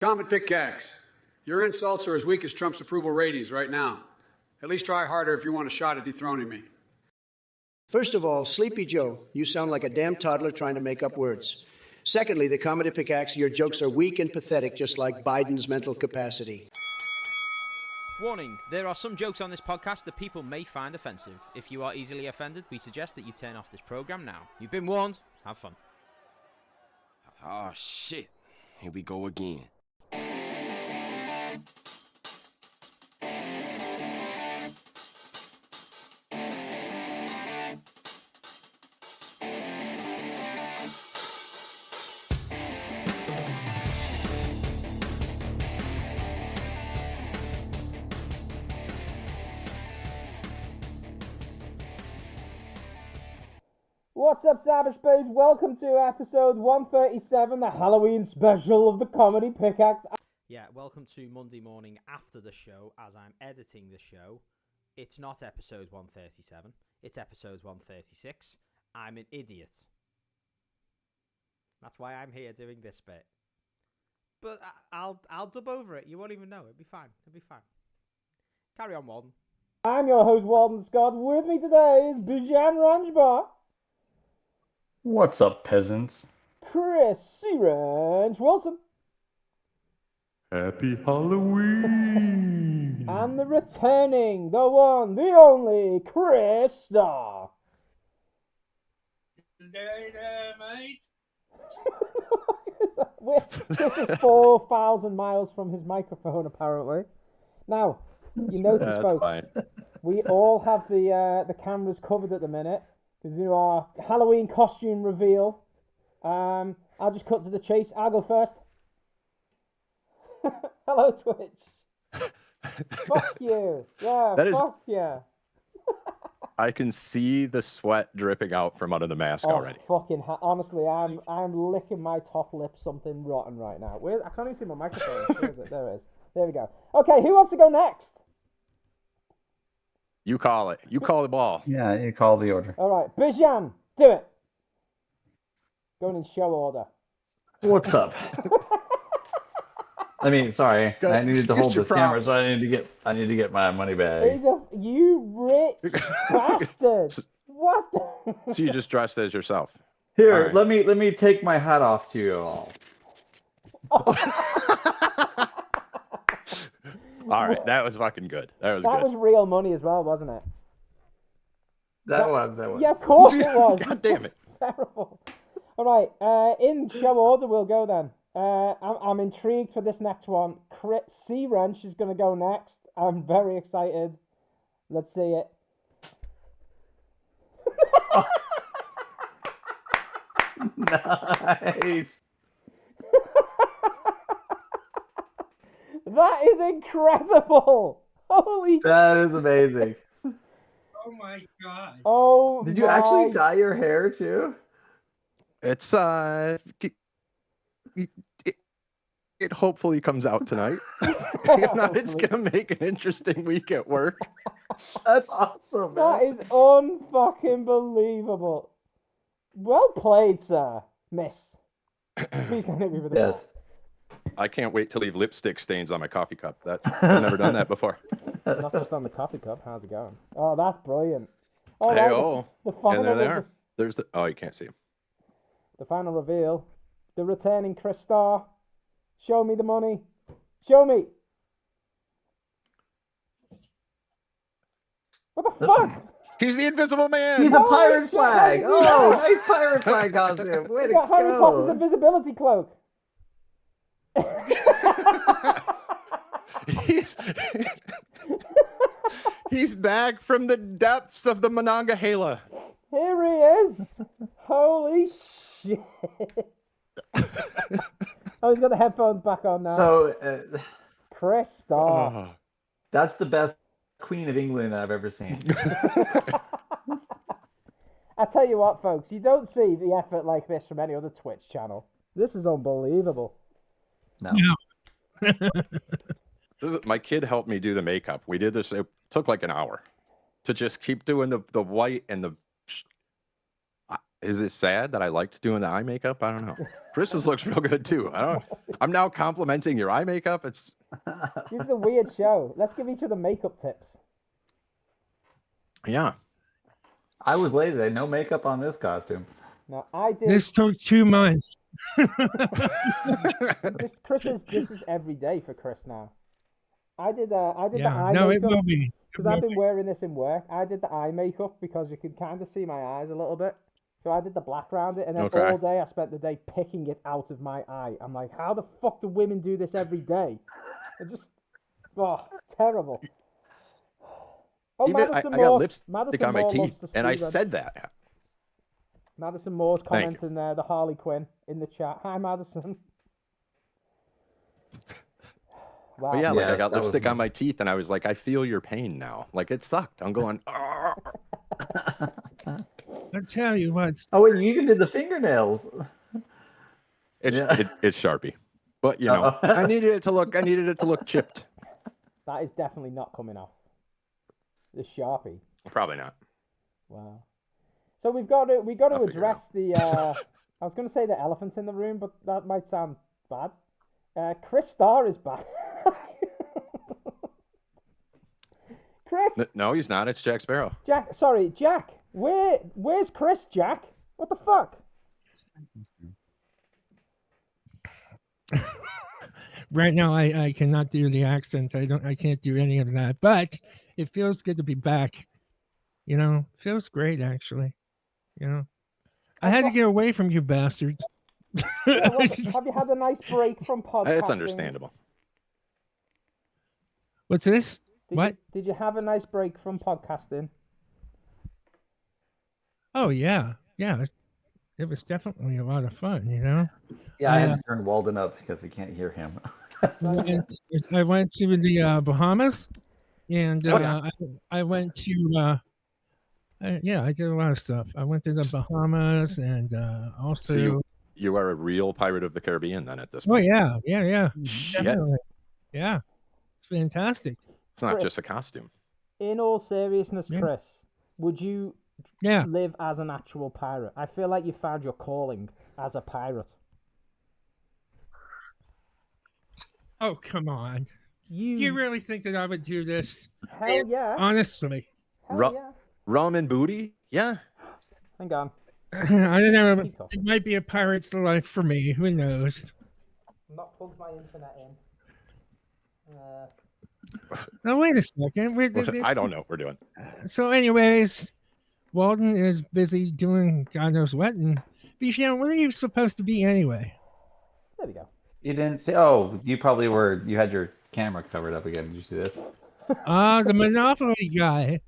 Comet Pickaxe, your insults are as weak as Trump's approval ratings right now. At least try harder if you want a shot at dethroning me. First of all, Sleepy Joe, you sound like a damn toddler trying to make up words. Secondly, the Comedy Pickaxe, your jokes are weak and pathetic, just like Biden's mental capacity. Warning, there are some jokes on this podcast that people may find offensive. If you are easily offended, we suggest that you turn off this program now. You've been warned. Have fun. Oh, shit. Here we go again. What's up, cyberspace? Welcome to episode 137, the Halloween Special of the Comedy Pickaxe. Yeah, welcome to Monday morning after the show as I'm editing the show. It's not episode 137, it's episode 136. I'm an idiot. That's why I'm here doing this bit. But I'll dub over it. You won't even know. It'll be fine. Carry on, Walden. I'm your host, Walden Scott. With me today is Bijan Ranjbar. What's up, peasants? cwrench Wilson. Happy Halloween! And the returning, the one, the only, Starr. Mate. This is 4,000 miles from his microphone, apparently. Now, you notice, folks, fine. we all have the cameras covered at the minute. Because you know, our Halloween costume reveal. I'll just cut to the chase. I'll go first. Hello, Twitch. Fuck you. Yeah, fuck yeah. I can see the sweat dripping out from under the mask already. Honestly, I'm licking my top lip something rotten right now. I can't even see my microphone. Where is it? There it is. There we go. Okay, who wants to go next? You call it. You call the ball. Yeah, you call the order. All right, Bijan, do it. Going in show order. What's up? I mean, sorry, I needed to hold this camera, so I need to get my money back. You rich bastard! What? So you just dressed as yourself. Here, right. let me take my hat off to you all. All right, that was fucking good. That was That good. was real money as well, wasn't it? That was. Yeah, of course it was. God damn it. Terrible. All right, in show order we'll go then. I'm intrigued for this next one. cwrench is going to go next. I'm very excited. Let's see it. Nice. That is incredible. Holy shit. That is amazing. Oh my god. Oh, Did you actually dye your hair too? It's it hopefully comes out tonight. If not, it's gonna make an interesting week at work. That's awesome, man. That is unfucking believable. Well played, sir. Miss. Please don't hit me with the ball. Yes. I can't wait to leave lipstick stains on my coffee cup. I've never done that before. Not just on the coffee cup. How's it going? Oh, that's brilliant. All Hey, right, oh, the final and there they reveal- are. There's the. Oh, you can't see them. The final reveal. The returning Starr. Show me the money. Show me. What the fuck? He's the Invisible Man. He's a Holy pirate shit, flag. how did you do Oh, that? nice pirate flag costume. Way to Yeah, Harry Potter's go. invisibility cloak. He's back from the depths of the Monongahela. Here he is. Holy shit. Oh, he's got the headphones back on now. So, Starr. Oh. that's the best Queen of England I've ever seen. I tell you what, folks, you don't see the effort like this from any other Twitch channel. This is unbelievable. No. My kid helped me do the makeup. We did this. It took like an hour to just keep doing the white and the. Is it sad that I liked doing the eye makeup? I don't know. Chris's looks real good too. I'm now complimenting your eye makeup. It's This is a weird show. Let's give each other makeup tips. yeah. I was lazy. No makeup on this costume. No, I did. This took 2 months. This is every day for Chrys now. I did the eye No, it makeup will be. because I've been wearing this in work. I did the eye makeup because you could kind of see my eyes a little bit. So I did the black around it, and then all day I spent the day picking it out of my eye. I'm like, how the fuck do women do this every day? It's just, terrible. Oh, Even I got lipstick on my teeth, and I said that. Madison Moore's commenting there, the Harley Quinn in the chat. Hi, Madison. Wow. But yeah, like I got lipstick on my teeth, and I was like, I feel your pain now. Like it sucked. I'm going. I'll tell you what. Oh, wait, you even did the fingernails. It's Sharpie, but you know, I needed it to look chipped. That is definitely not coming off. The Sharpie. Probably not. Wow. So we've got to address the. I was going to say the elephant in the room, but that might sound bad. Starr is back. Chrys. No, he's not. It's Jack Sparrow. Jack. Where's Chrys, Jack? What the fuck? Right now, I cannot do the accent. I can't do any of that. But it feels good to be back. You know, feels great actually. You know, I had to get away from you bastards. Yeah, have you had a nice break from podcasting? It's understandable. What's this? Did you have a nice break from podcasting? Oh yeah. It was definitely a lot of fun, you know. Yeah, I had to turn Walden up because he can't hear him. I went to the Bahamas, and I went to I did a lot of stuff. I went to the Bahamas, and also. So you are a real Pirate of the Caribbean then at this point. Oh yeah. Shit. Definitely. Yeah, it's fantastic. It's not just a costume. In all seriousness, Chrys, would you live as an actual pirate? I feel like you found your calling as a pirate. Oh, come on. Do you really think that I would do this? Hell yeah. Honestly. Hell yeah. Rum and booty? Yeah. Hang on. I don't know. It might be a pirate's life for me. Who knows? I'm not plugged my internet in. No, wait a second. I don't know what we're doing. So anyways, Walden is busy doing God knows what. And Bijan, where are you supposed to be anyway? There we go. You didn't see? Oh, you probably were. You had your camera covered up again. Did you see this? The Monopoly guy.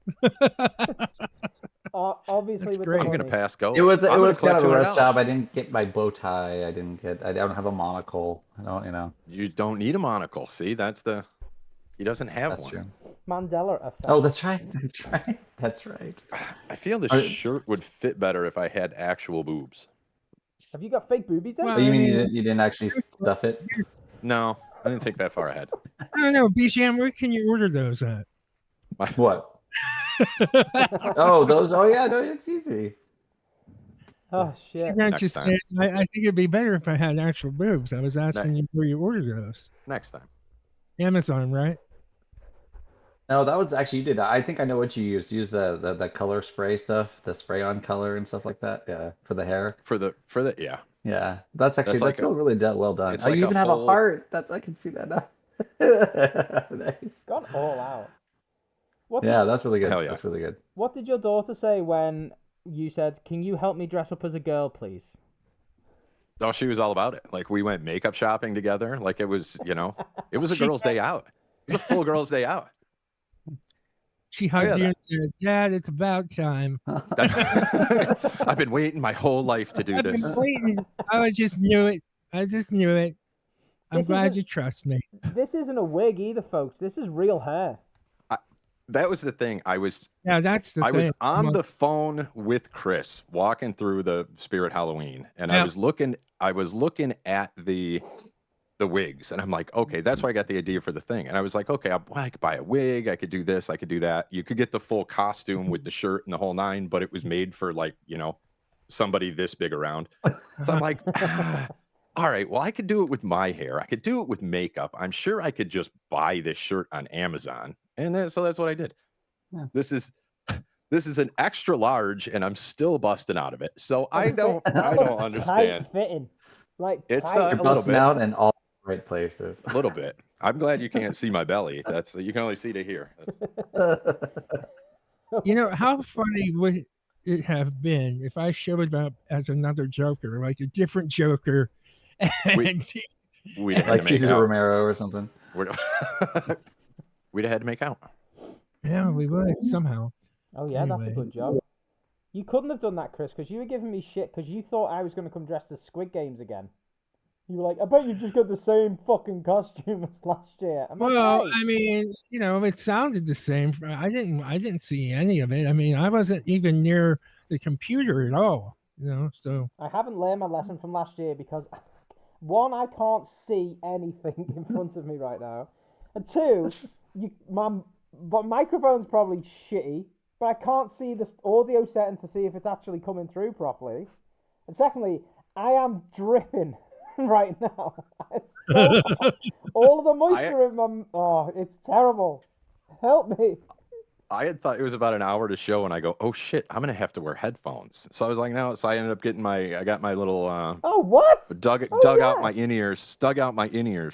Obviously, with I'm gonna pass go. It was kind of a rush job. I didn't get my bow tie. I don't have a monocle. I don't. You don't need a monocle. See, he doesn't have one. True. Mandela effect. Oh, that's right. That's right. I feel the shirt would fit better if I had actual boobs. Have you got fake boobies in? Well, you mean you didn't actually stuff it? No, I didn't think that far ahead. I don't know, Bijan, where can you order those at? What? Oh, those. Oh, yeah. No, it's easy. Oh shit! I think it'd be better if I had actual boobs. I was asking you where you order those. Next time. Amazon, right? No, that was actually you did. I think I know what you used. Use the color spray stuff, the spray on color and stuff like that. Yeah, for the hair. For the yeah. Yeah, that's still really well done. It's you like even have a heart. I can see that now. Nice. Gone all out. That's really good. Hell yeah. That's really good. What did your daughter say when you said, "Can you help me dress up as a girl, please"? Oh, she was all about it. Like we went makeup shopping together. Like it was, it was a girls' day out. It was a full girls' day out. She hugged you and said, "Dad, it's about time." I've been waiting my whole life to do this. I've been waiting. I just knew it. I'm glad you trust me. This isn't a wig either, folks. This is real hair. That was the thing. I was on the phone with Chrys walking through the Spirit Halloween, and I was looking at the wigs, and I'm like, okay, that's why I got the idea for the thing. And I was like, okay, I could buy a wig, I could do this, I could do that. You could get the full costume with the shirt and the whole nine, but it was made for like, somebody this big around. So I'm like, all right, well, I could do it with my hair. I could do it with makeup. I'm sure I could just buy this shirt on Amazon. And then, so that's what I did. Yeah. This is an extra large, and I'm still busting out of it. So I don't understand. Tight fitting. Like It's tight. a little bit out in all the right places. A little bit. I'm glad you can't see my belly. That's you can only see to here. You know, how funny would it have been if I showed up as another Joker, like a different Joker, and We'd have like to make Cesar out. Romero or something. We'd have had to make out. Yeah, we would somehow. Oh yeah, Anyway. that's a good job. You couldn't have done that, Chrys, because you were giving me shit because you thought I was going to come dressed as Squid Games again. You were like, I bet you've just got the same fucking costume as last year. I'm like, Well, hey. I mean, you know, it sounded the same. I didn't see any of it. I mean, I wasn't even near the computer at all, you know, so. I haven't learned my lesson from last year because, one, I can't see anything in front of me right now. And two, my microphone's probably shitty, but I can't see the audio setting to see if it's actually coming through properly. And secondly, I am dripping right now. It's so hot. All of the moisture in my... Oh, it's terrible. Help me. I had thought it was about an hour to show, and I go, oh shit, I'm gonna have to wear headphones. So I was like, no. So I ended up getting I got my little Oh, what? dug out my in-ears,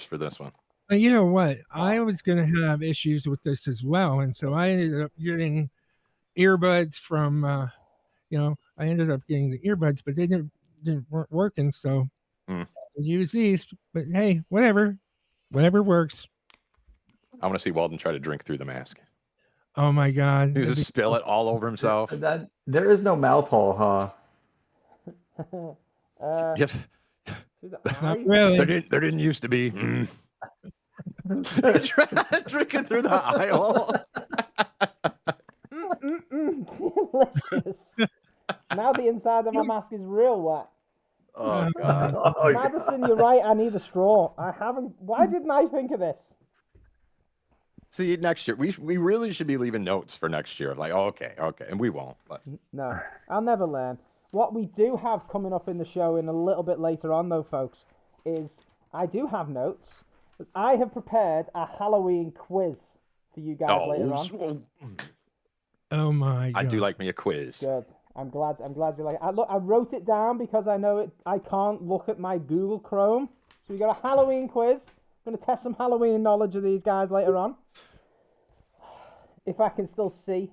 for this one. You know what? I was going to have issues with this as well. And so I ended up getting earbuds from, I ended up getting the earbuds, but they weren't working. So I use these. But hey, whatever works. I want to see Walden try to drink through the mask. Oh my God. He just spill it all over himself. There is no mouth hole, huh? Yep. Not really. There didn't used to be. Drinking through the eye hole. Delicious. Now the inside of my mask is real wet. Oh God. Madison, you're right. I need a straw. I haven't. Why didn't I think of this? See, next year we really should be leaving notes for next year. Like, okay, and we won't. But no, I'll never learn. What we do have coming up in the show in a little bit later on, though, folks, is I do have notes. I have prepared a Halloween quiz for you guys later on. Oh my God. I do like me a quiz. Good. I'm glad you like it. I wrote it down because I know I can't look at my Google Chrome. So we got a Halloween quiz. I'm going to test some Halloween knowledge of these guys later on. If I can still see.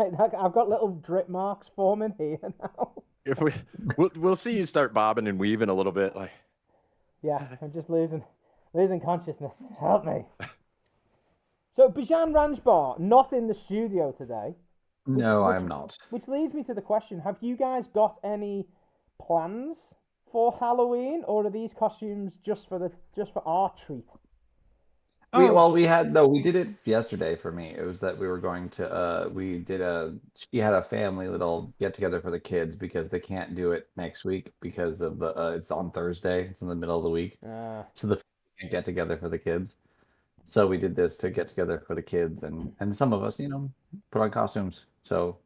I've got little drip marks forming here now. If we'll see you start bobbing and weaving a little bit, like. Yeah, I'm just losing consciousness. Help me. So Bijan Ranjbar not in the studio today. No, I'm not. Which leads me to the question: have you guys got any plans for Halloween, or are these costumes just for our treat? We did it yesterday for me. It was that we were going to she had a family little get together for the kids because they can't do it next week because of it's on Thursday. It's in the middle of the week. So the can't get together for the kids. So we did this to get together for the kids and some of us, put on costumes. So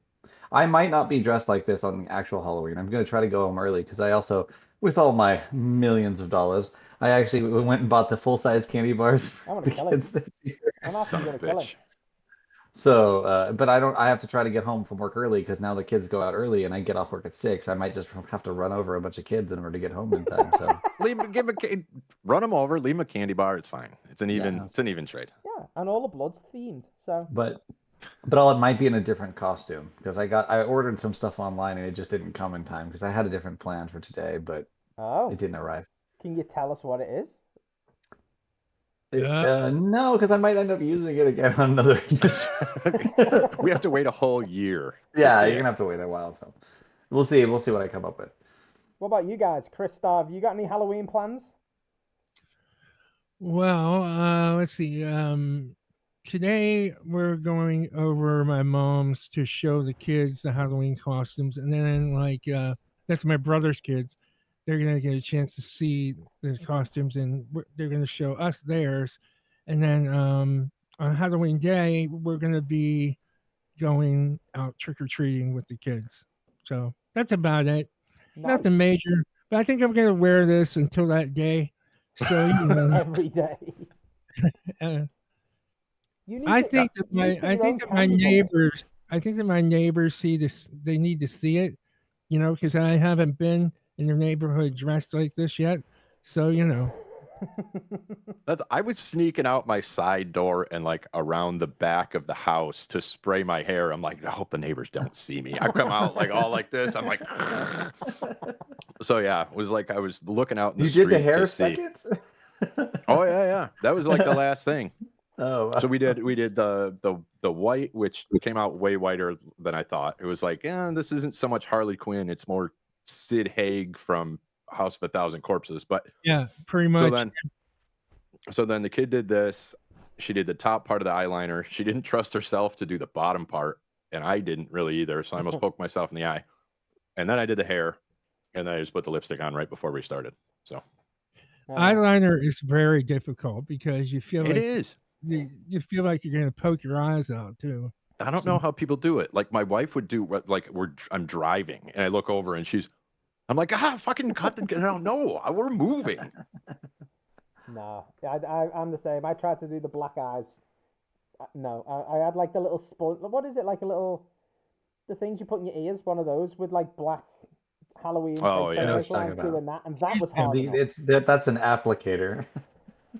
I might not be dressed like this on actual Halloween. I'm going to try to go home early because I also, with all my millions of dollars, I actually went and bought the full-size candy bars for the kids this year. I'm actually going to kill him. So, but I have to try to get home from work early because now the kids go out early and I get off work at 6. I might just have to run over a bunch of kids in order to get home in time. So run them over, leave them a candy bar. It's fine. It's an even trade. Yeah, and all the blood's themed. So, but it might be in a different costume because I ordered some stuff online and it just didn't come in time because I had a different plan for today, but it didn't arrive. Can you tell us what it is? No, because I might end up using it again on another use. We have to wait a whole year. Yeah, you're gonna have to wait a while. So we'll see. We'll see what I come up with. What about you guys, Chrys, Starr? Have you got any Halloween plans? Well, let's see. Today we're going over my mom's to show the kids the Halloween costumes, and then that's my brother's kids. They're going to get a chance to see the costumes and they're going to show us theirs. And then on Halloween Day, we're going to be going out trick-or-treating with the kids. So that's about it. Nothing major, but I think I'm gonna wear this until that day. So you know, every day. I think that my neighbors, see this. They need to see it, you know, because I haven't been in their neighborhood dressed like this yet. So you know. I was sneaking out my side door and like around the back of the house to spray my hair. I'm like, I hope the neighbors don't see me. I come out like all like this. I'm like, so yeah, it was like I was looking out in the street. You did the hair to see. seconds? Oh yeah. That was like the last thing. Oh, wow. So we did the white, which came out way whiter than I thought. It was like, this isn't so much Harley Quinn. It's more Sid Haig from House of a Thousand Corpses. But yeah, pretty much. So then the kid did this. She did the top part of the eyeliner. She didn't trust herself to do the bottom part, and I didn't really either. So I almost poked myself in the eye. And then I did the hair, and then I just put the lipstick on right before we started. So eyeliner is very difficult because you feel it is. You feel like you're going to poke your eyes out too. I don't know how people do it. Like my wife would do like I'm driving and I look over and I'm like, fucking cut the no, we're moving. No, I'm the same. I tried to do the black eyes. No, I had like the little what is it, like the things you put in your ears, one of those with like black Halloween. Oh yeah, doing that, and that was hard. That's an applicator.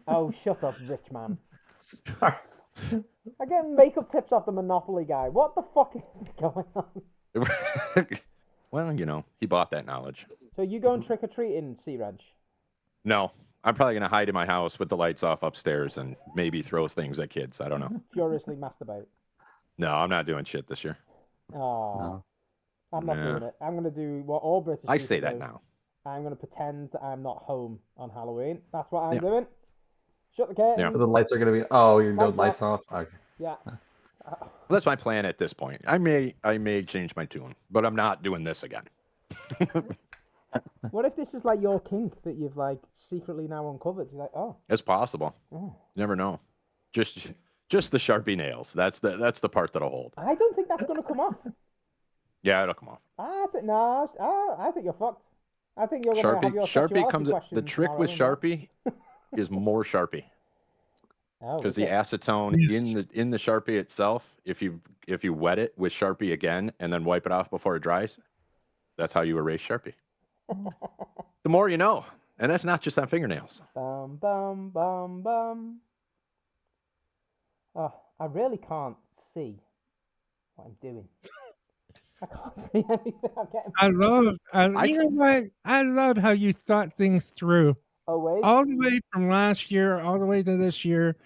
Oh, shut up, rich man. I get makeup tips off the Monopoly guy. What the fuck is going on? Well, you know, he bought that knowledge. So you going trick or treating, cwrench? No, I'm probably gonna hide in my house with the lights off upstairs and maybe throw things at kids. I don't know. Furiously masturbate. No, I'm not doing shit this year. Oh, no. I'm not doing it. I'm gonna do what all British people say that do. now. I'm gonna pretend that I'm not home on Halloween. That's what I'm doing. Shut the curtains. Yeah. The lights are gonna be. Oh, you're no lights off. Okay. Yeah. Well, that's my plan at this point. I may change my tune, but I'm not doing this again. What if this is like your kink that you've like secretly now uncovered? You're like, oh, it's possible. Oh. Never know. Just the Sharpie nails. That's the part that'll hold. I don't think that's gonna come off. Yeah, it'll come off. I think you're fucked. I think you're gonna have your Sharpie comes. The trick with Sharpie is more Sharpie. Because the acetone in the Sharpie itself, if you wet it with Sharpie again and then wipe it off before it dries, that's how you erase Sharpie. The more you know, and that's not just on fingernails. Bum bum bum bum. Oh, I really can't see what I'm doing. I can't see anything. You know what? I love how you thought things through. Always. All the way from last year, all the way to this year,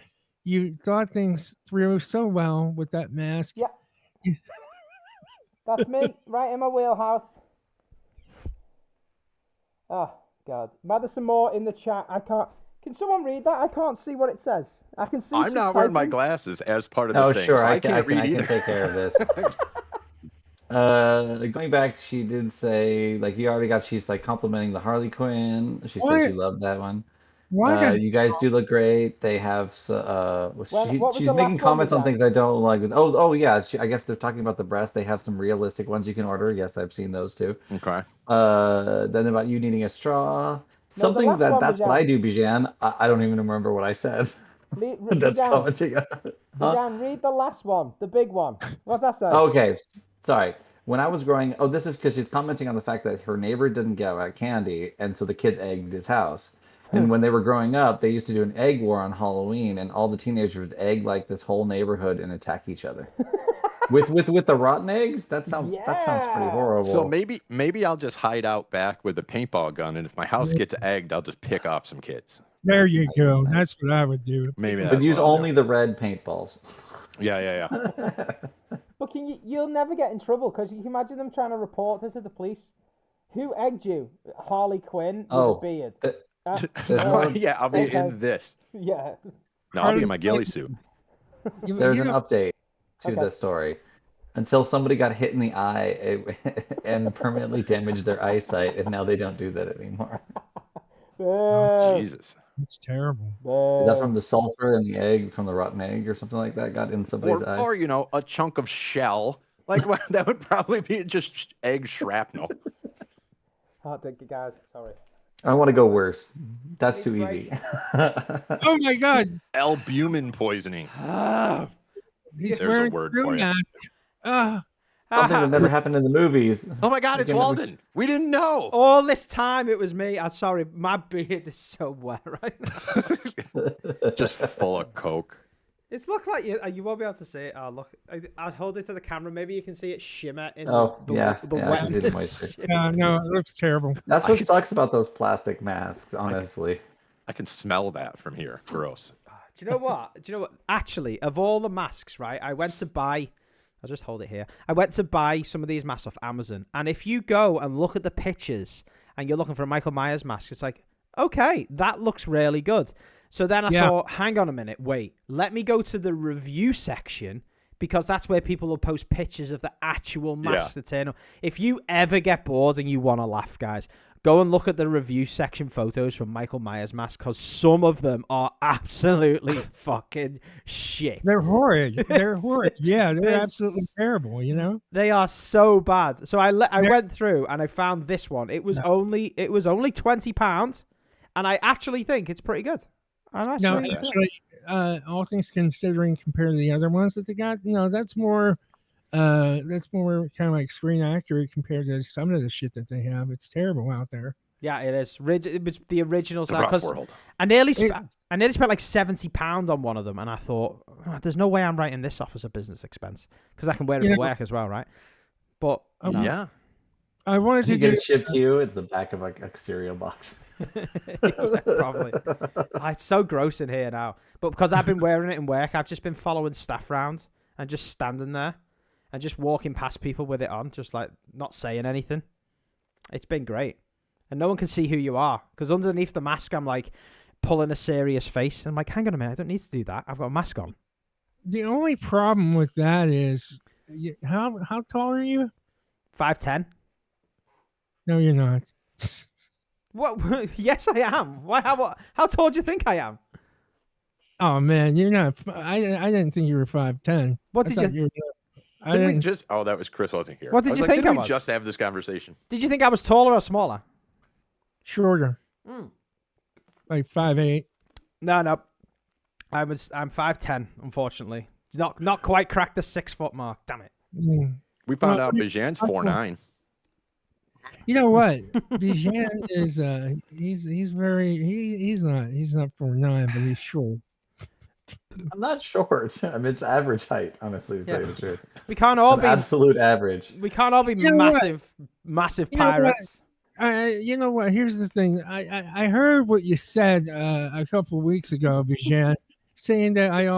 you thought things through so well with that mask. Yeah. That's me, right in my wheelhouse. Oh, God. Madison Moore in the chat. I can't. Can someone read that? I can't see what it says. I can see. I'm not wearing my glasses as part of the thing. Sure. So I can't read either. I can take care of this. Going back, she did say, like, she's like complimenting the Harley Quinn. She said she loved that one. You guys do look great. They have, she's making comments on things I don't like. Yeah. I guess they're talking about the breasts. They have some realistic ones you can order. Yes, I've seen those too. Okay. Then about you needing a straw. Something that's what I do, Bijan. I don't even remember what I said. That's commenting. Bijan, read the last one, the big one. What's that say? Okay. Sorry. When I was growing, this is because she's commenting on the fact that her neighbor didn't get out candy, and so the kids egged his house. And when they were growing up, they used to do an egg war on Halloween, and all the teenagers would egg like this whole neighborhood and attack each other. with the rotten eggs? That sounds pretty horrible. So maybe I'll just hide out back with a paintball gun, and if my house gets egged, I'll just pick off some kids. There you go. That's what I would do. Maybe. But use only the red paintballs. Yeah. But you'll never get in trouble because you can imagine them trying to report this to the police. Who egged you? Harley Quinn with a beard. Yeah, I'll be in this. Yeah. No, I'll be in my ghillie suit. There's an update to the story. Until somebody got hit in the eye and permanently damaged their eyesight, and now they don't do that anymore. Oh, Jesus. It's terrible. Is that from the sulfur and the egg, from the rotten egg or something like that got in somebody's eye? Or, a chunk of shell. Like, that would probably be just egg shrapnel. Oh, guys, sorry. I want to go worse. That's too easy. Oh my God. Albumin poisoning. He's There's a wearing word crew for you. mask. Something that never happened in the movies. Oh my God, it's Walden. We didn't know. All this time it was me. I'm sorry, my beard is so wet right now. Just full of coke. It's look like you won't be able to see it. Oh, look. I'll hold it to the camera. Maybe you can see it shimmer in the I wet. can see the moisture. No, it looks terrible. That's what sucks about those plastic masks, honestly. I can smell that from here. Gross. Do you know what? Actually, of all the masks, right, I went to buy... I'll just hold it here. I went to buy some of these masks off Amazon. And if you go and look at the pictures and you're looking for a Michael Myers mask, it's like, okay, that looks really good. So then I thought, hang on a minute, wait, let me go to the review section because that's where people will post pictures of the actual masks that turn up. If you ever get bored and you want to laugh, guys, go and look at the review section photos from Michael Myers masks because some of them are absolutely fucking shit. They're horrid. They're horrid. Yeah, they're absolutely terrible, you know? They are so bad. So I went through and I found this one. It was only £20 and I actually think it's pretty good. Actually, all things considering, compared to the other ones that they got, that's more kind of like screen accurate compared to some of the shit that they have. It's terrible out there. Yeah, it is. It was the original The rough world. I nearly spent like £70 on one of them, and I thought, there's no way I'm writing this off as a business expense because I can wear it to work as well, right? But yeah, I wanted to get it shipped to you. It's the back of like a cereal box. Yeah, probably. It's so gross in here now. But because I've been wearing it in work, I've just been following staff around and just standing there and just walking past people with it on, just like not saying anything. It's been great. And no one can see who you are because underneath the mask, I'm like pulling a serious face. And I'm like, hang on a minute, I don't need to do that. I've got a mask on. The only problem with that is, how tall are you? 5'10". No, you're not. What? Yes, I am. Why? How tall do you think I am? Oh man, you're not. I didn't think you were 5'10". What did you? Didn't we just? Oh, that was Chris wasn't here. What did you think? Didn't we just have this conversation? Did you think I was taller or smaller? Shorter. Like 5'8". No. I'm 5'10". Unfortunately, not quite cracked the 6 foot mark. Damn it. We found out Bijan's 4'9". You know what? Bijan is he's not 4'9", but he's short. I'm not short. I mean, it's average height, honestly, to tell you the truth. We can't all be absolute average. We can't all be massive pirates. You know what? Here's the thing. I heard what you said a couple of weeks ago, Bijan, saying that you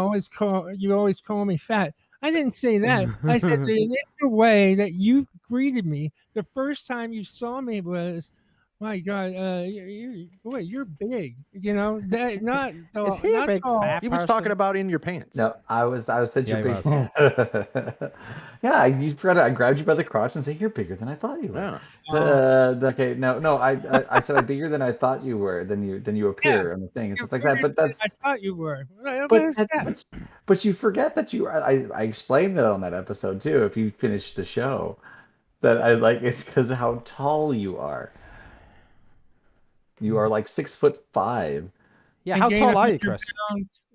always call me fat. I didn't say that. I said the initial way that you greeted me the first time you saw me was, my God, you're big. You know that not tall. Is he a big tall. fat He was person? talking about in your pants. No, I said you're big. was. Yeah, you forgot. I grabbed you by the crotch and said you're bigger than I thought you were. Yeah. Okay, no. I said I'm bigger than I thought you were. Than you appear on the thing and stuff like that. But that's I thought you were. But you forget that you are. I explained that on that episode too. If you finish the show, that it's because of how tall you are. You are like 6'5". Yeah, how tall are you, Chris?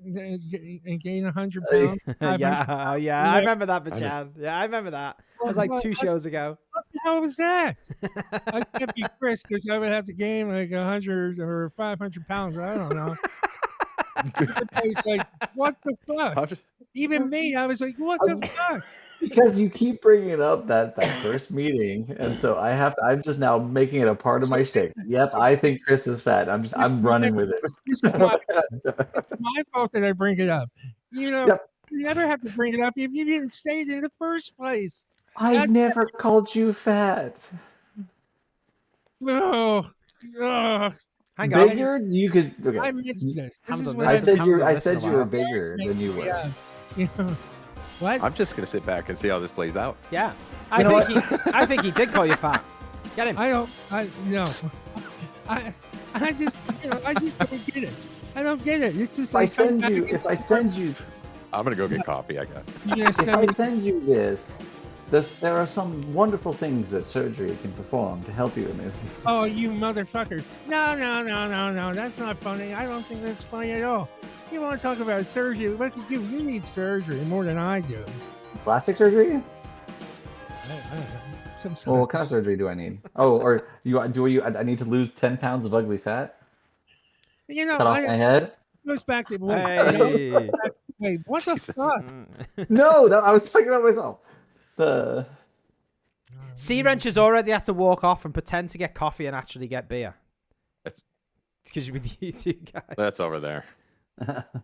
And gain 100 pounds. Yeah, I remember that, Bijan. Yeah, I remember that. It was like 2 shows ago. What the hell was that? I can't be Chris because I would have to gain like 100 or 500 pounds. I don't know. Everybody's like, what the fuck? Even me, I was like, what the fuck? Because you keep bringing up that first meeting, and so I'm just now making it a part of my shtick. Yep, I think Chris is fat. I'm running with it. It's my fault that I bring it up. You never have to bring it up if you didn't say it in the first place. I never called you fat. Oh. Hang on. Bigger? You could. Okay. I missed this. I said you were bigger than you were. Yeah. What? I'm just gonna sit back and see how this plays out. Yeah, I think he did call you fat. Get him. I just don't get it. I don't get it. It's just if I send you, I'm gonna go get coffee, I guess. if I send you this, There are some wonderful things that surgery can perform to help you in this. Oh, you motherfucker. No. That's not funny. I don't think that's funny at all. You want to talk about surgery? Look at you. You need surgery more than I do. Plastic surgery? I don't know. Some Well, what kind of surgery do I need? Oh, or I need to lose 10 pounds of ugly fat? You know, Cut off my head? Goes back to Hey. wait, what the Jesus. fuck? No, I was talking about myself. The cwrench has already had to walk off and pretend to get coffee and actually get beer. That's- Because with you two guys. That's over there.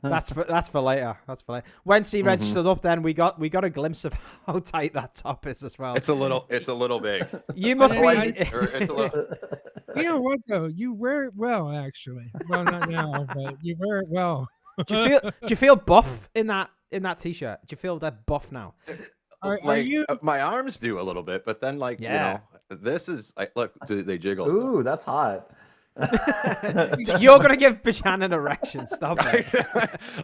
That's for later. That's for later. When cwrench stood up, then we got a glimpse of how tight that top is as well. It's a little big. You must be. Or it's a little. You know what though? You wear it well, actually. Well, not now, but you wear it well. Do you feel buff in that t-shirt? Do you feel that buff now? Are you? My arms do a little bit, but then Yeah. this is like, look, they jiggle. Ooh, that's hot. You're gonna give Bijan an erection. Stop it.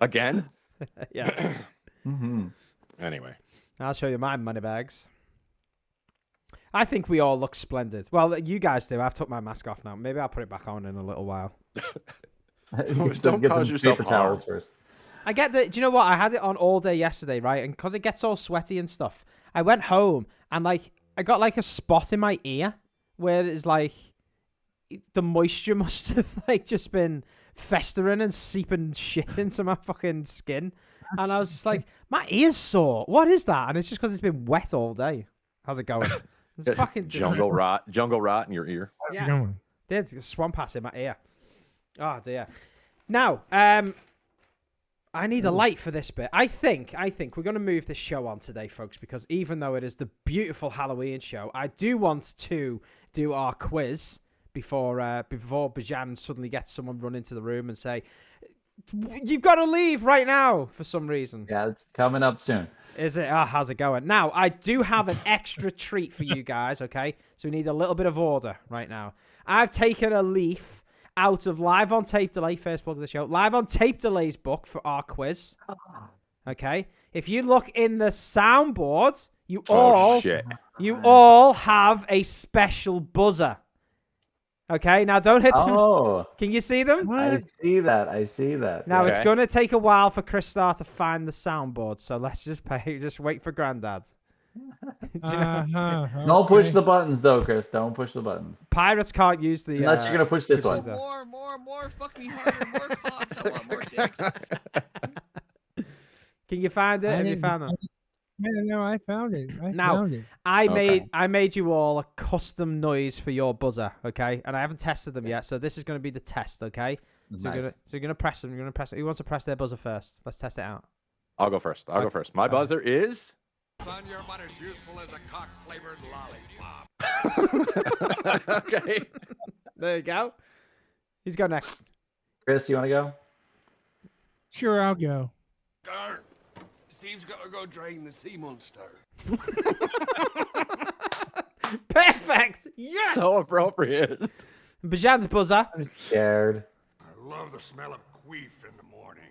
Again. Yeah. Anyway, I'll show you my money bags. I think we all look splendid. Well, you guys do. I've took my mask off now. Maybe I'll put it back on in a little while. Don't Get cause some yourself paper harm. towels first. I get that. Do you know what? I had it on all day yesterday, right? And because it gets all sweaty and stuff, I went home and I got like a spot in my ear where it's like the moisture must have like just been festering and seeping shit into my fucking skin. And I was just like, my ear's sore. What is that? And it's just because it's been wet all day. How's it going? It's fucking jungle rot in your ear. How's it going? There's a swamp ass in my ear. Oh dear. Now, I need a light for this bit. I think we're going to move this show on today, folks, because even though it is the beautiful Halloween show, I do want to do our quiz before Bijan suddenly gets someone run into the room and say, "You've got to leave right now" for some reason. Yeah, it's coming up soon. Is it? Oh, how's it going? Now, I do have an extra treat for you guys, okay? So we need a little bit of order right now. I've taken a leaf out of Live on Tape Delay, first plug of the show, Live on Tape Delay's book for our quiz. Okay? If you look in the soundboard, you all have a special buzzer. Okay, now don't hit them. Oh. Can you see them? I see that. Now, Okay. it's going to take a while for Chrys Starr to find the soundboard, so let's just wait for Grandad. Don't push the buttons, though, Chris. Don't push the buttons. Pirates can't use the... Unless you're going to push this one. More fucking harder, more cocks. I want more dicks. Can you find it? Have you found it? No, I found it. Found it. I made you all a custom noise for your buzzer, okay? And I haven't tested them yet, so this is going to be the test, okay? So Nice. you're gonna press them. You're gonna press. Who wants to press their buzzer first? Let's test it out. I'll go first. My buzzer is. Son, you're about as useful as a cock-flavored lollipop. Okay. There you go. He's go next. Chris, do you want to go? Sure, I'll go. Darn. Steve's got to go drain the sea monster. Perfect. Yes. So appropriate. Bijan's buzzer. I'm scared. I love the smell of queef in the morning.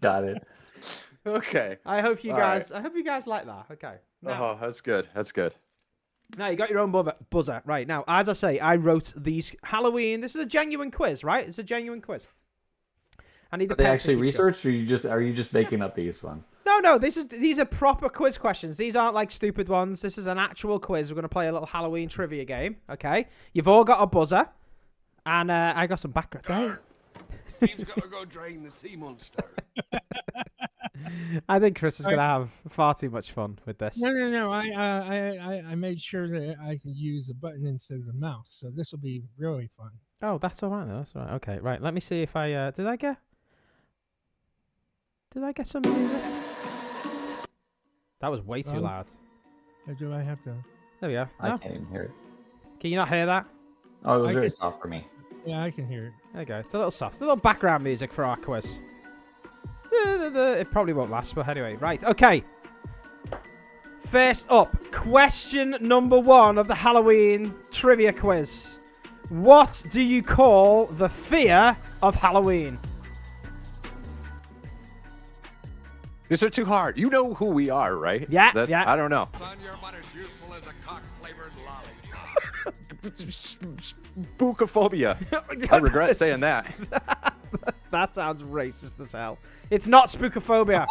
Got it. Okay. I hope you All guys. I hope you guys like that. Okay. Now, Oh, that's good. That's good. now you got your own buzzer, right? Now, as I say, I wrote these Halloween. This is a genuine quiz, right? It's a genuine quiz. I need the Are they pen to actually keep researched, or are you just making up these ones? No. These are proper quiz questions. These aren't like stupid ones. This is an actual quiz. We're gonna play a little Halloween trivia game. Okay. You've all got a buzzer, and I got some background. Darn. Steve's got to go drain the sea monster. I think Chrys is gonna have far too much fun with this. No. I made sure that I could use the button instead of the mouse, so this will be really fun. Oh, that's all right. That's all right. Okay, right. Let me see if I did I get some music? That was way too loud. Or do I have to? There we go. I No? can't even hear it. Can you not hear that? Oh, it was I very can- soft for me. Yeah, I can hear it. There you go. It's a little soft. It's a little background music for our quiz. It probably won't last, but anyway. Right, okay. First up, question number 1 of the Halloween trivia quiz. What do you call the fear of Halloween? These are too hard. You know who we are, right? Yeah, That's, yeah. I don't know. Son, your mother's useful as a cock-flavored lollipop. Spookophobia. I regret saying that. That sounds racist as hell. It's not spookophobia.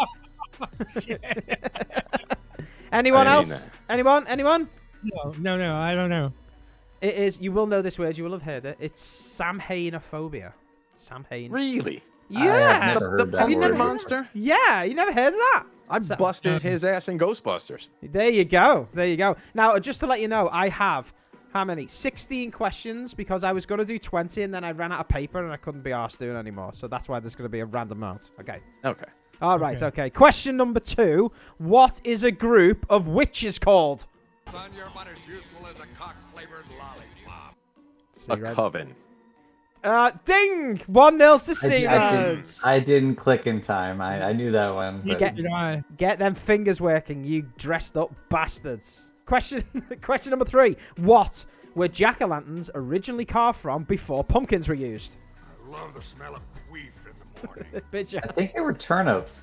Anyone I didn't mean else? that. Anyone? No, I don't know. It is. You will know this word. You will have heard it. It's Samhainophobia. Samhain. Really? I have Yeah. never The heard that pumpkin word. monster? Yeah. You never heard of that? I busted his ass in Ghostbusters. There you go. Now, just to let you know, I have how many? 16 questions because I was going to do 20 and then I ran out of paper and I couldn't be arsed doing anymore. So that's why there's going to be a random amount. Okay. Okay. All right. Okay. Question number 2. What is a group of witches called? Son, your mother's useful as a cock-flavored lollipop. A coven. Ding! 1-0 to Searods. I didn't click in time. I knew that one. But... Get them fingers working, you dressed up bastards. Question number 3. What were jack-o'-lanterns originally carved from before pumpkins were used? I love the smell of queef in the morning. Bijan. I think they were turnips.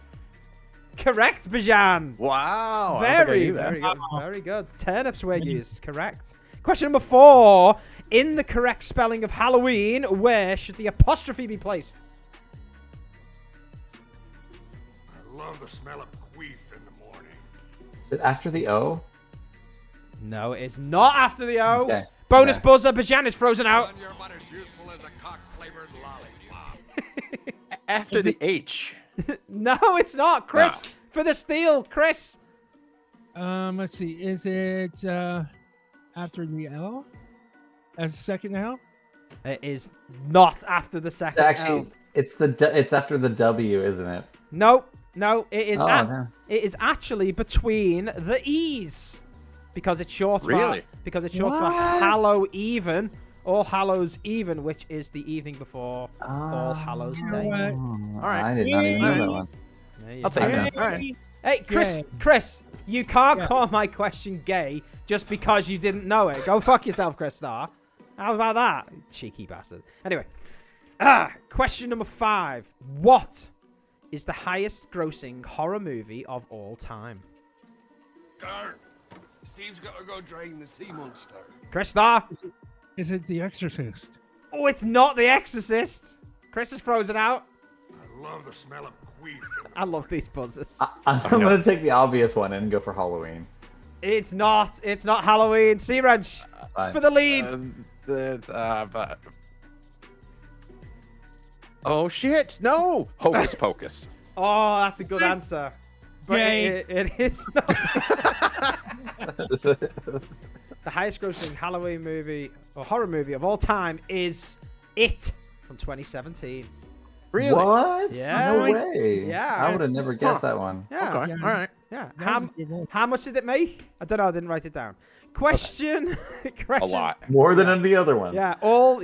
Correct, Bijan. Wow. Very good. Very good. Turnips were used. Correct. Question number 4. In the correct spelling of Halloween, where should the apostrophe be placed? I love the smell of queef in the morning. Is it after the O? No, it's not after the O. Okay. Bonus Okay. buzzer. Bijan is frozen out. Son, your mother's useful as a cock-flavored lollipop. After the H. No, it's not. Chris, for the steal. Chris. Let's see. Is it after the L? As second L? It is not after the second Actually, L. it's after the W, isn't it? No, it is. Oh, no. It is actually between the E's because it's short for Hallowe'en, All Hallows Even, which is the evening before All Hallows Day. What? All right. I did not even know that one. There you I'll take go. that. All right. Hey, Chris, you can't call my question gay just because you didn't know it. Go fuck yourself, Chris Starr. How about that? Cheeky bastard. Anyway, question number 5. What is the highest grossing horror movie of all time? Garn, Steve's got to go drain the sea monster. Chris Starr? Is it The Exorcist? Oh, it's not The Exorcist. Chris is frozen out. I love the smell of queef. I love these buzzers. I'm gonna take the obvious one and go for Halloween. It's not Halloween. cwrench Fine. for the lead. Oh shit! No, Hocus Pocus. Oh, that's a good answer. But it is not. The highest grossing Halloween movie or horror movie of all time is It from 2017. Really? What? Yeah. No way. Yeah. I would have never guessed that one. Yeah. Okay. All right. Yeah. That was a good one. How much did it make? I don't know. I didn't write it down. Question. A lot. More than any other one. Yeah. All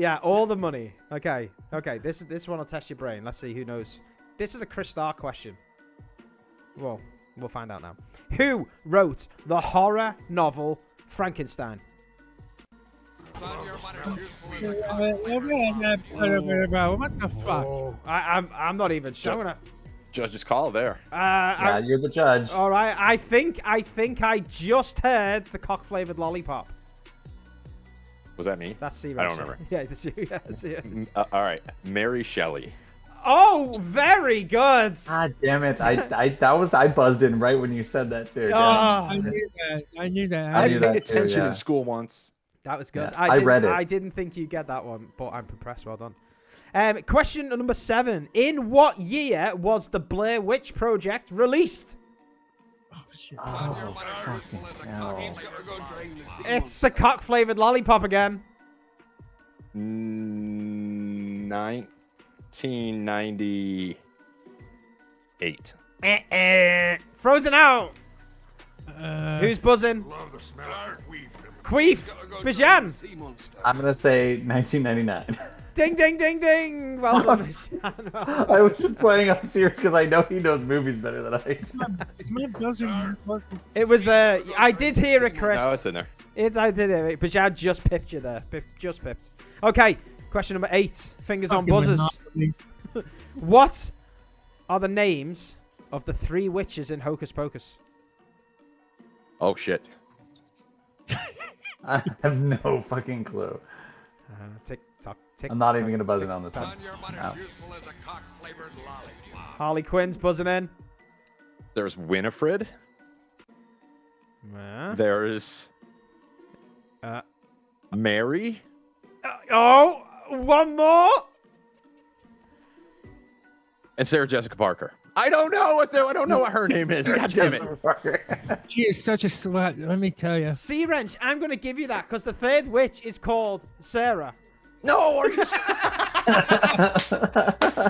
the money. Okay. This one will test your brain. Let's see who knows. This is a Chris Starr question. Well, we'll find out now. Who wrote the horror novel Frankenstein? Son, your mother's useful as a cock-flavored What the fuck? Oh, I'm not even showing it. Judge's call there. Yeah, you're the judge. All right. I think I just heard the cock-flavored lollipop. Was that me? That's C. I don't remember. Yeah, that's you. Yeah, that's you. All right. Mary Shelley. Oh, very good. God damn it! I buzzed in right when you said that too. Oh, I knew that. I knew that. I I knew paid that too, attention yeah. in school once. that was good. Yeah, I read it. I didn't think you'd get that one, but I'm impressed. Well done. Question number 7. In what year was the Blair Witch Project released? Oh, shit. Oh, fucking hell. Steve's got to go drain the sea It's the cock-flavored lollipop again. 1998. Frozen out. Who's buzzing? monster. Love the smell of queef. Queef. Bijan. Sea monster. I'm gonna say 1999. Ding, ding, ding, ding. Well done, Bijan. Well done. I was just playing up serious because I know he knows movies better than I do. Is my buzzer working? It was the. I did hear it, Chris. No, it's in there. I did hear it. Bijan just pipped you there. Just pipped. Okay. Question number 8. Fingers on Fucking buzzers. Monopoly. What are the names of the 3 witches in Hocus Pocus? Oh shit. I have no fucking clue. Tick tock, tick. I'm not even gonna buzz in on this one. Son, your mother's No. useful as a cock-flavored lollipop. Harley Quinn's buzzing in. There's Winifred. Uh, There's uh, Mary. oh, one more. And Sarah Jessica Parker. I don't know what her name is. God damn it. She is such a slut. Let me tell you. cwrench, I'm going to give you that because the 3rd witch is called Sarah. No.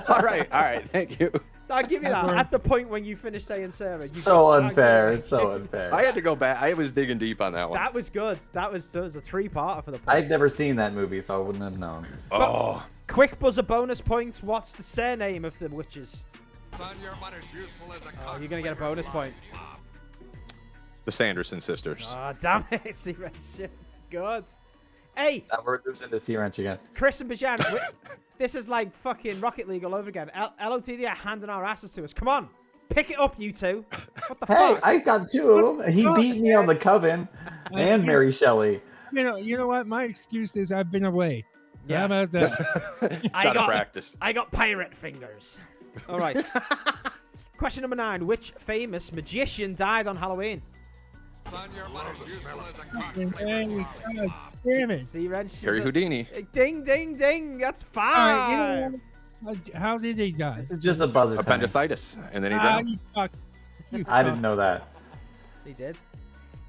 All right. Thank you. I'll give you that at the point when you finish saying Sarah. So unfair. So unfair. I had to go back. I was digging deep on that one. That was good. That was a 3-parter for the point. I'd never seen that movie, so I wouldn't have known. Oh. Quick buzzer bonus points. What's the surname of the witches? Son, your mother's useful as a Oh, you're going to get a bonus point. The Sanderson sisters. Oh, damn it. cwrench, it's good. Hey, That word moves into cwrench again. Chrys and Bijan, this is like fucking Rocket League all over again. LOTD are handing our asses to us. Come on. Pick it up, you two. What the Hey, fuck? I got 2 of them. He beat me on the Coven and Mary Shelley. You know what? My excuse is I've been away. So Yeah. How about that? It's out of practice. I got pirate fingers. All right. Question number 9. Which famous magician died on Halloween? Son, your mother's useful as a Hey, cock-flavored God lollipop. damn it. cwrench. Harry Houdini. Ding, ding, ding. That's All 5. right, you know what? How did he die? This is just a buzzer. Time. Appendicitis. And then he Ah, drowned. you fuck. You I fuck. didn't know that. He did.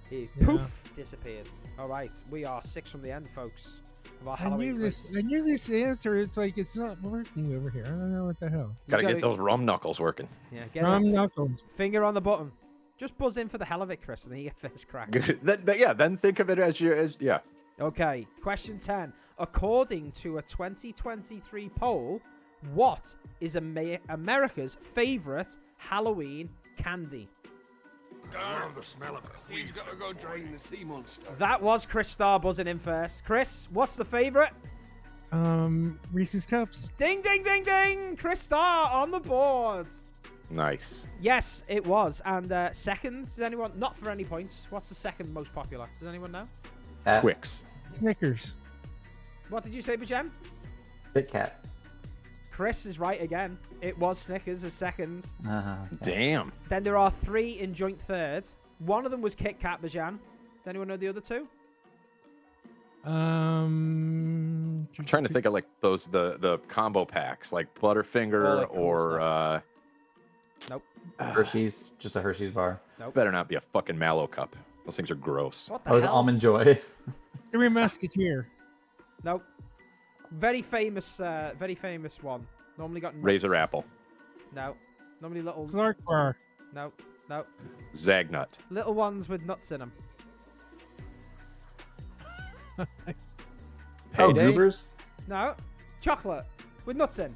He Yeah. poof disappeared. All right. We are 6 from the end, folks. Of our I Halloween knew this. quiz. I knew this answer. It's like it's not working over here. I don't know what the hell. Gotta gotta- get those rum knuckles working. Yeah, get Rum it. knuckles. Finger on the button. Just buzz in for the hell of it, Chris, and then you get first crack. then think of it as yeah. Okay, question 10. According to a 2023 poll, what is America's favorite Halloween candy? I love the smell of it. Steve's got to go drain the sea monster. That was Chris Starr buzzing in first. Chris, what's the favorite? Reese's Cups. Ding, ding, ding, ding! Chris Starr on the board. Nice. Yes, it was. And second, does anyone, not for any points, what's the second most popular? Does anyone know? Twix. Snickers. What did you say, Bijan? Kit Kat. Chris is right again. It was Snickers as second. Damn. Then there are 3 in joint third. One of them was Kit Kat, Bijan. Does anyone know the other 2? I'm trying to think of like those the combo packs, like Butterfinger All that cool or Nope. Hershey's. Just a Hershey's bar. Nope. better not be a fucking Mallow cup. Those things are gross. What the Oh, it's hell? Almond Joy. Three Musketeer. Nope. Very famous one. Normally got nuts. Razor apple. No. Normally little. Clark Bar. No. No. Zagnut. Little ones with nuts in them. Oh, Payday? Goobers. No. Chocolate with nuts in.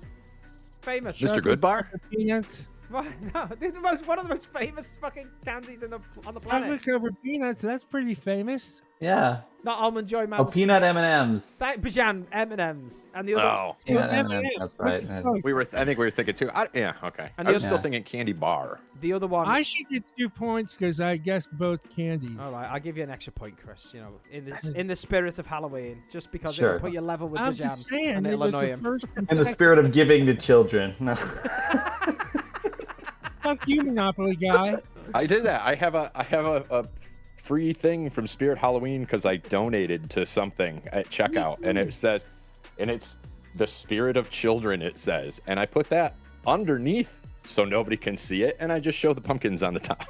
Famous. Mr. Goodbar? Peanuts. What? No. This is one of the most famous fucking candies on the planet. Chocolate covered peanuts. That's pretty famous. Yeah. Not Almond Joy, man. Oh, peanut M&Ms. Bajan M&Ms and the other. Oh, Peanut M&Ms. M&Ms. That's What right. the Yeah. fuck? I think we were thinking too. Yeah, okay. And I the was other- still Yeah. thinking candy bar. The other one. I should get 2 points because I guessed both candies. All right, I'll give you an extra point, Chris. You know, in the spirit of Halloween, just because Sure. it'll put you level with I'm Bijan, just saying, and it it'll was annoy the him. first and In the second. spirit of giving to children. No. Fuck you, Monopoly guy. I did that. I have a free thing from Spirit Halloween because I donated to something at checkout, and it says, and it's the spirit of children. It says, and I put that underneath so nobody can see it, and I just show the pumpkins on the top.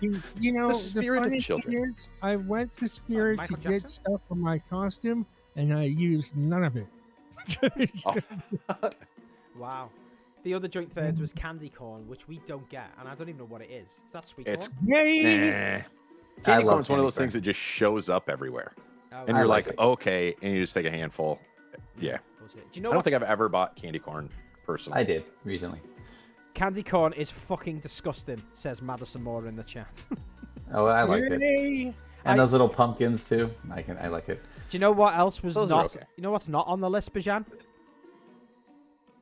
You know, The the spirit of funny children. thing is, I went to Spirit to Michael get Jackson? stuff for my costume, and I used none of it. Oh. Wow. The other joint thirds was candy corn, which we don't get, and I don't even know what it is. Is that sweet It's corn? Yay! Nah. Candy love corn's one of candy those things that just shows up everywhere, Oh, and I you're like like, it. okay, and you just take a handful. Yeah, bullshit. Do you know I don't what? think I've ever bought candy corn personally. I did recently. Candy corn is fucking disgusting, says Madison Moore in the chat. Do Oh, I like it. Yay! And those little pumpkins too. I like it. you know what else was Those are not? okay. You know what's not on the list, Bijan?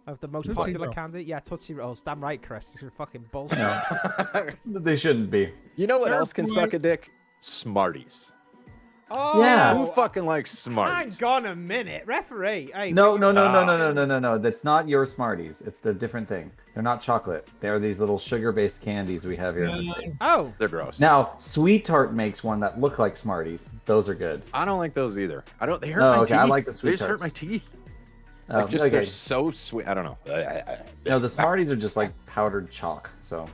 of the most Tootsie popular Roll. candy. Yeah, Tootsie Rolls. Damn right, Chris. You're fucking bullshit. They shouldn't be. You know what Fair else can point. suck a dick? Smarties. Oh, Yeah. Who fucking likes Smarties? Hang on a minute, referee. Hey, No, bring no, your- no, no, no, no, no, no, no. That's not your Smarties. It's the different thing. They're not chocolate. They're these little sugar-based candies we have here in the States. Oh, They're gross. Now, Sweet Tart makes one that look like Smarties. Those are good. I don't like those either. I don't. They hurt Oh, my okay, teeth. I like the Sweet They just hurt Tarts. my teeth. Oh, Like just they're okay. so sweet. I don't know. No, the Smarties are just like powdered chalk. So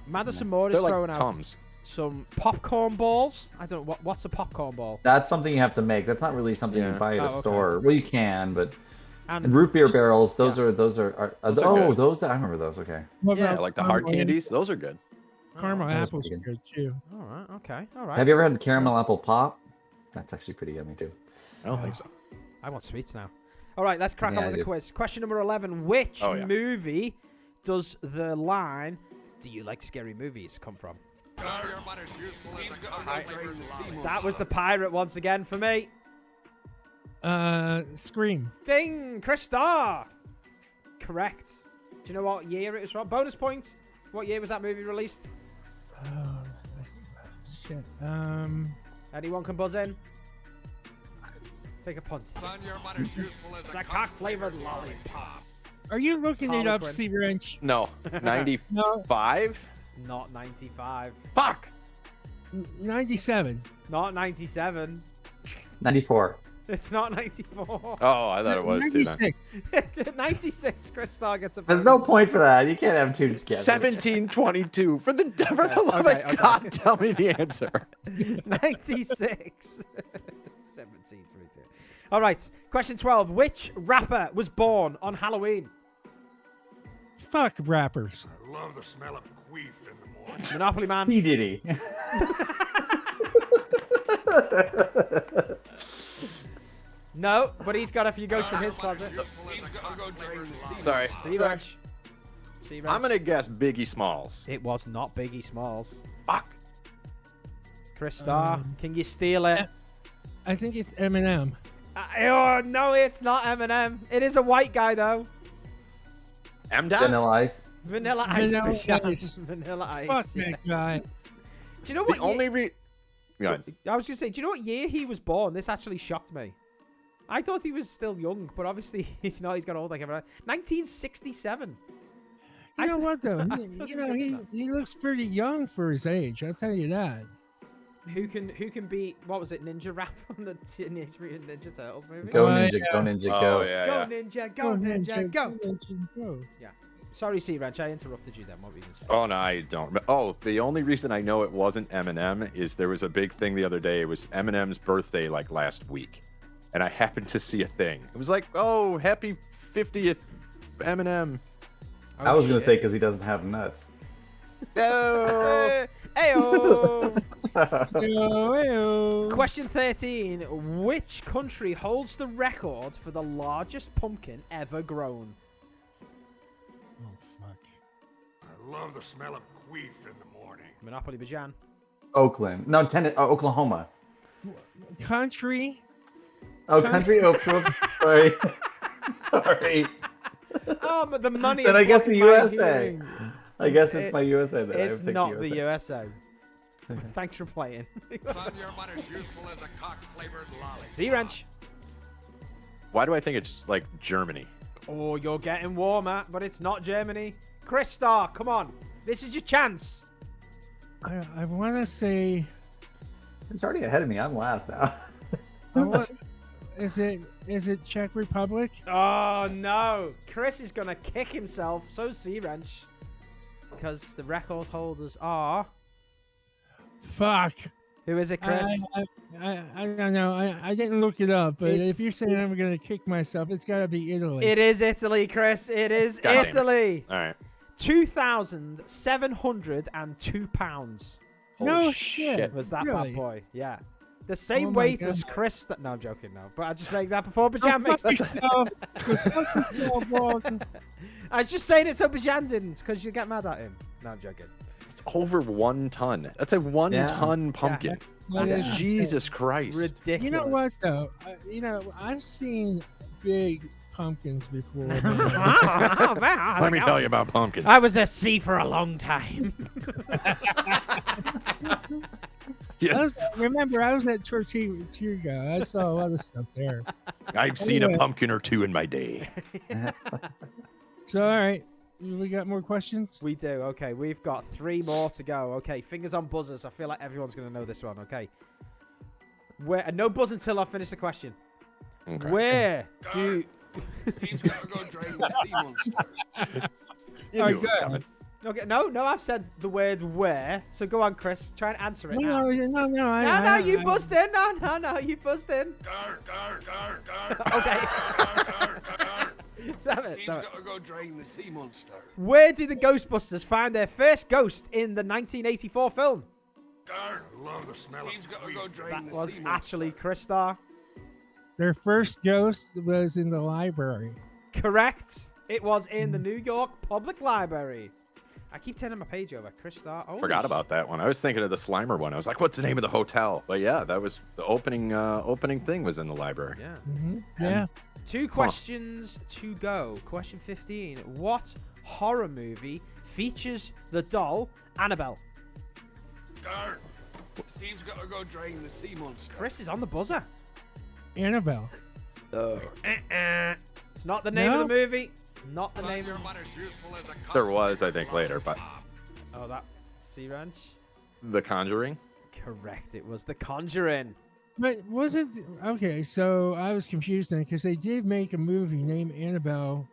Madison Moore is They're like throwing out Tums. some popcorn balls. I don't. What's a popcorn ball? that's something you have to make. That's not really something you Yeah. buy at Oh, a okay. store. Well, you can, but And root beer barrels. Those Yeah. are Those are oh, good. those I remember those. Okay. What Yeah, about like the hard caramel- candies. Those are good. Caramel That was apples are pretty good too. all right, okay, all right. Have you ever had the caramel apple pop? That's actually pretty yummy too. I don't think so. I want sweets now. All right, let's crack Yeah, on I with the do. quiz. Question number 11. Which Oh, yeah. movie does the line "Do you like scary movies" come from? That was the pirate once again for me. Scream. Ding! Chris Starr! Correct. Do you know what year it was from? Bonus points. What year was that movie released? Oh, shit. Anyone can buzz in. Take a punt. The cock-flavored lollipop. Are you looking it up, Harlequin. cwrench? No. 95? Not 95. Fuck! 97. Not 97. 94. It's not 94. Oh, I thought it was too. then. 96. 96. Chris Starr gets a There's bonus. no point for that. You can't have two guesses. 1722. For the love okay, of God, tell me the answer. 96. 1732. All right. Question 12. Which rapper was born on Halloween? Fuck rappers. I love the smell of queef in the morning. Monopoly Man. P. Diddy. No, but he's got a few ghosts in his closet. Sorry. See, Ranch. See, Ranch. I'm going to guess Biggie Smalls. It was not Biggie Smalls. Fuck. Chris Starr, can you steal it? I think it's Eminem. Oh, no, it's not Eminem. It is a white guy, though. M-Dot? Vanilla Ice. Vanilla Ice. Vanilla Bijan. Ice. Vanilla Ice. Fuck yeah. that guy. Do you know The what? only Go ahead. I was going to say, do you know what year he was born? This actually shocked me. I thought he was still young, but obviously he's not. He's got old like everyone. 1967. You know what though? Doesn't He looks pretty young for his age. I'll tell you that. Who can beat, what was it, Ninja Rap on the Teenage Mutant Ninja Turtles movie? Go Oh, Ninja, yeah. go Ninja, Oh, go. yeah, Go yeah. Ninja, go Ninja, go. Ninja, go. Sorry, C-Wrench, I interrupted you then. What were you going to say? Oh, no, I don't. Oh, the only reason I know it wasn't Eminem is there was a big thing the other day. It was Eminem's birthday, like, last week. And I happened to see a thing. It was like, oh, happy 50th, Eminem. I was going to say because he doesn't have nuts. Oh. Ayo! Ayo. Question 13. Which country holds the record for the largest pumpkin ever grown? Oh fuck. I love the smell of queef in the morning. Monopoly Bijan. Oakland. No, Oklahoma. Country. Oh, country. Oh, whoops. Sorry. Sorry. Oh, but the money Then is I guess the blocking my USA. hearing. I guess it's my USA then. I It's would pick not the USA. Thanks for playing. Son, your butter's useful as a cock-flavored lollipop. C-Wrench. Why do I think it's like Germany? Oh, you're getting warmer, but it's not Germany. Chris Starr, come on. This is your chance. I want to say. He's already ahead of me. I'm last now. Is it Czech Republic? Oh, no. Chris is going to kick himself. So C-Wrench. Because the record holders are... Fuck. Who is it, Chris? I don't know. I didn't look it up, but It's- if you're saying I'm gonna kick myself, it's gotta be Italy. It is Italy, Chris. It is God damn it. Italy. All right. 2,702 pounds No Holy shit. was that Really? bad boy. Yeah. The same Oh my weight God. as Chris... No, I'm joking, no. But I just make that before Go Bijan makes fuck it. yourself. Go fuck yourself, Walden. I was just saying it so Bijan didn't, because you get mad at him. No, I'm joking. It's over 1 ton. That's a 1 Yeah. ton pumpkin. That is Jesus Christ. Ridiculous. You know what though? I've seen big pumpkins before. Oh, man, Let me tell you about pumpkins. I was at sea for a long time. Remember, I was at Tortuga. I saw a lot of stuff there. I've seen a pumpkin or two in my day. So, all right. We got more questions? We do. Okay, we've got 3 more to go. Okay, fingers on buzzers. I feel like everyone's going to know this one. Okay. No buzz until I finish the question. Okay. Where do... Steve's got to go drain the sea monster. You knew it was coming. Okay, no, I've said the word where. So go on, Chris. Try and answer it now. No, You buzzed in. No, you buzzed in. Gar. Okay. Gar. Stop it. Steve's got to go drain the sea monster. Where do the Ghostbusters find their first ghost in the 1984 film? Gar. Love the smell. Steve's got to go drain That the was sea monster. actually Chris Starr. Their first ghost was in the library. Correct. It was in the New York Public Library. I keep turning my page over. Chris Starr. Oh, Forgot about that one. I was thinking of the Slimer one. I was like, what's the name of the hotel? But yeah, that was the opening thing was in the library. Yeah. Yeah. 2 questions to go. Question 15. What horror movie features the doll Annabelle? Gar. Steve's got to go drain the sea monster. Chris is on the buzzer. Annabelle. It's not the name of the movie. Not the name of the... There was, I think, later, but... Oh, that's cwrench? The Conjuring? Correct. It was The Conjuring. But was it... Okay, so I was confused then because they did make a movie named Annabelle.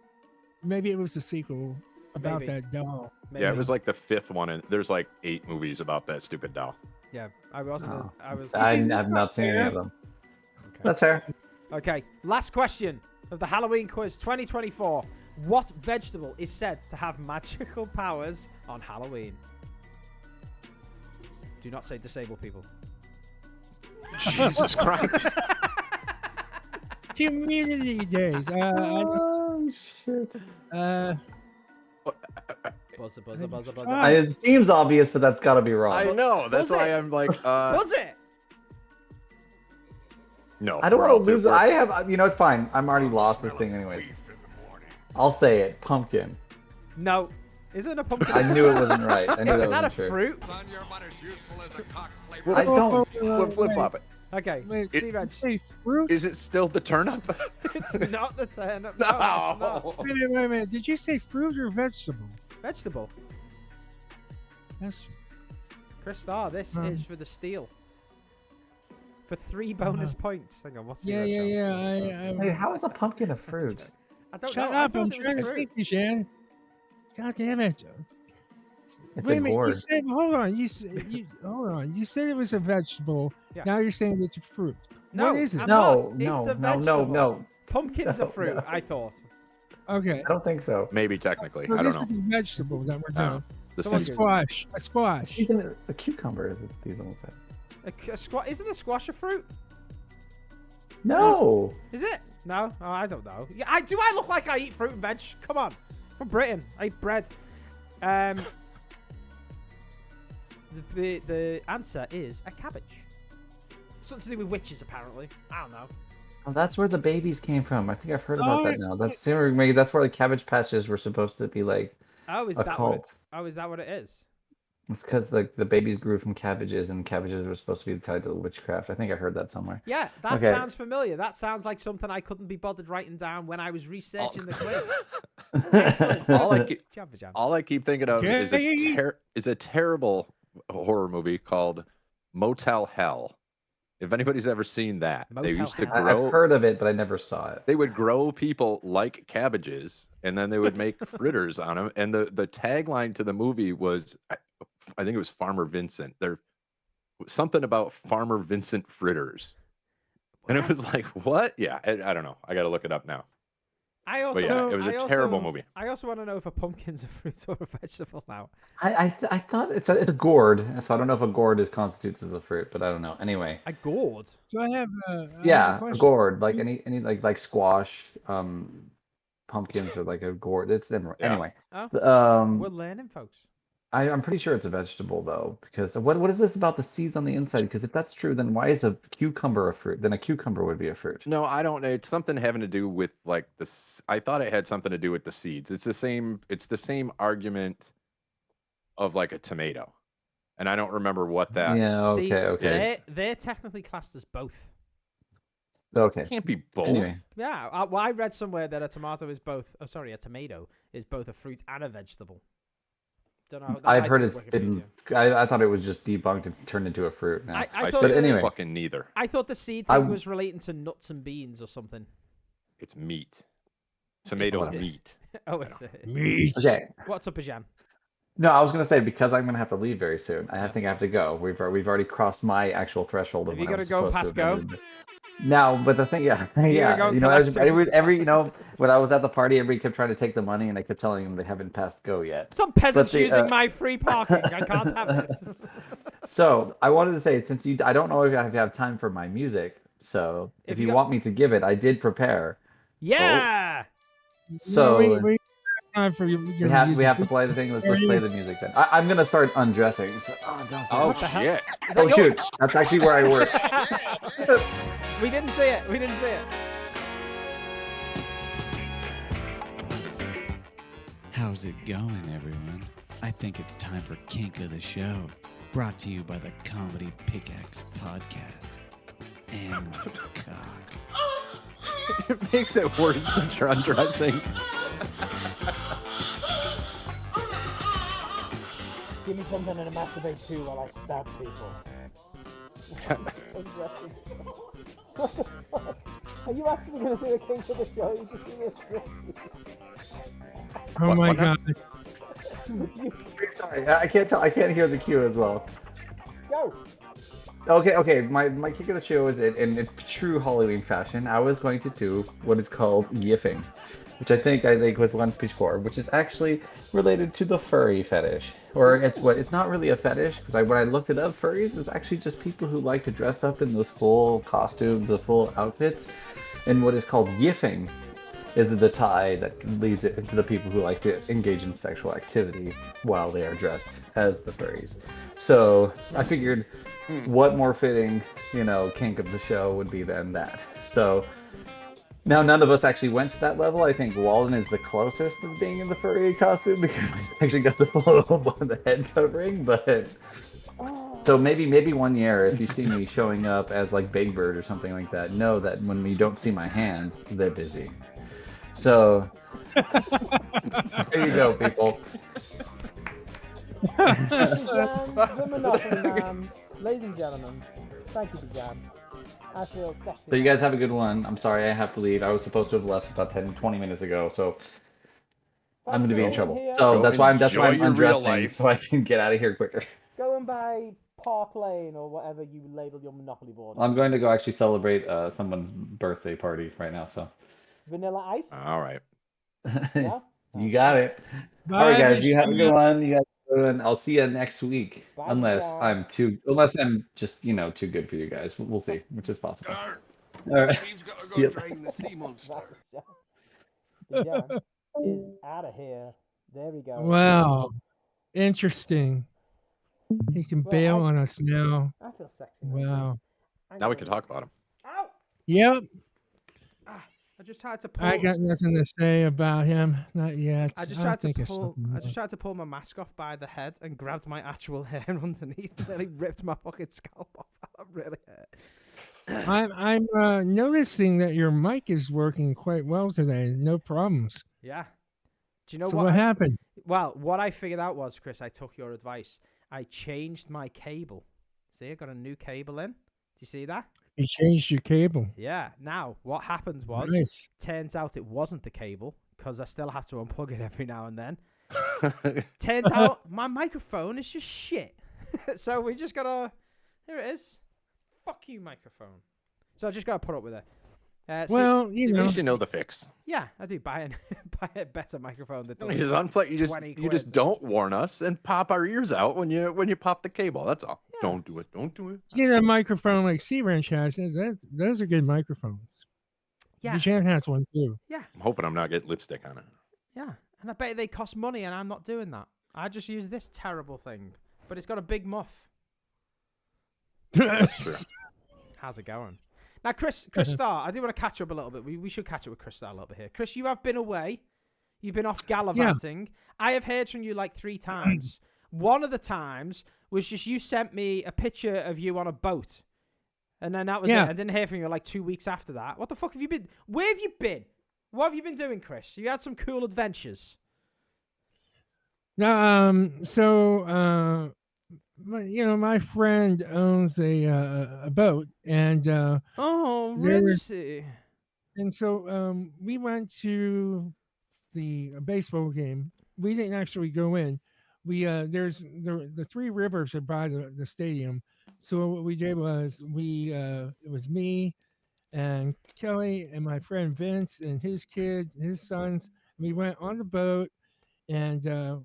Maybe it was the sequel about Maybe. that doll. Maybe. Yeah, it was like the 5th one, and there's like 8 movies about that stupid doll. Yeah, I wasn't. Oh. I've not seen any of them. Okay. That's fair. Okay, last question of the Halloween quiz 2024. What vegetable is said to have magical powers on Halloween? Do not say disabled people. Jesus Christ. Community days. Oh, shit. Buzzer. It seems obvious, but that's got to be wrong. I know. That's Was why it? I'm like, Was it? No. I don't we're want all to lose. too- I have, it's fine. I'm already lost this thing anyways. I'll say it. Pumpkin. No. Isn't a pumpkin? I knew it wasn't right. I knew Isn't that a wasn't true. fruit? I don't. Flip-flop it. Okay, Wait, cwrench. say fruit? Is it still the turnip? It's not the turnip. No. No, it's not. Wait a minute. Did you say fruit or vegetable? Vegetable. That's Chris Starr, this is for the steal. For 3 bonus points. Hang on, what's the yeah. Hey, how is a pumpkin a fruit? I don't Shut know. I up! thought I'm it was trying to fruit. think, Bijan. God damn it! It's Wait a a minute. You gourd. said, hold on. Hold on. You said it was a vegetable. Yeah. Now you're saying it's a fruit. No, What is it? I'm No, not. It's a no, vegetable. no. Pumpkin's a No, fruit, no. I thought. Okay. I don't think so. Maybe technically. So I don't this know. is a vegetable that we're I don't doing. know. The Someone same. do- Squash. A squash. Even a cucumber is a seasonal thing. Isn't a squash a fruit? No. Is it? No? Oh, I don't know. Yeah, do I look like I eat fruit and veg? Come on. From Britain. I eat bread. The answer is a cabbage. Something to do with witches, apparently. I don't know. Oh, that's where the babies came from. I think I've heard about Oh, that now. That's maybe that's where the cabbage patches were supposed to be like Oh, is a that what? cult. Is that what it is? It's because like the babies grew from cabbages, and cabbages were supposed to be tied to the witchcraft. I think I heard that somewhere. Yeah, that Okay. sounds familiar. That sounds like something I couldn't be bothered writing down when I was researching the quiz. Excellent. All I keep thinking of is Okay. a terrible horror movie called Motel Hell. If anybody's ever seen that, they Motel used to Hell. grow. I've heard of it, but I never saw it. They would grow people like cabbages, and then they would make fritters on them. And the tagline to the movie was, I think it was Farmer Vincent. There something about Farmer Vincent fritters, and it was like, what? Yeah, I don't know. I got to look it up now. I also, But yeah, it was a terrible movie. I also want to know if a pumpkin's a fruit or a vegetable now. I thought it's a gourd, so I don't know if a gourd constitutes as a fruit, but I don't know. Anyway, A gourd? So I have a yeah, a question. gourd, like any like squash, pumpkins or like a gourd. It's different. Yeah. Anyway, Oh, the, we're learning, folks. I'm pretty sure it's a vegetable though, because what is this about the seeds on the inside? Because if that's true, then why is a cucumber a fruit? Then a cucumber would be a fruit. No, I don't know. It's something having to do with like this. I thought it had something to do with the seeds. It's the same argument of like a tomato, and I don't remember what that. Yeah. Okay. See, Okay. They're technically classed as both. Okay. It can't be both. Anyway. Yeah, I read somewhere that a tomato is both. Oh, sorry, a tomato is both a fruit and a vegetable. Don't know. I've heard it's been. I thought it was just debunked and turned into a fruit. Now. I thought thought anyway, fucking neither. I thought the seed thing was relating to nuts and beans or something. It's meat. Tomatoes meat. Oh, it's meat. Okay. What's up, Bijan? No, I was gonna say because I'm gonna have to leave very soon. I think I have to go. We've already crossed my actual threshold. Have you got to go past go? Now, but the thing, yeah. You know, when I was at the party, everybody kept trying to take the money, and I kept telling them they haven't passed go yet. Some peasants using my free parking. I can't have this. So I wanted to say, since I don't know if I have time for my music. So if you want me to give it, I did prepare. Yeah. So we time for your we have to play the thing. Let's play the music then. I'm gonna start undressing. So, shit! Oh shoot! That's actually where I work. We didn't see it. We didn't see it. How's it going, everyone? I think it's time for Kink of the Show, brought to you by the Comedy Pickaxe podcast. And cock. It makes it worse that you're undressing. Give me something to masturbate to while I stab people. What the fuck? Are you actually going to do a Kink of the Show? You just do this. Oh my god. Sorry, I can't tell. I can't hear the cue as well. Go. Okay. My Kink of the Show is in true Halloween fashion. I was going to do what is called yiffing, which I think was one pitchcore, which is actually related to the furry fetish. Or it's not really a fetish, because when I looked it up, furries is actually just people who like to dress up in those full costumes, the full outfits. And what is called yiffing is the tie that leads it into the people who like to engage in sexual activity while they are dressed as the furries. So I figured what more fitting, kink of the show would be than that. So now, none of us actually went to that level. I think Walden is the closest of being in the furry costume because he's actually got the full the head covering. But so maybe one year, if you see me showing up as like Big Bird or something like that, know that when you don't see my hands, they're busy. So there you go, people. The Monopoly Man. Ladies and gentlemen, thank you, Bijan. I feel sexy. So you guys have a good one. I'm sorry I have to leave. I was supposed to have left about 20 minutes ago, so I'm going to be in trouble. So that's why I'm undressing, so I can get out of here quicker. Go and buy Park Lane or whatever you label your Monopoly board. I'm going to go actually celebrate someone's birthday party right now, so. Vanilla Ice? All right. Yeah? You got it. Bye, all right, guys. You have a good one. You guys. And I'll see you next week, Bye, unless Bijan. unless I'm just too good for you guys. We'll see, which is possible. Starr, All right. Steve's got to go drain the sea monster. Bijan is out of here. There we go. Wow. Interesting. He can bail on us now. I feel sexy. Wow. Now we can talk about him. Ow! Yep. I just tried to pull. I got nothing to say about him. Not yet. I just tried to pull my mask off by the head and grabbed my actual hair underneath and nearly ripped my fucking scalp off. That really hurt. I'm noticing that your mic is working quite well today. No problems. Yeah. Do you know So what what happened? Well, what I figured out was, Chris, I took your advice. I changed my cable. See, I got a new cable in. Do you see that? You changed your cable. Yeah. Now, what happens was, turns out it wasn't the cable, because I still have to unplug it every now and then. Turns out my microphone is just shit. So we just gotta... Here it is. Fuck you, microphone. So I just gotta put up with it. Well, at least you know the fix. Yeah, I do. Buy a better microphone that You just unplug. You just don't warn us and pop our ears out when you pop the cable. That's all. Yeah. Don't do it. Don't do it. Get a microphone like cwrench has. Those are good microphones. Yeah. Bijan has one too. Yeah. I'm hoping I'm not getting lipstick on it. Yeah, and I bet they cost money, and I'm not doing that. I just use this terrible thing, but it's got a big muff. That's true. How's it going? Now, Chrys Starr, I do want to catch up a little bit. We should catch up with Chrys Starr a little bit here. Chrys, you have been away. You've been off gallivanting. Yeah. I have heard from you like 3 times. One of the times was just you sent me a picture of you on a boat. And then that was it. I didn't hear from you like 2 weeks after that. What the fuck have you been? Where have you been? What have you been doing, Chrys? You had some cool adventures. No, my friend owns a boat, and Richie. And so we went to the baseball game. We didn't actually go in. We there's the 3 rivers are by the stadium. So what we did was it was me and Kelly and my friend Vince and his kids, his sons. We went on the boat, and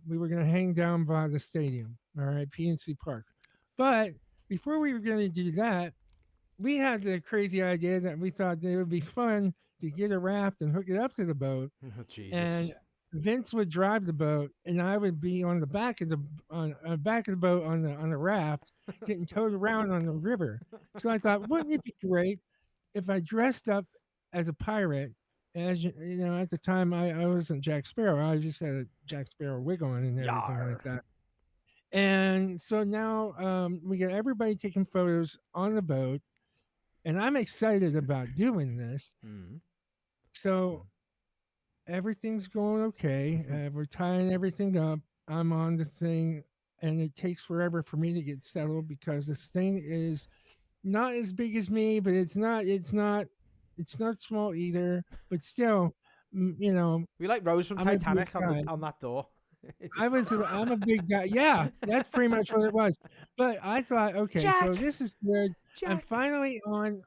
we were going to hang down by the stadium, all right, PNC Park. But before we were going to do that, we had the crazy idea that we thought it would be fun to get a raft and hook it up to the boat. Oh, Jesus. And Vince would drive the boat, and I would be on the back of the boat on the raft, getting towed around on the river. So I thought, wouldn't it be great if I dressed up as a pirate? As you know, at the time I wasn't Jack Sparrow. I just had a Jack Sparrow wig on and everything like that. And so now we got everybody taking photos on the boat, and I'm excited about doing this. So everything's going okay. We're tying everything up. I'm on the thing, and it takes forever for me to get settled because this thing is not as big as me, but it's not small either. But still, you know, we like Rose from Titanic on that door. I'm a big guy. Yeah, that's pretty much what it was. But I thought, okay, Jack, so this is good. Jack. I'm finally on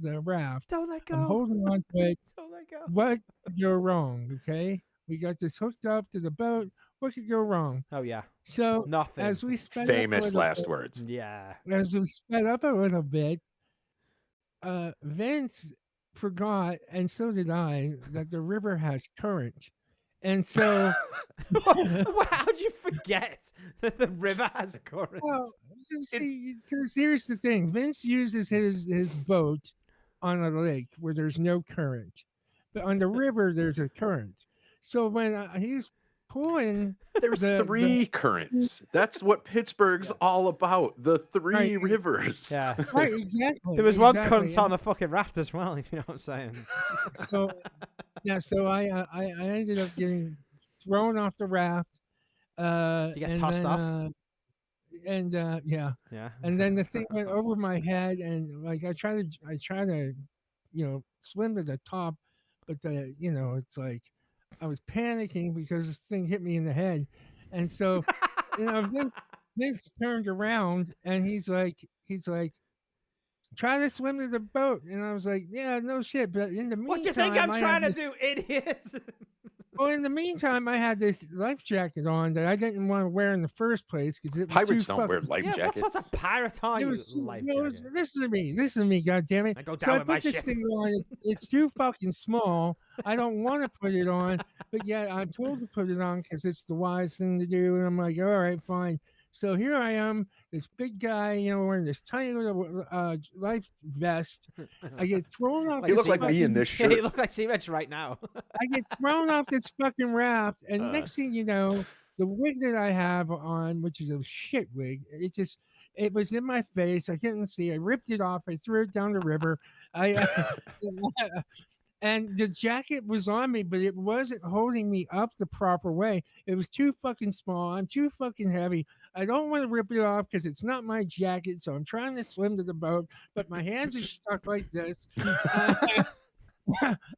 the raft. Don't let go. I'm holding on to it. Don't let go. What could go wrong? Okay, we got this hooked up to the boat. What could go wrong? Oh yeah. So nothing. As we sped famous last words. Yeah. As we sped up a little bit, Vince forgot, and so did I, that the river has current. And so, how'd you forget that the river has current? Well, see, here's the thing: Vince uses his boat on a lake where there's no current, but on the river there's a current. So when he's pulling, there's 3 currents. That's what Pittsburgh's all about. The 3 rivers. Yeah, right. Exactly. There was one current on a fucking raft as well. If you know what I'm saying. So. Yeah, so I ended up getting thrown off the raft. You get tossed off. Yeah. And then the thing went over my head, and like I try to, swim to the top, but it's like I was panicking because this thing hit me in the head, and so Vince turned around and he's like. Try to swim to the boat, and I was like, "Yeah, no shit." But in the meantime, what do you think I'm trying to do, idiot? Well, in the meantime, I had this life jacket on that I didn't want to wear in the first place because it was pirates don't wear life jackets. What's a pirate on you? Listen to me, goddammit. I go down so I with my put this ship. thing on. It's too fucking small. I don't want to put it on, but yet I'm told to put it on because it's the wise thing to do. And I'm like, all right, fine. So here I am, this big guy, wearing this tiny little life vest. I get thrown off. You look like me in this shirt. You look like cwrench right now. I get thrown off this fucking raft, and next thing you know, the wig that I have on, which is a shit wig, it was in my face. I couldn't see. I ripped it off. I threw it down the river. And the jacket was on me, but it wasn't holding me up the proper way. It was too fucking small. I'm too fucking heavy. I don't want to rip it off because it's not my jacket. So I'm trying to swim to the boat, but my hands are stuck like this.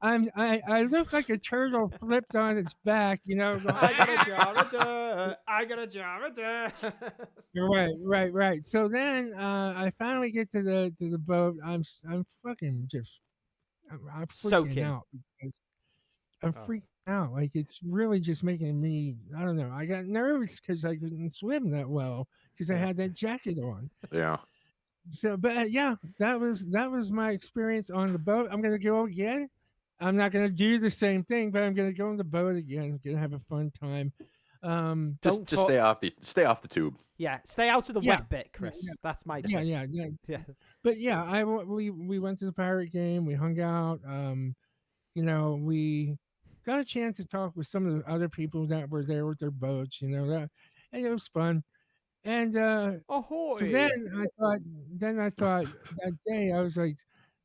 I look like a turtle flipped on its back, I got a job to do. I got a job to do. Right. So then I finally get to the boat. I'm fucking just. I'm freaking out because I'm freaking out. Like it's really just making me. I don't know. I got nervous because I couldn't swim that well because I had that jacket on. Yeah. So, but yeah, that was my experience on the boat. I'm gonna go again. I'm not gonna do the same thing, but I'm gonna go on the boat again. I'm gonna have a fun time. Just stay off the tube. Yeah, stay out of the wet bit, Chris. Yeah. That's my tip. Yeah. But yeah, we went to the Pirate game. We hung out. We got a chance to talk with some of the other people that were there with their boats. And it was fun. And Ahoy! so then I thought that day I was like,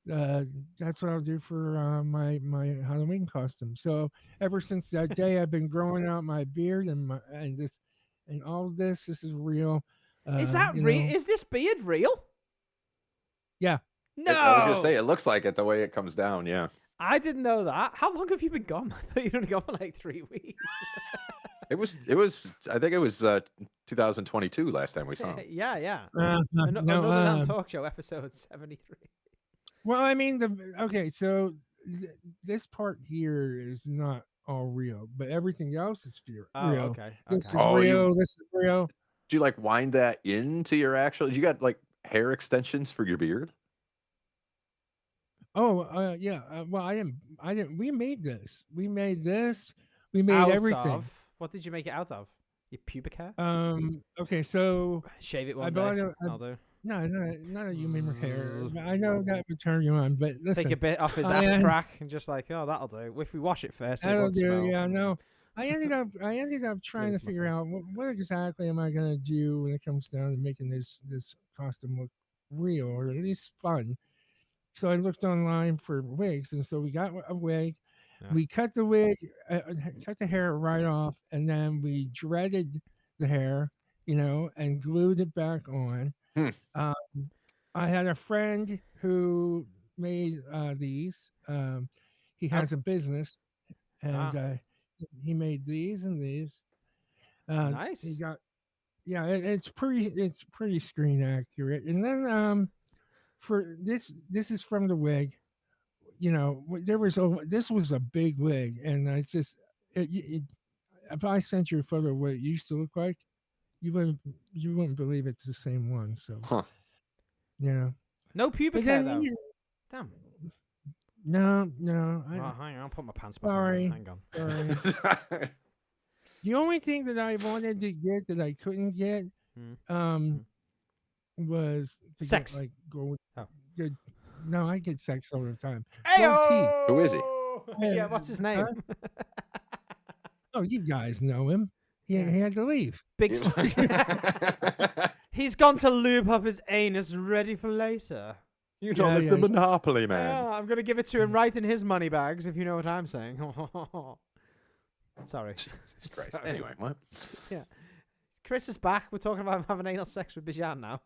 that's what I'll do for my Halloween costume. So ever since that day, I've been growing out my beard and all of this. This is real. Is that real? Is this beard real? Yeah. No. I was gonna say it looks like it the way it comes down. Yeah. I didn't know that. How long have you been gone? I thought you'd only gone for like 3 weeks. It was. I think it was 2022 last time we saw him. Yeah. No, Another Damn Talk Show, episode 73. Well, I mean, so this part here is not all real, but everything else is real. Okay. This is real. This is real. Do you like wind that into your actual? You got like hair extensions for your beard? Oh, yeah. Well, I didn't. We made this. We made everything. What did you make it out of? Your pubic hair? Okay, so shave it one day. I'll do. No, not a human hair. I know that would turn you on, but listen. Take a bit off his ass crack and just like, oh, that'll do. If we wash it first, that'll do. Yeah, no. I ended up trying to figure out what exactly am I gonna do when it comes down to making this costume look real or at least fun. So I looked online for wigs, and so we got a wig. Yeah. We cut the wig, cut the hair right off, and then we dreaded the hair, and glued it back on. I had a friend who made these. He has a business, and he made these and these. Nice. He got, it's pretty screen accurate. And then for this is from the wig. This was a big wig, and it's just if I sent you a photo of what it used to look like, you wouldn't believe it's the same one. So, no pubic hair though. Damn. No. Hang on, I'll put my pants back Sorry. on. Hang on. Sorry. The only thing that I wanted to get that I couldn't get, was to sex. Get, like gold. Oh. Good. No, I get sex all the time. Ayo! Teeth. Who is he? Yeah, what's his name? Oh, you guys know him. He had to leave. Big. He's gone to lube up his anus, ready for later. It's the Monopoly man. Yeah, I'm gonna give it to him right in his money bags, if you know what I'm saying. Sorry. Jesus Christ. Sorry. Anyway, what? Yeah. Chris is back. We're talking about having anal sex with Bijan now.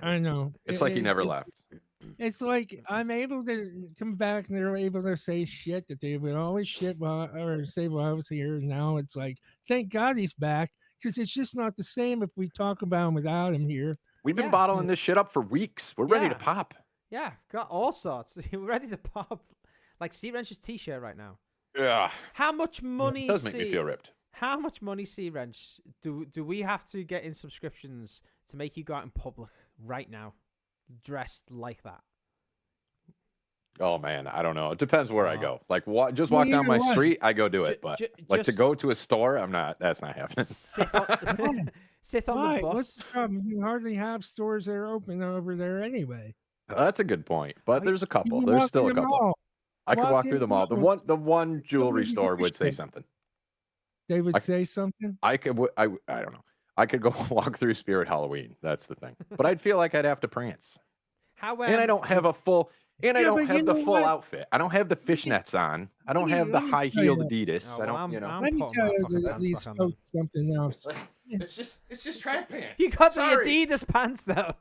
I know. It's like he never left. It's like I'm able to come back and they're able to say shit that they would always say while I was here. Now it's like, thank God he's back, because it's just not the same if we talk about him without him here. We've been bottling this shit up for weeks. We're ready to pop. Yeah, got all sorts. We're ready to pop. Like cwrench's t-shirt right now. Yeah. How much money? It does make me feel ripped. How much money, cwrench, do we have to get in subscriptions to make you go out in public right now, dressed like that? Oh man, I don't know. It depends where I go. Like, just walk down my street, I go do it. But like to go to a store, I'm not. That's not happening. Sit on the bus. What's the problem? You hardly have stores that are open over there anyway. That's a good point. But there's a couple. There's still a couple. I could walk through them all. The one jewelry store would say something. They would say something. I don't know. I could go walk through Spirit Halloween. That's the thing. But I'd feel like I'd have to prance. And I don't have a full. And I don't have the full outfit. I don't have the fishnets on. I don't have the high-heeled Adidas. I don't, Let me tell you at least something else. It's just track pants. You got the Adidas pants though.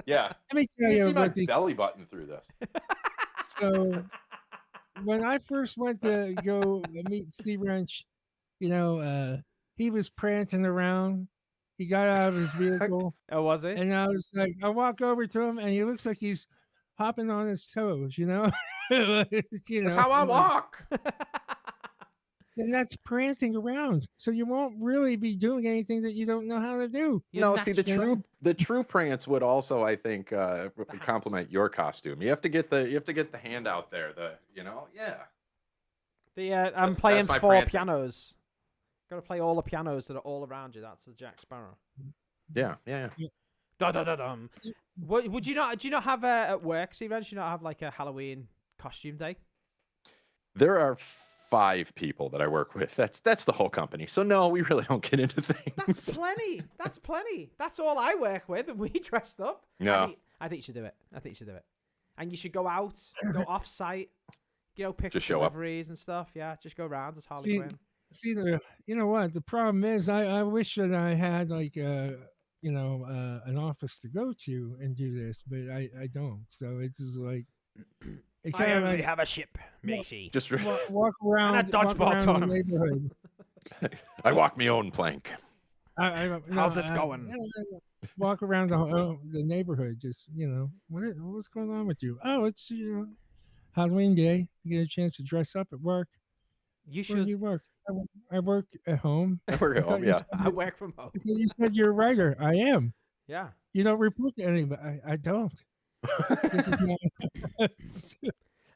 Yeah. Let me tell you see my about these belly button through this. So when I first went to go meet cwrench, he was prancing around. He got out of his vehicle. Oh, was he? And I was like, I walk over to him, and he looks like he's hopping on his toes, That's how I walk. And that's prancing around. So you won't really be doing anything that you don't know how to do. See, the true prance would also, I think, complement your costume. You have to get the hand out there. I'm playing 4 prancing. pianos. Got to play all the pianos that are all around you. That's the Jack Sparrow. Yeah. Da da da dum. What would you not? Do you not have at work, Steven? Do you not have like a Halloween costume day? There are 5 people that I work with. That's the whole company. So no, we really don't get into things. That's plenty. That's plenty. That's all I work with, and we dressed up. No. I think you should do it. I think you should do it. And you should go out, go off site, pick Just up show up. deliveries and stuff. Yeah, just go around as Harley Quinn. See, you know what? The problem is, I wish that I had like an office to go to and do this, but I don't. So it's just like I only have a ship, matey. Just walk around and a dodgeball the tournament. neighborhood. I walk my own plank. How's it going? Walk around the neighborhood, just what's going on with you? Oh, it's Halloween day. You get a chance to dress up at work. You Where do should. you work? I work at home. I work at home. Yeah. I work from home. You said you're a writer. I am. Yeah. You don't report to anybody. I don't. This is not...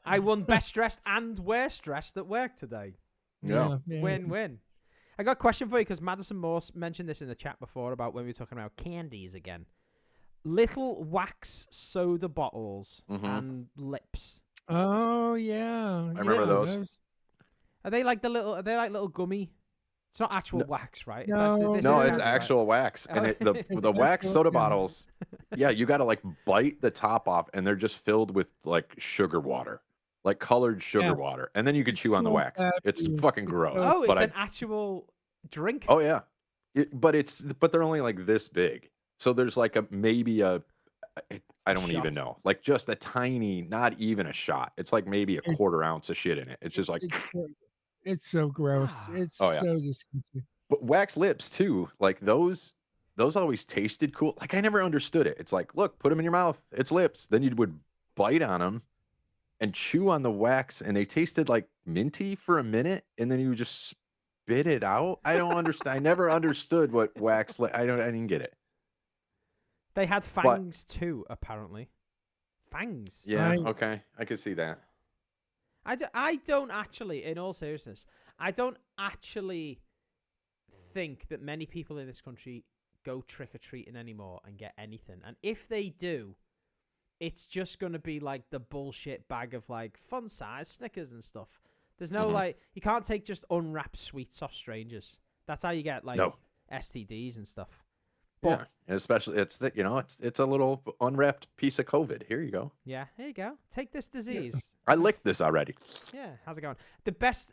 I won best dressed and worst dressed at work today. Yeah. Win-win. I got a question for you because Madison Morse mentioned this in the chat before about when we were talking about candies again. Little wax soda bottles and lips. Oh yeah. I remember those. Are they like little gummy? It's not actual wax, right? No, it's actual wax. And the wax soda bottles, yeah, you got to like bite the top off and they're just filled with like sugar water, like colored sugar water. And then you can chew on the wax. It's fucking gross. Oh, it's an actual drink? Oh, yeah. But they're only like this big. So there's like I don't even know, like just a tiny, not even a shot. It's like maybe a quarter ounce of shit in it. It's just like... It's so gross. It's so disgusting. But wax lips too, like those always tasted cool. Like I never understood it. It's like, look, put them in your mouth. It's lips. Then you would bite on them and chew on the wax, and they tasted like minty for a minute, and then you would just spit it out. I don't understand. I never understood what wax. I didn't get it. They had fangs too, apparently. Fangs. Yeah. Okay. I could see that. I don't actually, in all seriousness, I don't actually think that many people in this country go trick-or-treating anymore and get anything. And if they do, it's just going to be like the bullshit bag of like fun-size Snickers and stuff. There's no like, you can't take just unwrapped sweets off strangers. That's how you get like STDs and stuff. Yeah, and especially it's a little unwrapped piece of COVID. Here you go. Yeah, here you go. Take this disease. I licked this already. Yeah, how's it going? The best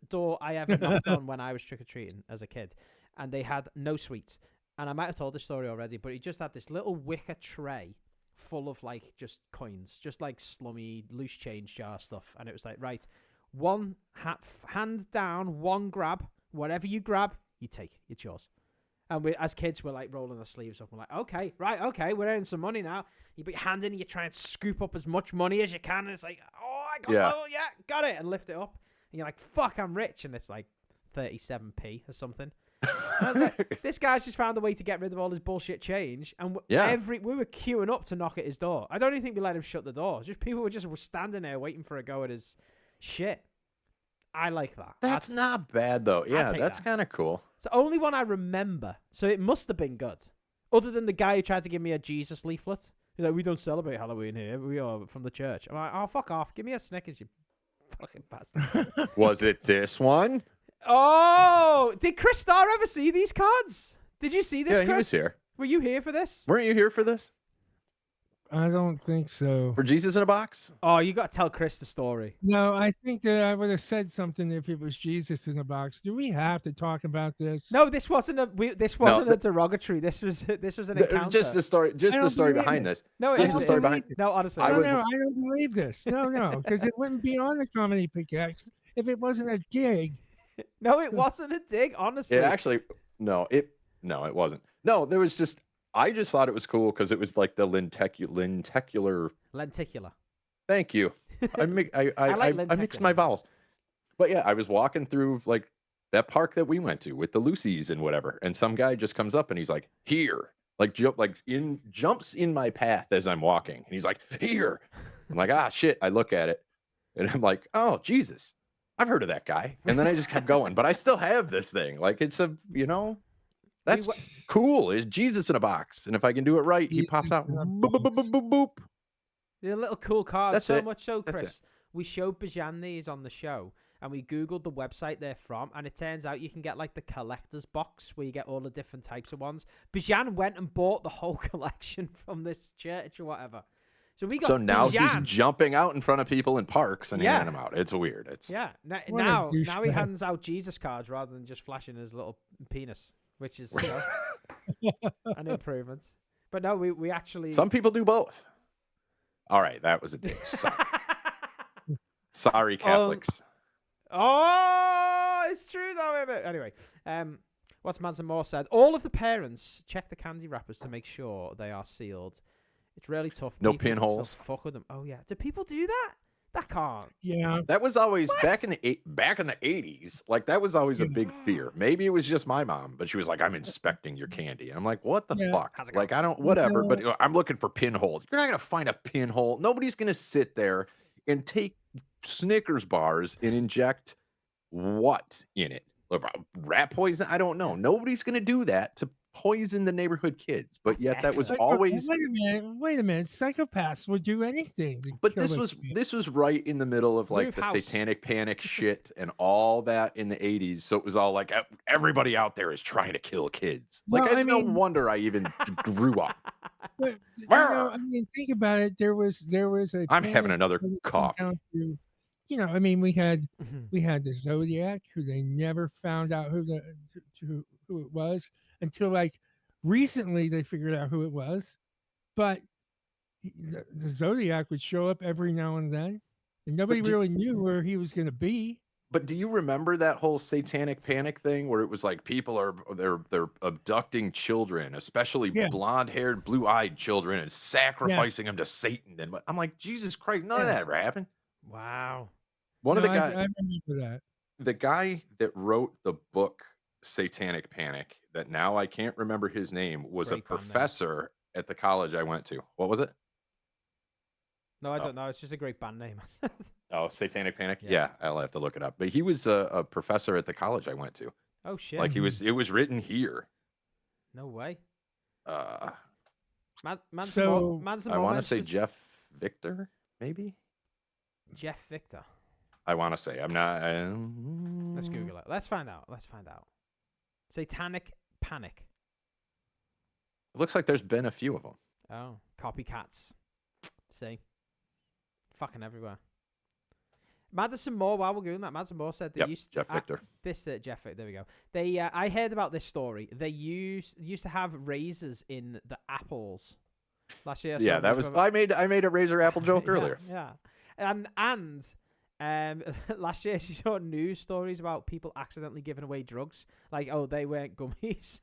door I ever knocked on when I was trick or treating as a kid, and they had no sweets. And I might have told this story already, but he just had this little wicker tray full of like just coins, just like slummy loose change jar stuff. And it was like, right, one hand down, one grab, whatever you grab, you take. It's yours. And we, as kids, we're like rolling our sleeves up. We're like, okay, we're earning some money now. You put your hand in and you try and scoop up as much money as you can. And it's like, got it. And lift it up. And you're like, fuck, I'm rich. And it's like 37p or something. And I was like, this guy's just found a way to get rid of all his bullshit change. And we were queuing up to knock at his door. I don't even think we let him shut the door. Just people were standing there waiting for a go at his shit. I like that. That's not bad, though. Yeah, that's kind of cool. It's the only one I remember, so it must have been good. Other than the guy who tried to give me a Jesus leaflet. He's like, we don't celebrate Halloween here. We are from the church. I'm like, oh, fuck off. Give me a Snickers, you fucking bastard. Was it this one? Oh! Did Chrys Starr ever see these cards? Did you see this, Chrys? Yeah, he was here. Were you here for this? Weren't you here for this? I don't think so. For Jesus in a box? Oh, you got to tell Chrys the story. No, I think that I would have said something if it was Jesus in a box. Do we have to talk about this? No, this wasn't a derogatory. This was an encounter. Just the story behind this. No, just the story behind. No, honestly, I don't believe this. No, because it wouldn't be on the Comedy Pickaxe if it wasn't a dig. No, it wasn't a dig. Honestly, it actually it wasn't. No, there was just. I just thought it was cool because it was like the lenticular. Thank you. I mixed my vowels. But yeah, I was walking through like that park that we went to with the Lucy's and whatever, and some guy just comes up and he's like, "Here!" Jumps in my path as I'm walking, and he's like, "Here!" I'm like, "Ah, shit!" I look at it, and I'm like, "Oh, Jesus!" I've heard of that guy. And then I just kept going. But I still have this thing. Like, it's a, that's cool. It's Jesus in a box. And if I can do it right, he pops out. Boop, boop, boop, boop, boop, boop. They're little cool cards. That's so it. much so, That's Chris, we showed Bijan these on the show, and we Googled the website they're from, and it turns out you can get like the collector's box where you get all the different types of ones. Bijan went and bought the whole collection from this church or whatever. So we got. So now Bijan. he's jumping out in front of people in parks and handing them out. It's weird. It's Now he hands out Jesus cards rather than just flashing his little penis, which is an improvement. But no, we actually. Some people do both. All right, that was a dick. Sorry, Catholics. Oh, it's true though, isn't it? Anyway, what's Manson Moore said? All of the parents check the candy wrappers to make sure they are sealed. It's really tough. No People pinholes. Fuck with them. Oh yeah. Do people do that? That can't. Yeah. That was always back in the 80s. Like that was always a big fear. Maybe it was just my mom, but she was like, "I'm inspecting your candy." And I'm like, "What the fuck?" Like I don't, whatever. But I'm looking for pinholes. You're not gonna find a pinhole. Nobody's gonna sit there and take Snickers bars and inject what in it? Rat poison? I don't know. Nobody's gonna do that to poison the neighborhood kids. But yet that was always. Wait a minute. Psychopaths would do anything. But this was right in the middle of like the satanic panic shit and all that in the 80s. So it was all like everybody out there is trying to kill kids. Like it's no wonder I even grew up. But, I mean, think about it. There was a. I'm having another cough. We had the Zodiac, who they never found out who it was until like recently they figured out who it was. But the Zodiac would show up every now and then, and nobody really knew where he was going to be. But do you remember that whole satanic panic thing where it was like people they're abducting children, especially blonde-haired, blue-eyed children, and sacrificing them to Satan? And I'm like, Jesus Christ, none of that ever happened. Wow. One of the guys, I remember that. The guy that wrote the book Satanic Panic, that now I can't remember his name, was a professor at the college I went to. What was it? No, I don't know. It's just a great band name. Oh, Satanic Panic? Yeah, I'll have to look it up. But he was a professor at the college I went to. Oh, shit. Like it was written here. No way. I Manson want to say Jeff Victor, maybe? Jeff Victor. I want to say. I'm not. Let's Google it. Let's find out. Satanic Panic. It looks like there's been a few of them. Oh, copycats. See? Fucking everywhere. Madison Moore, while we're doing that, Madison Moore said they used to... Jeff Victor. Jeff Victor, there we go. They, I heard about this story. They used to have razors in the apples last year. Yeah, that was... I made a razor apple joke earlier. Yeah. And last year she saw news stories about people accidentally giving away drugs. Like, oh, they weren't gummies.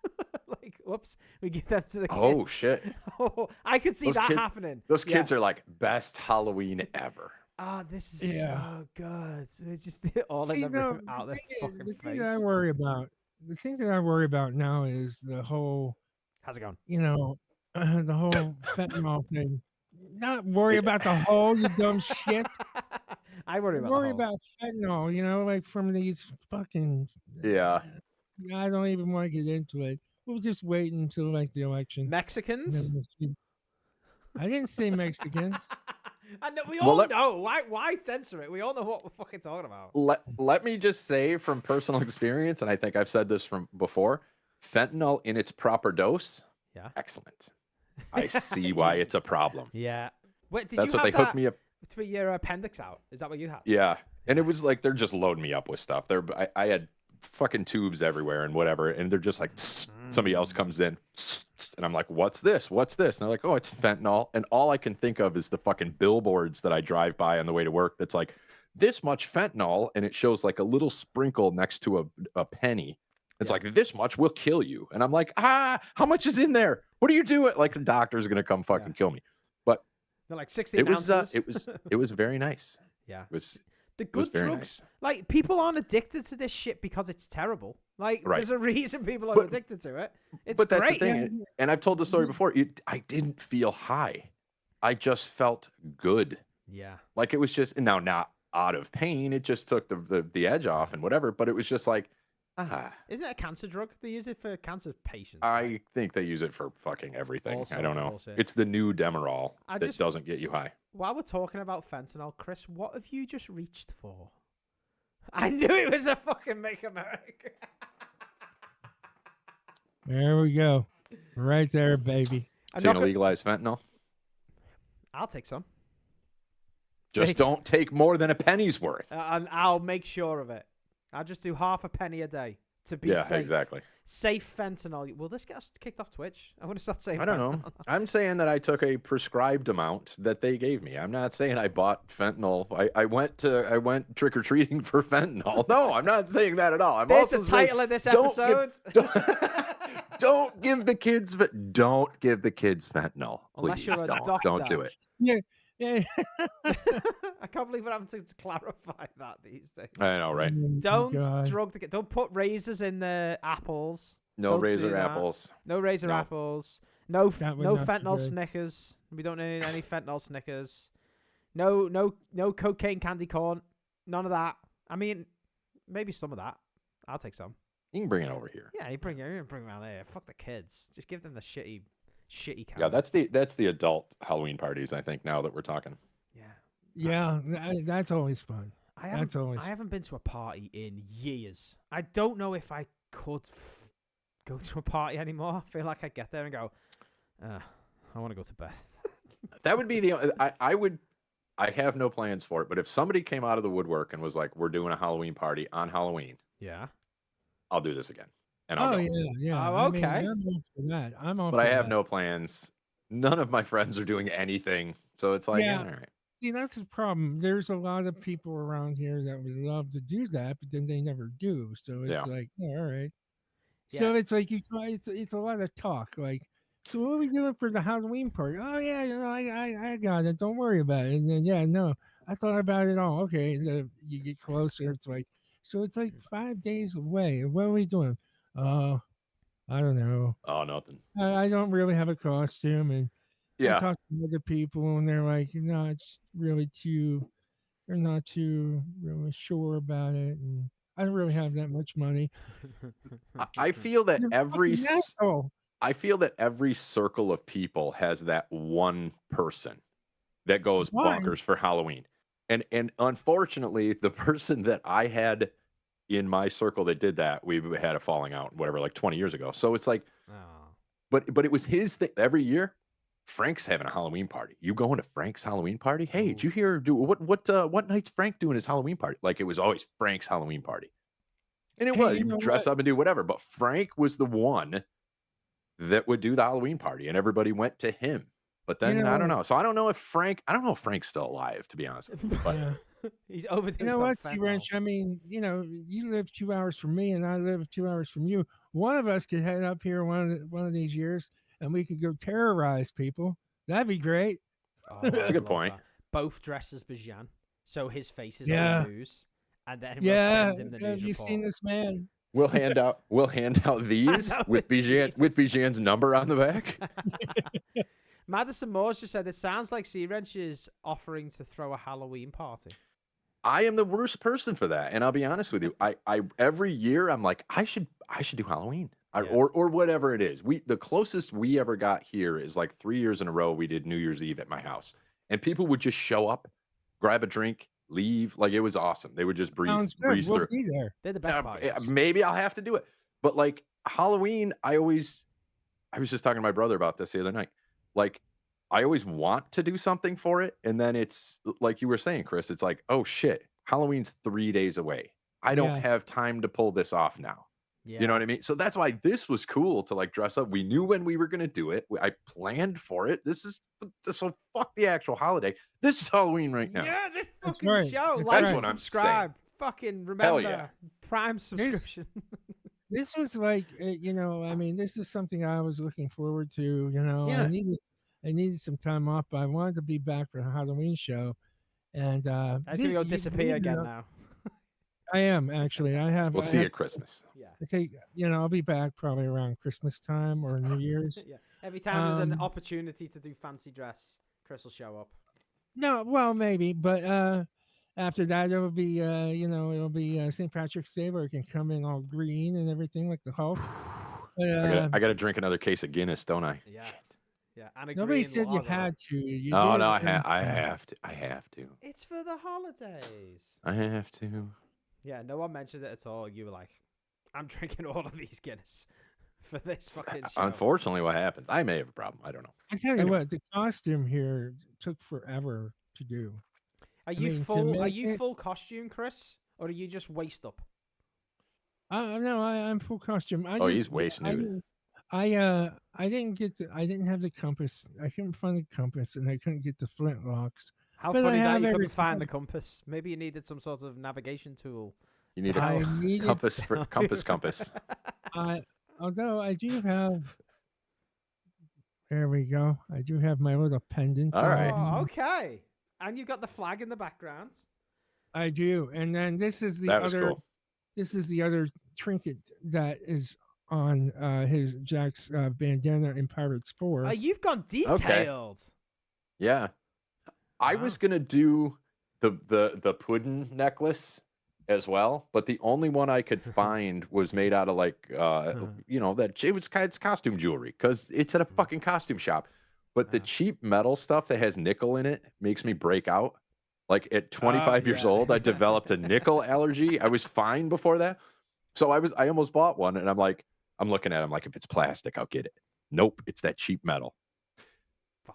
Like, whoops, we give them to the kids. Oh, shit. Oh, I could see that happening. Those kids are like, best Halloween ever. Oh, this is so good. It's just all in the room out there. The thing that I worry about now is the whole... How's it going? The whole fentanyl thing. Not worry about the whole, you dumb shit. I worry about fentanyl, like from these fucking... Yeah. I don't even want to get into it. We'll just wait until like the election. Mexicans? I didn't say Mexicans. I know, we all know. Why censor it? We all know what we're fucking talking about. Let me just say from personal experience, and I think I've said this from before, fentanyl in its proper dose, excellent. I see why it's a problem. Yeah. Wait, That's what they hooked me up for your appendix out. Is that what you had? Yeah. And it was like they're just loading me up with stuff. I had fucking tubes everywhere and whatever, and they're just like somebody else comes in and I'm like, what's this? And they're like, oh, it's fentanyl. And all I can think of is the fucking billboards that I drive by on the way to work that's like this much fentanyl, and it shows like a little sprinkle next to a penny. It's like, this much will kill you. And I'm like, how much is in there? What are you doing? Like the doctor's gonna come fucking kill me. But they're like 16 ounces. It was very nice. Yeah. It was the good drugs. Nice. Like, people aren't addicted to this shit because it's terrible. Like, there's a reason people are addicted to it. It's great. That's the thing. And I've told the story before. I didn't feel high. I just felt good. Yeah. Like it was just, now not out of pain. It just took the edge off and whatever. But it was just like, Isn't it a cancer drug? They use it for cancer patients. I think they use it for fucking everything. I don't know. Bullshit. It's the new Demerol that doesn't get you high. While we're talking about fentanyl, Chris, what have you just reached for? I knew it was a fucking Make America. There we go. Right there, baby. So you gonna legalize fentanyl? I'll take some. Just don't take more than a penny's worth. And I'll make sure of it. I'll just do half a penny a day to be safe. Yeah, exactly. Safe fentanyl. Will this get us kicked off Twitch? I want to start saying I don't know. I'm saying that I took a prescribed amount that they gave me. I'm not saying I bought fentanyl. I went trick-or-treating for fentanyl. No, I'm not saying that at all. I'm There's also the title of this episode. Don't give the kids fentanyl. Unless Please you're a doctor. don't do it. Yeah. I can't believe we're having to clarify that these days. I know, right? Don't drug the kid. Don't put razors in the apples. No Don't razor do that. apples. No razor No. apples. No not be fentanyl good. Snickers. We don't need any fentanyl Snickers. No cocaine candy corn. None of that. I mean, maybe some of that. I'll take some. You can bring it over here. Yeah, you bring around here. Fuck the kids. Just give them the shitty candy. Yeah, that's the adult Halloween parties. I think now that we're talking. Yeah, that's always fun. I haven't been to a party in years. I don't know if I could go to a party anymore. I feel like I get there and go, I want to go to bed. That would be I have no plans for it, but if somebody came out of the woodwork and was like, we're doing a Halloween party on Halloween. Yeah. I'll do this again. And I'll go. Yeah. Oh, okay. I'm all for that. But I have no plans. None of my friends are doing anything. So it's like, all right. See, that's the problem. There's a lot of people around here that would love to do that, but then they never do. So it's like, all right. So it's like it's a lot of talk. Like, so what are we doing for the Halloween party? Oh yeah, I got it. Don't worry about it. And then I thought about it all. Okay, you get closer. It's like, so it's like 5 days away. What are we doing? I don't know. Oh, nothing. I don't really have a costume, and I talk to other people, and they're like, they're not too really sure about it, and I don't really have that much money. I feel that every circle of people has that one person that goes bonkers for Halloween. And unfortunately, the person that I had in my circle that did that, we had a falling out, whatever, like 20 years ago. So it's like, but it was his thing every year. Frank's having a Halloween party. You going to Frank's Halloween party? Hey, did you hear? What night's Frank doing his Halloween party? Like it was always Frank's Halloween party, and it was. You dress up and do whatever. But Frank was the one that would do the Halloween party, and everybody went to him. But then I don't know. So I don't know if Frank's still alive, to be honest with you. But he's overdoing. You know what, cwrench? I mean, you live 2 hours from me, and I live 2 hours from you. One of us could head up here one of these years, and we could go terrorize people. That'd be great. That's a good point. That. Both dressed as Bijan, so his face is on the news, and then we'll send him the news have you report. seen this man? We'll hand out these with Bijan's number on the back. Madison Moore's just said it sounds like cwrench is offering to throw a Halloween party. I am the worst person for that, and I'll be honest with you. I every year I'm like I should do Halloween. Or whatever it is. The closest we ever got here is like 3 years in a row we did New Year's Eve at my house. And people would just show up, grab a drink, leave. Like it was awesome. They would just breeze through. We'll be there. They're the best parties. Maybe I'll have to do it. But like Halloween, I was just talking to my brother about this the other night. Like I always want to do something for it. And then it's like you were saying, Chris, it's like, oh shit, Halloween's 3 days away. I don't have time to pull this off now. Yeah. You know what I mean? So that's why this was cool to like dress up. We knew when we were going to do it. I planned for it. So fuck the actual holiday. This is Halloween right now. Yeah, this fucking show. That's what I'm subscribe. saying. Fucking remember. Yeah. Prime subscription. This was like, I mean, this is something I was looking forward to. Yeah. I needed some time off, but I wanted to be back for the Halloween show. And I was going to go disappear again now. I am actually. We'll see you at Christmas. Yeah. I think I'll be back probably around Christmas time or New Year's. Yeah. Every time there's an opportunity to do fancy dress, Chris will show up. No, well maybe, but after that, it'll be it'll be St. Patrick's Day where it can come in all green and everything like the Hulk. But, I gotta drink another case of Guinness, don't I? Yeah. Yeah, and a nobody green said you lager. had to. You No, did. no, I have to. I have to. It's for the holidays. I have to. Yeah, no one mentioned it at all. You were like, I'm drinking all of these Guinness for this fucking show. Unfortunately, what happens? I may have a problem. I don't know. I tell you what, the costume here took forever to do. Are you full? Are you full costume, Chris, or are you just waist up? No, I'm full costume. He's waist nude. I didn't have the compass. I couldn't find the compass, and I couldn't get the flintlocks. How funny is that? You couldn't find the compass. Maybe you needed some sort of navigation tool. You need a compass for compass. Although I do have. There we go. I do have my little pendant. All right. Oh, okay. And you've got the flag in the background. I do, and then this is the That other. was cool. This is the other trinket that is on his Jack's bandana in Pirates 4. Oh, you've gone detailed. Okay. Yeah, I was gonna do the pudding necklace as well, but the only one I could find was made out of like it's costume jewelry because it's at a fucking costume shop. But the cheap metal stuff that has nickel in it makes me break out. Like at 25 years old, I developed a nickel allergy. I was fine before that. So I almost bought one, and I'm looking at it, I'm like, if it's plastic, I'll get it. Nope, it's that cheap metal.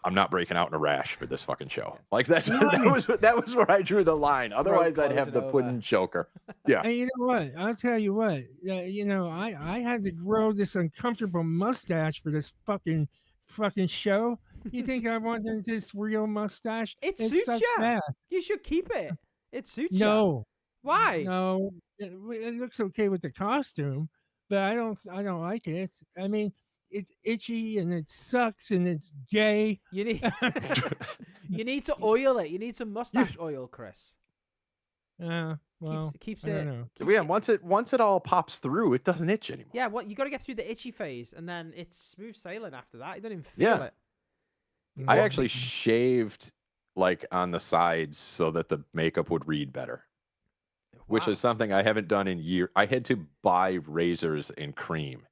I'm not breaking out in a rash for this fucking show. Like that was where I drew the line. Otherwise, I'd have the pudding choker. Yeah. And you know what? I'll tell you what. I had to grow this uncomfortable mustache for this fucking show. You think I wanted this real mustache? It suits you. You should keep it. It suits you. No. Why? No. It looks okay with the costume, but I don't like it. I mean, it's itchy and it sucks and it's gay. You need to oil it. You need some mustache oil, Chris. Well, keeps I don't it. know. Yeah, once it all pops through, it doesn't itch anymore. Yeah, you got to get through the itchy phase, and then it's smooth sailing after that. You don't even feel it. I actually shaved like on the sides so that the makeup would read better, which is something I haven't done in years. I had to buy razors and cream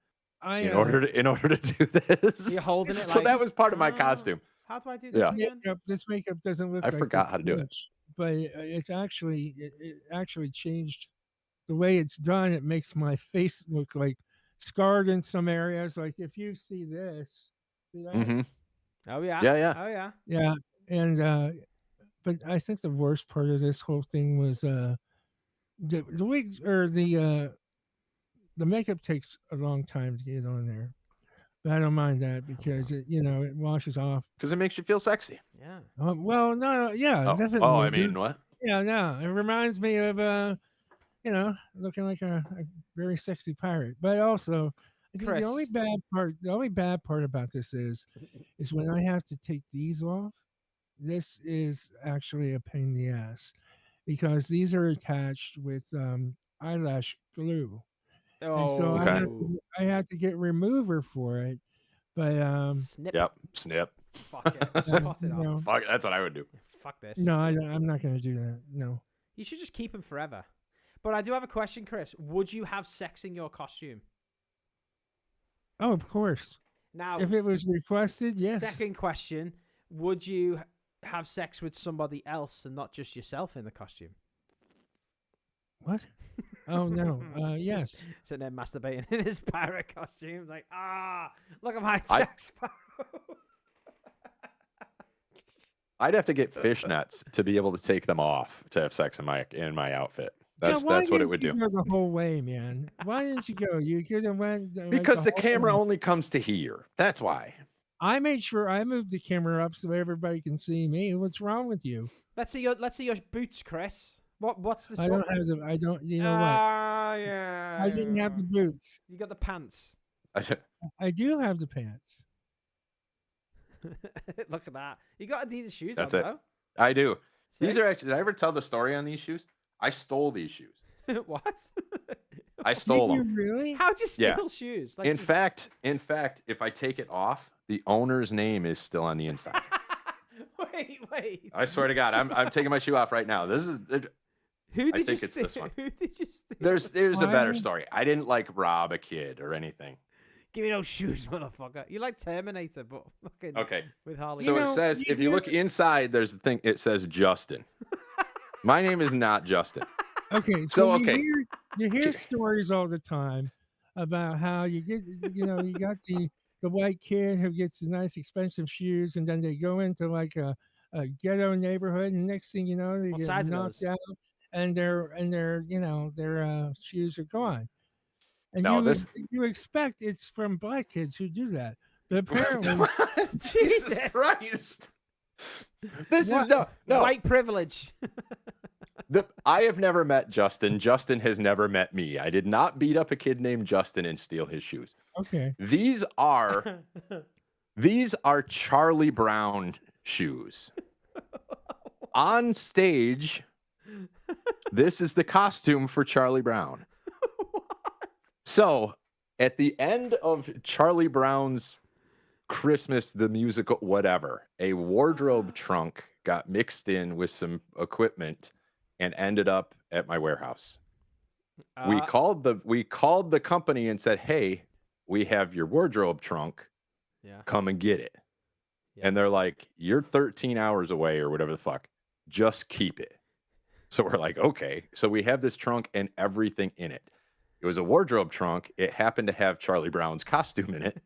in order to do this. You're holding it. So that was part of my costume. How do I do this? Yeah. This makeup doesn't look. I forgot how to do it. But it's actually it actually changed the way it's done. It makes my face look like scarred in some areas. Like if you see this, Oh yeah. Yeah. Oh yeah. Yeah, and but I think the worst part of this whole thing was the wig or the makeup takes a long time to get on there. But I don't mind that because it washes off. Because it makes you feel sexy. Yeah. Well, no, yeah, definitely. Oh, I mean, what? Yeah, no, it reminds me of looking like a very sexy pirate. But also, I think the only bad part about this is when I have to take these off. This is actually a pain in the ass because these are attached with eyelash glue. And so I have to get remover for it. But snip. Yep, snip. Fuck it. Just cut it off. Fuck, that's what I would do. Fuck this. No, I'm not going to do that. No. You should just keep them forever. But I do have a question, Chris. Would you have sex in your costume? Oh, of course. Now, if it was requested, yes. Second question: would you have sex with somebody else and not just yourself in the costume? What? Oh no. Yes. Sitting there masturbating in his pirate costume, like, look at my Jack Sparrow. I'd have to get fishnets to be able to take them off to have sex in my outfit. That's what it would do. Go the whole way, man. Why didn't you go? You could have went. Because the camera only comes to here. That's why. I made sure I moved the camera up so everybody can see me. What's wrong with you? Let's see your boots, Chris. What's this? I don't have them. I don't. You know what? Yeah. I didn't have the boots. You got the pants. I do have the pants. Look at that. You got Adidas shoes. That's on, it. Though. I do. See? These are actually. Did I ever tell the story on these shoes? I stole these shoes. What? I stole them. Did you really? How'd you steal shoes? Like in fact, if I take it off, the owner's name is still on the inside. Wait. I swear to God, I'm taking my shoe off right now. This is Who did I think you it's this one. Who did you steal? There's a better story. I didn't like rob a kid or anything. Give me those shoes, motherfucker. You like Terminator, but fucking Okay. with Harley. So it says, if you look inside, there's a thing. It says Justin. My name is not Justin. Okay. So you hear stories all the time about how you get, you got the white kid who gets the nice expensive shoes, and then they go into like a ghetto neighborhood, and next thing you know, they get knocked out, and their shoes are gone. And you expect it's from black kids who do that, but apparently, Jesus Christ, this is no white privilege. I have never met Justin. Justin has never met me. I did not beat up a kid named Justin and steal his shoes. Okay, these are Charlie Brown shoes. On stage, this is the costume for Charlie Brown. So, at the end of Charlie Brown's Christmas, the musical, whatever, a wardrobe trunk got mixed in with some equipment and ended up at my warehouse. We called the company and said, "Hey, we have your wardrobe trunk. Come and get it." Yeah. And they're like, "You're 13 hours away or whatever the fuck. Just keep it." So we're like, "Okay." So we have this trunk and everything in it. It was a wardrobe trunk. It happened to have Charlie Brown's costume in it.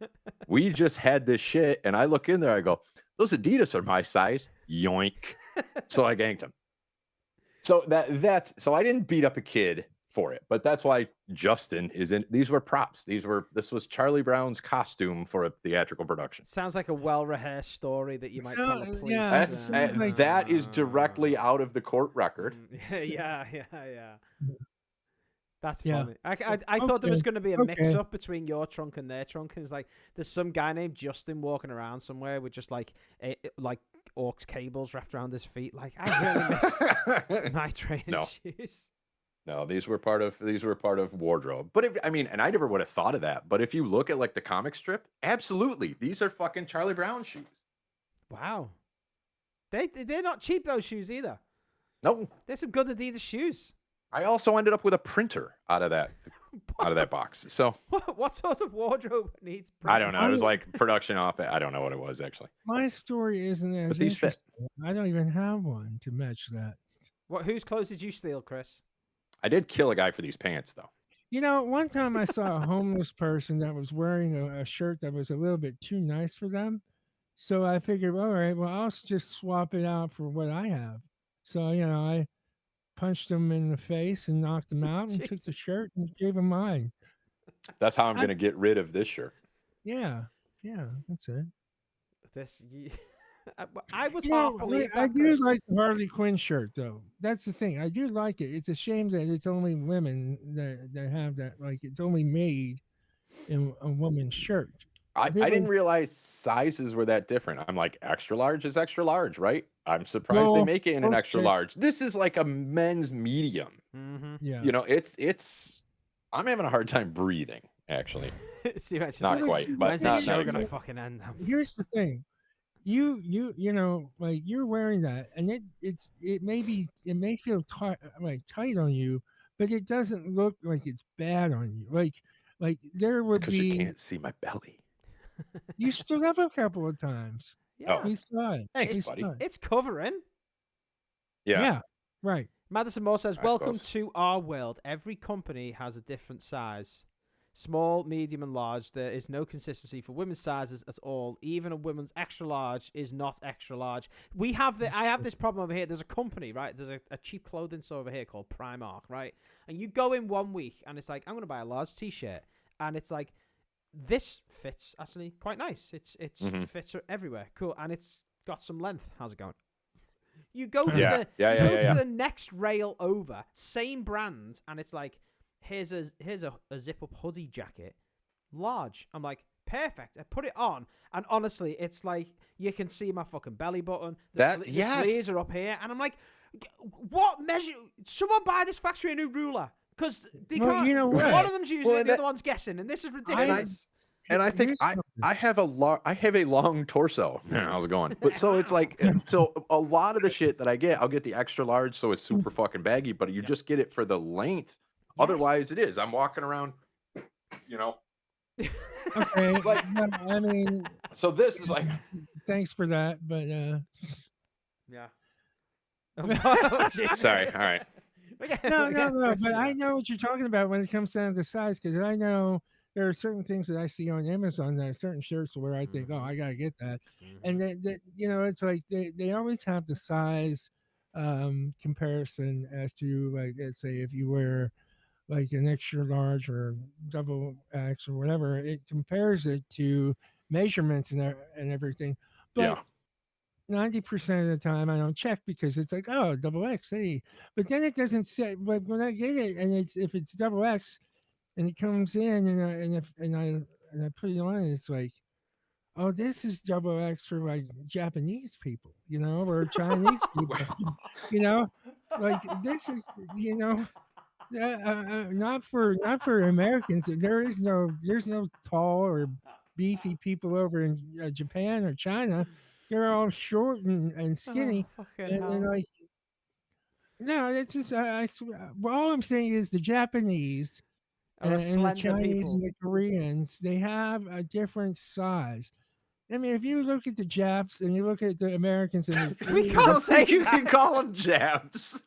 We just had this shit, and I look in there, I go, "Those Adidas are my size." Yoink. So I ganked him. So so I didn't beat up a kid for it, but that's why Justin is in. These were props. This was Charlie Brown's costume for a theatrical production. Sounds like a well-rehearsed story that you might tell the police. Yeah, that is directly out of the court record. Yeah. That's funny. I thought there was going to be a mix-up between your trunk and their trunk. And it's like there's some guy named Justin walking around somewhere with just like aux cables wrapped around his feet. Like, I really miss my training shoes. No, these were part of wardrobe. But and I never would have thought of that. But if you look at like the comic strip, absolutely, these are fucking Charlie Brown shoes. Wow, they're not cheap, those shoes either. No, they're some good Adidas shoes. I also ended up with a printer out of that box. So what sort of wardrobe needs printer? I don't know. It was like production off. I don't know what it was actually. My story isn't as interesting. I don't even have one to match that. Whose clothes did you steal, Chris? I did kill a guy for these pants, though. One time I saw a homeless person that was wearing a shirt that was a little bit too nice for them. So I figured, all right, well, I'll just swap it out for what I have. So, I punched him in the face and knocked him out and took the shirt and gave him mine. That's how I'm going to get rid of this shirt. Yeah, that's it. I would half believe that, I do like the Harley Quinn shirt, though. That's the thing. I do like it. It's a shame that it's only women that have that. Like, it's only made in a woman's shirt. I didn't realize sizes were that different. I'm like, extra large is extra large, right? I'm surprised they make it in an extra large. This is like a men's medium. Mm-hmm. Yeah. It's. I'm having a hard time breathing, actually. See, not quite, but not gonna fucking end up. Here's the thing. You like you're wearing that, and it may feel tight on you, but it doesn't look like it's bad on you. Like there would be. Because you can't see my belly. You stood up a couple of times. Yeah, we saw it. Thanks, buddy. It's covering. Yeah, right. Madison Moore says, "Welcome to our world. Every company has a different size. Small, medium, and large. There is no consistency for women's sizes at all. Even a women's extra large is not extra large. I have this problem over here. There's a company, right? There's a cheap clothing store over here called Primark, right? And you go in 1 week, and it's like, I'm going to buy a large T-shirt. And it's like, this fits actually quite nice. It fits everywhere. Cool. And it's got some length. How's it going? You go to the next rail over, same brand, and it's like, here's a zip-up hoodie jacket, large. I'm like, perfect. I put it on, and honestly, it's like you can see my fucking belly button. The sleeves are up here, and I'm like, what measure? Someone buy this factory a new ruler, because they can't. You know what? One of them's using it, the other one's guessing, and this is ridiculous. And I think I have a long torso. How's it going? But so it's like, so a lot of the shit that I get, I'll get the extra large, so it's super fucking baggy. But you just get it for the length. Yes. Otherwise, it is. I'm walking around, you know. Okay, like, no, I mean, so this is like. Thanks for that, but yeah. Sorry. All right. No. But I know what you're talking about when it comes down to size, because I know there are certain things that I see on Amazon, that certain shirts where I think, oh, I gotta get that, and that you know, it's like they always have the size comparison as to, like, let's say if you wear like an extra large or double X or whatever, it compares it to measurements and everything, but 90% of the time I don't check because it's like, oh, double X, hey, but then it doesn't say. But when I get it, and if it's double X, and it comes in, and I put it on, it's like, oh, this is double X for like Japanese people, you know, or Chinese people, you know, like this is, you know. Not for Americans. There's no tall or beefy people over in Japan or China. They're all short and skinny, and like, no, it's just all I'm saying is the Japanese and the Chinese and the Koreans, they have a different size. I mean, if you look at the Japs and you look at the Americans and the Koreans, you can call them Japs.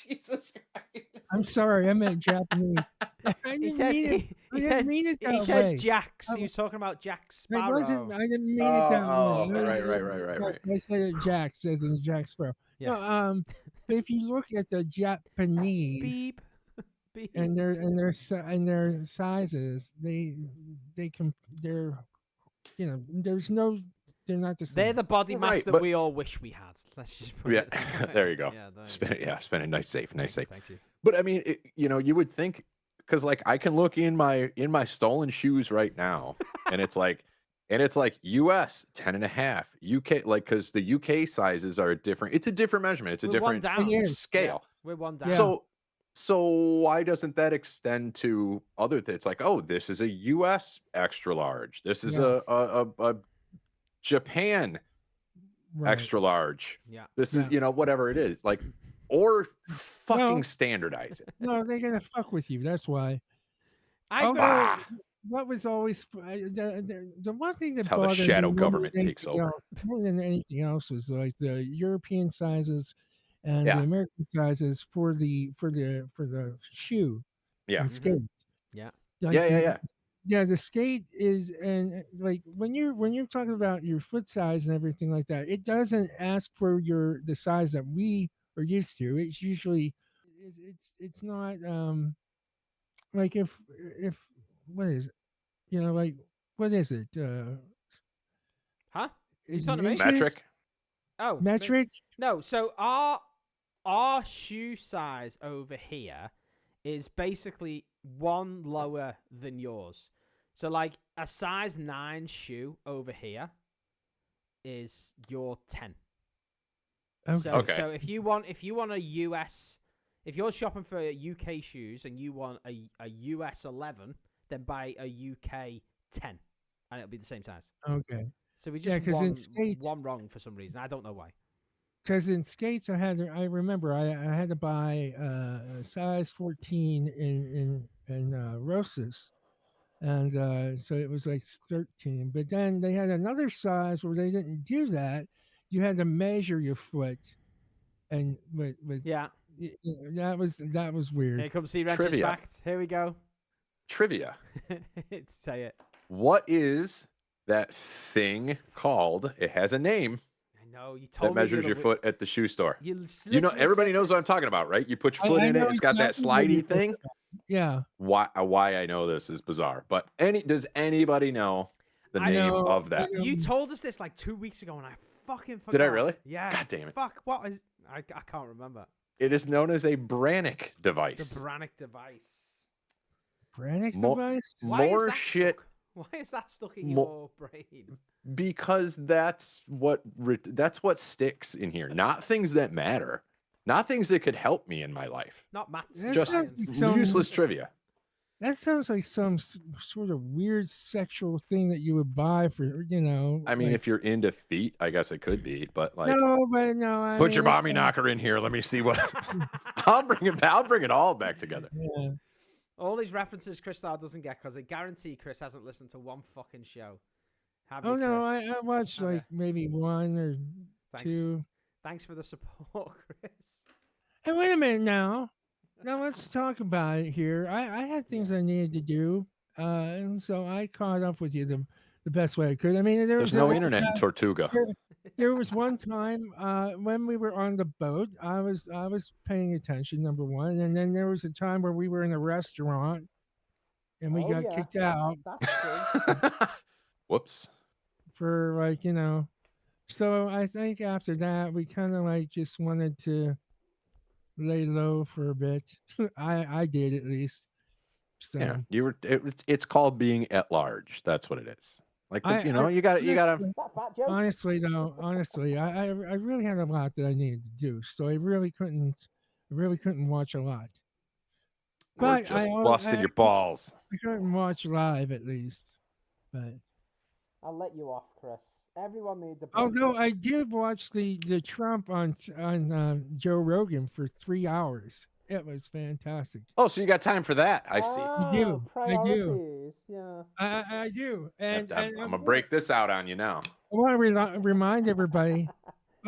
Jesus Christ. I'm sorry, I meant Japanese. I didn't mean it that way. He said Jax. He was talking about Jack Sparrow. I didn't mean it that way. Right. I said it Jax, as in Jack Sparrow. Yeah. No, but if you look at the Japanese and their sizes, they're, you know, they're not the same. They're the body mass that we all wish we had. Let's just put it there you go. Spin it nice safe. Thank you. But I mean, you know, you would think, because like I can look in my stolen shoes right now, and it's like US 10.5, UK, like, because the UK sizes are different. It's a different measurement. It's a different scale. We're one down. So why doesn't that extend to other things? It's like, oh, this is a US extra large. This is a Japan extra large. Yeah. This is, you know, whatever it is, like, or fucking standardize it. No, they're gonna fuck with you. That's why. What was always the one thing that bothered me, the shadow government takes over more than anything else, was like the European sizes and the American sizes for the shoe and skate. Yeah. Like, yeah, the skate is, and like when you're talking about your foot size and everything like that, it doesn't ask for the size that we are used to. It's usually it's not like if what is it? You know, like, what is it? Is it metric? Oh, metric? No, so our shoe size over here is basically one lower than yours. So like a size 9 shoe over here is your 10. Okay. So if you want a US, if you're shopping for UK shoes and you want a US 11, then buy a UK 10, and it'll be the same size. Okay. So we just one wrong for some reason. I don't know why. Because in skates, I remember I had to buy a size 14 in Rosas, and so it was like 13. But then they had another size where they didn't do that. You had to measure your foot, and that was weird. Here comes cwrench's fact. Here we go. Trivia. Say it. What is that thing called? It has a name. No, you told that measures your foot at the shoe store. You know, everybody knows what I'm talking about, right? You put your foot in it. It's got that slidey thing. Yeah. Why I know this is bizarre, but does anybody know the name of that? You told us this like 2 weeks ago, and I fucking forgot. Did I really? Yeah. God damn it. Fuck. What is? I can't remember. It is known as a Brannick device. The Brannick device. Brannick device. More shit. Why is that stuck in your brain? Because that's what sticks in here. Not things that matter. Not things that could help me in my life. Not maths. Just useless trivia. That sounds like some sort of weird sexual thing that you would buy for, I mean, like, if you're into feet, I guess it could be, but like, no, I put mean, your it mommy sounds, knocker in here. Let me see what I'll bring it all back together. yeah. All these references Chris Starr doesn't get because I guarantee Chris hasn't listened to one fucking show. Have you, Oh no, Chris? I watched Have like maybe one or Thanks. two. Thanks for the support, Chris. Hey, wait a minute now. Now let's talk about it here. I had things I needed to do, and so I caught up with you the best way I could. I mean, There's no internet in Tortuga. There was one time when we were on the boat, I was paying attention, number one, and then there was a time where we were in a restaurant and we got kicked out. Whoops. For like, so I think after that we kind of like just wanted to lay low for a bit. I did at least. So yeah, you were. It's called being at large. That's what it is. Like you got. Honestly, though, I really had a lot that I needed to do, so I really couldn't watch a lot. We're But just busting your balls. I couldn't watch live at least. But I'll let you off, Chris. Everyone needs a. Oh no, I did watch the Trump on Joe Rogan for 3 hours. It was fantastic. Oh, so you got time for that? I see. I do. Priorities, yeah. I do. And I'm gonna break this out on you now. I want to remind everybody.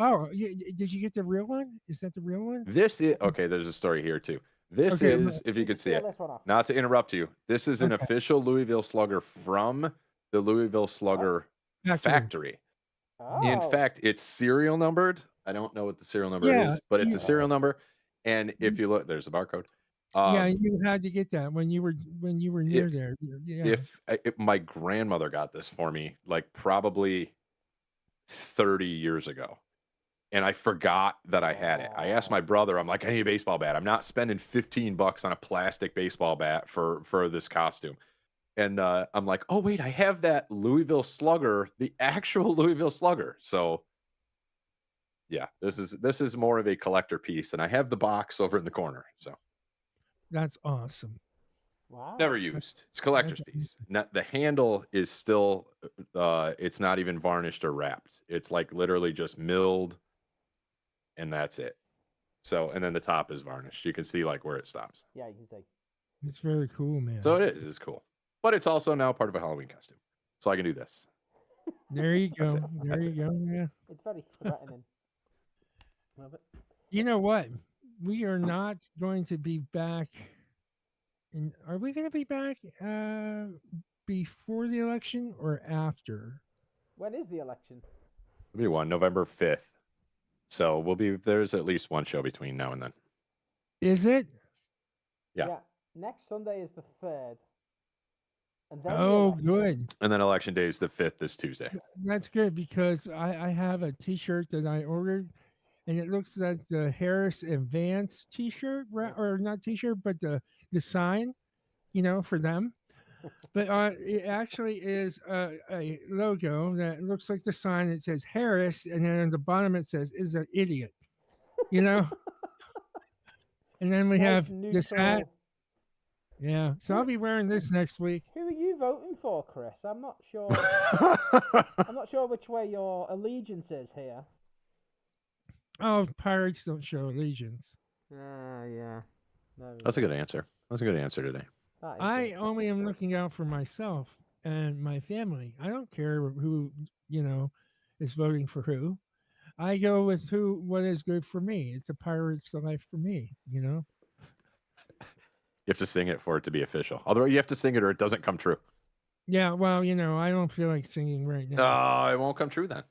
Oh, did you get the real one? Is that the real one? This is okay. There's a story here too. This is, if you could see it, not to interrupt you. This is an official Louisville Slugger from the Louisville Slugger factory. Oh. In fact, it's serial numbered. I don't know what the serial number is, but it's a serial number. And if you look, there's a barcode. Yeah, you had to get that when you were near there. Yeah. If my grandmother got this for me, like probably 30 years ago, and I forgot that I had it. I asked my brother, I'm like, I need a baseball bat. I'm not spending $15 on a plastic baseball bat for this costume. And I'm like, oh wait, I have that Louisville Slugger, the actual Louisville Slugger. So yeah, this is more of a collector piece, and I have the box over in the corner. So that's awesome. Wow. Never used. It's a collector's piece. Now, the handle is still it's not even varnished or wrapped. It's like literally just milled, and that's it. So, and then the top is varnished. You can see like where it stops. Yeah, you can see. It's very cool, man. So it is. It's cool. But it's also now part of a Halloween costume. So I can do this. There you go. There you go. Yeah. It's very threatening. Love it. You know what? We are not going to be back. Are we going to be back before the election or after? When is the election? It'll be November 5th. So there's at least one show between now and then. Is it? Yeah. Next Sunday is the 3rd. And then good. And then election day is the 5th, this Tuesday. That's good because I have a T-shirt that I ordered, and it looks like the Harris Advance T-shirt, or not T-shirt, but the sign, for them. But it actually is a logo that looks like the sign. It says Harris, and then at the bottom it says "is an idiot," And then we have this hat. Yeah, so I'll be wearing this next week. Who are you voting for, Chris? I'm not sure. I'm not sure which way your allegiance is here. Oh, pirates don't show allegiance. Yeah. No. That's a good answer. That's a good answer today. I only am looking out for myself and my family. I don't care who, is voting for who. I go with what is good for me. It's a pirate's life for me, You have to sing it for it to be official. Otherwise, you have to sing it or it doesn't come true. Yeah, well, I don't feel like singing right now. Oh, it won't come true then.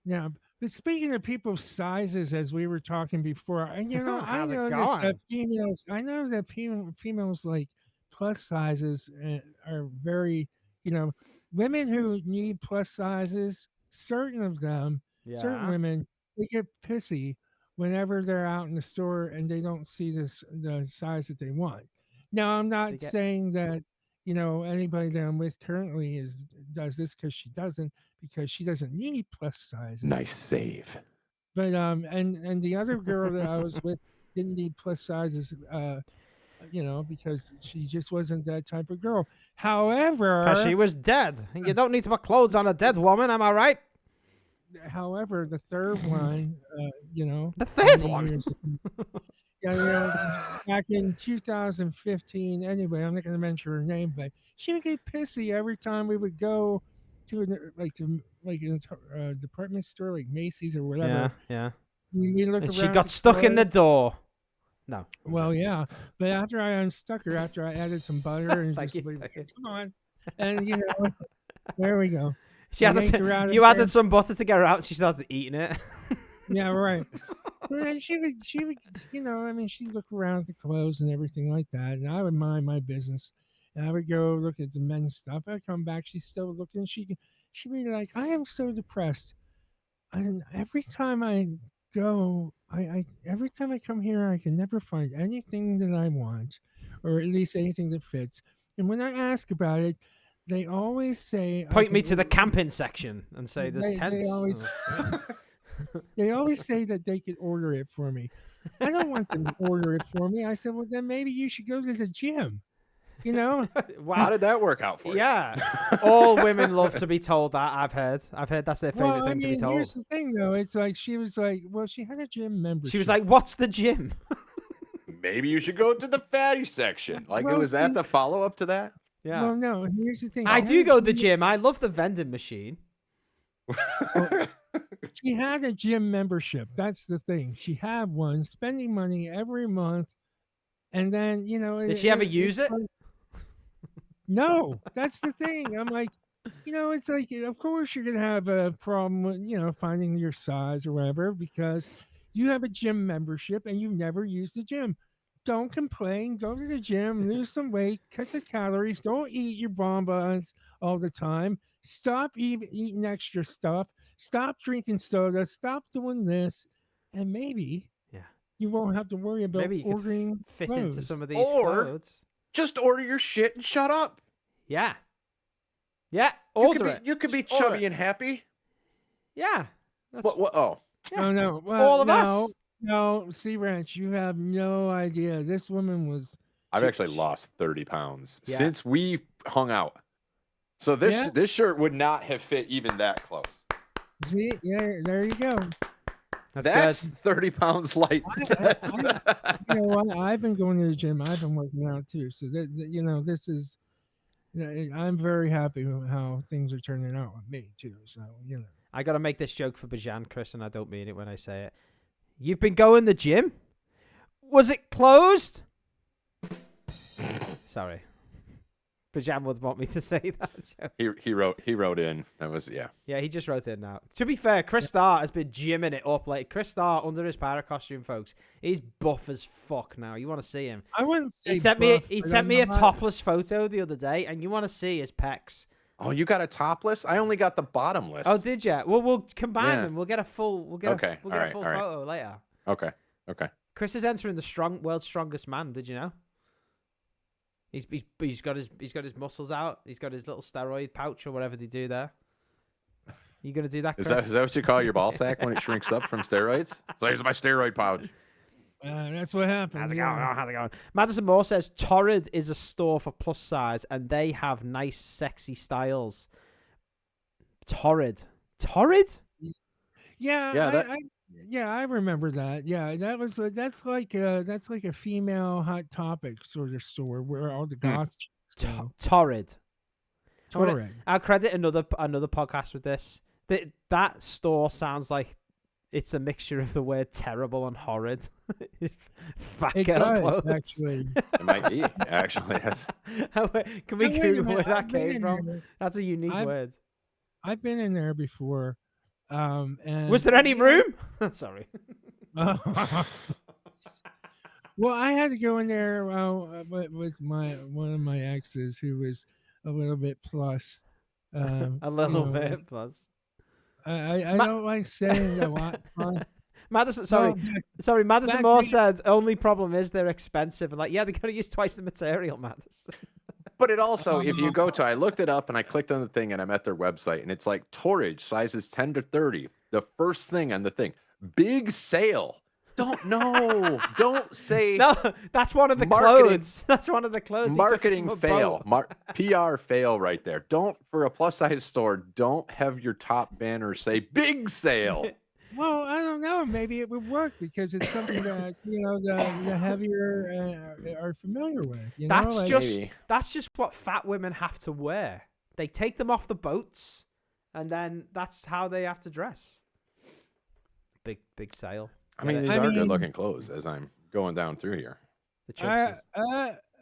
Yeah, but speaking of people's sizes, as we were talking before, I know that females like plus sizes are very, women who need plus sizes. Certain of them, certain women, they get pissy whenever they're out in the store and they don't see the size that they want. Now, I'm not saying that anybody that I'm with currently does this because she doesn't need plus sizes. Nice save. But and the other girl that I was with didn't need plus sizes because she just wasn't that type of girl. However, Because she was dead. You don't need to put clothes on a dead woman, am I right? However, the third one, The third many one? years- back in 2015. Anyway, I'm not going to mention her name, but she would get pissy every time we would go to a department store like Macy's or whatever. Yeah. We look And she around got the stuck in the clothes. door. No. Well, yeah, but after I unstuck her, after I added some butter and Thank just you. come on, and there we go. She I yanked her out of you there. added some butter to get her out. She started eating it. Yeah, right. So then she would, she'd look around at the clothes and everything like that, and I would mind my business, and I would go look at the men's stuff. I'd come back, she's still looking. She'd be like, "I am so depressed," and every time I go, every time I come here, I can never find anything that I want, or at least anything that fits. And when I ask about it, they always say, Point me to the camping section and say there's They tents. always, they always say that they could order it for me. I don't want them to order it for me. I said, well, then maybe you should go to the gym. Wow. How did that work out for you? Yeah. All women love to be told that. I've heard that's their favorite Well, thing to be told. here's the thing, though. It's like she was like, well, she had a gym membership. She was like, "What's the gym?" Maybe you should go to the fatty section. Like, Well, was that see- the follow up to that? Yeah. Well, no. Here's the thing. I She do had a go to the gym- gym. I love the vending machine. She had a gym membership. That's the thing. She had one, spending money every month, and then Did she ever use it? No, that's the thing. I'm like, it's like, of course you're gonna have a problem with finding your size or whatever because you have a gym membership and you never use the gym. Don't complain. Go to the gym, lose some weight, cut the calories. Don't eat your bonbons all the time. Stop eating extra stuff. Stop drinking soda. Stop doing this, and maybe you won't have to worry about Maybe you could ordering fit clothes. into some of these Or- clothes. Just order your shit and shut up. Yeah. Yeah. You Order could it. be, you could be Just order chubby it. and happy. Yeah. That's What? Oh, yeah. No. Well, all of no, us. No, cwrench, you have no idea. This woman was. I've actually lost 30 pounds Yeah. since we hung out. So this Yeah? this shirt would not have fit even that close. See, yeah, there you go. That's good. 30 pounds light. That's- You know what? I've been going to the gym. I've been working out too. So this is. I'm very happy with how things are turning out with me too. So I got to make this joke for Bijan, Chris, and I don't mean it when I say it. You've been going to the gym? Was it closed? Sorry. Bijan would want me to say that. So. he wrote in. That was Yeah, he just wrote in now. To be fair, Chris Starr has been gymming it up. Like Chris Starr under his pirate costume, folks. He's buff as fuck now. You want to see him? I wouldn't say He sent buff, me but a I'm not- topless photo the other day, and you want to see his pecs. Oh, you got a topless? I only got the bottomless. Oh, did you? Well, we'll combine Yeah. them. We'll get a full. We'll get Okay, a, we'll get all a full right. photo later. Okay. Chris is entering the world's strongest man. Did you know? He's got his muscles out. He's got his little steroid pouch or whatever they do there. You gonna do that, Chris? Is that what you call your ball sack when it shrinks up from steroids? So here's my steroid pouch. That's what happens. How's it yeah. going? How's it going? Madison Moore says Torrid is a store for plus size and they have nice, sexy styles. Torrid? Yeah, I remember that. Yeah, that's like a female Hot Topic sort of store where all the goth chicks go. Torrid. Torrid. I'll credit another podcast with this. That store sounds like it's a mixture of the word terrible and horrid. Fat It girl does clothes. actually. It might be actually. That's... Can we Wait a Google minute, where that I've been came in from? there. That's a unique word. I've been in there before. And Was there any room? Sorry. Well, I had to go in there with one of my exes who was a little bit plus. A little bit plus. I don't like saying a lot plus. Madison, Well, Madison back Moore then- said only problem is they're expensive. And they got to use twice the material, Madison. But it also, if you go to, I looked it up and I clicked on the thing and I'm at their website and it's like Torridge sizes 10 to 30. The first thing on the thing, big sale Don't say. No, that's one of the clothes. That's one of the clothes. Marketing fail. PR fail right there. Don't, for a plus size store, don't have your top banner say big sale. Well, I don't know. Maybe it would work because it's something that the heavier are familiar with. That's just what fat women have to wear. They take them off the boats, and then that's how they have to dress. Big sale. I mean, these are good-looking clothes as I'm going down through here.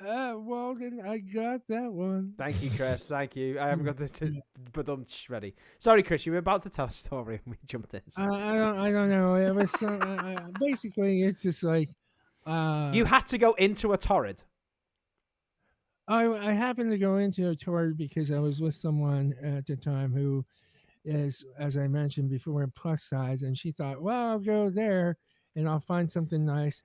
The Walden, I got that one. Thank you, Chris. Thank you. I haven't got the ready. Sorry, Chris. You were about to tell a story and we jumped in. I don't know. It was basically it's just like you had to go into a torrid. I happened to go into a torrid because I was with someone at the time who is, as I mentioned before, plus size, and she thought, well, I'll go there and I'll find something nice.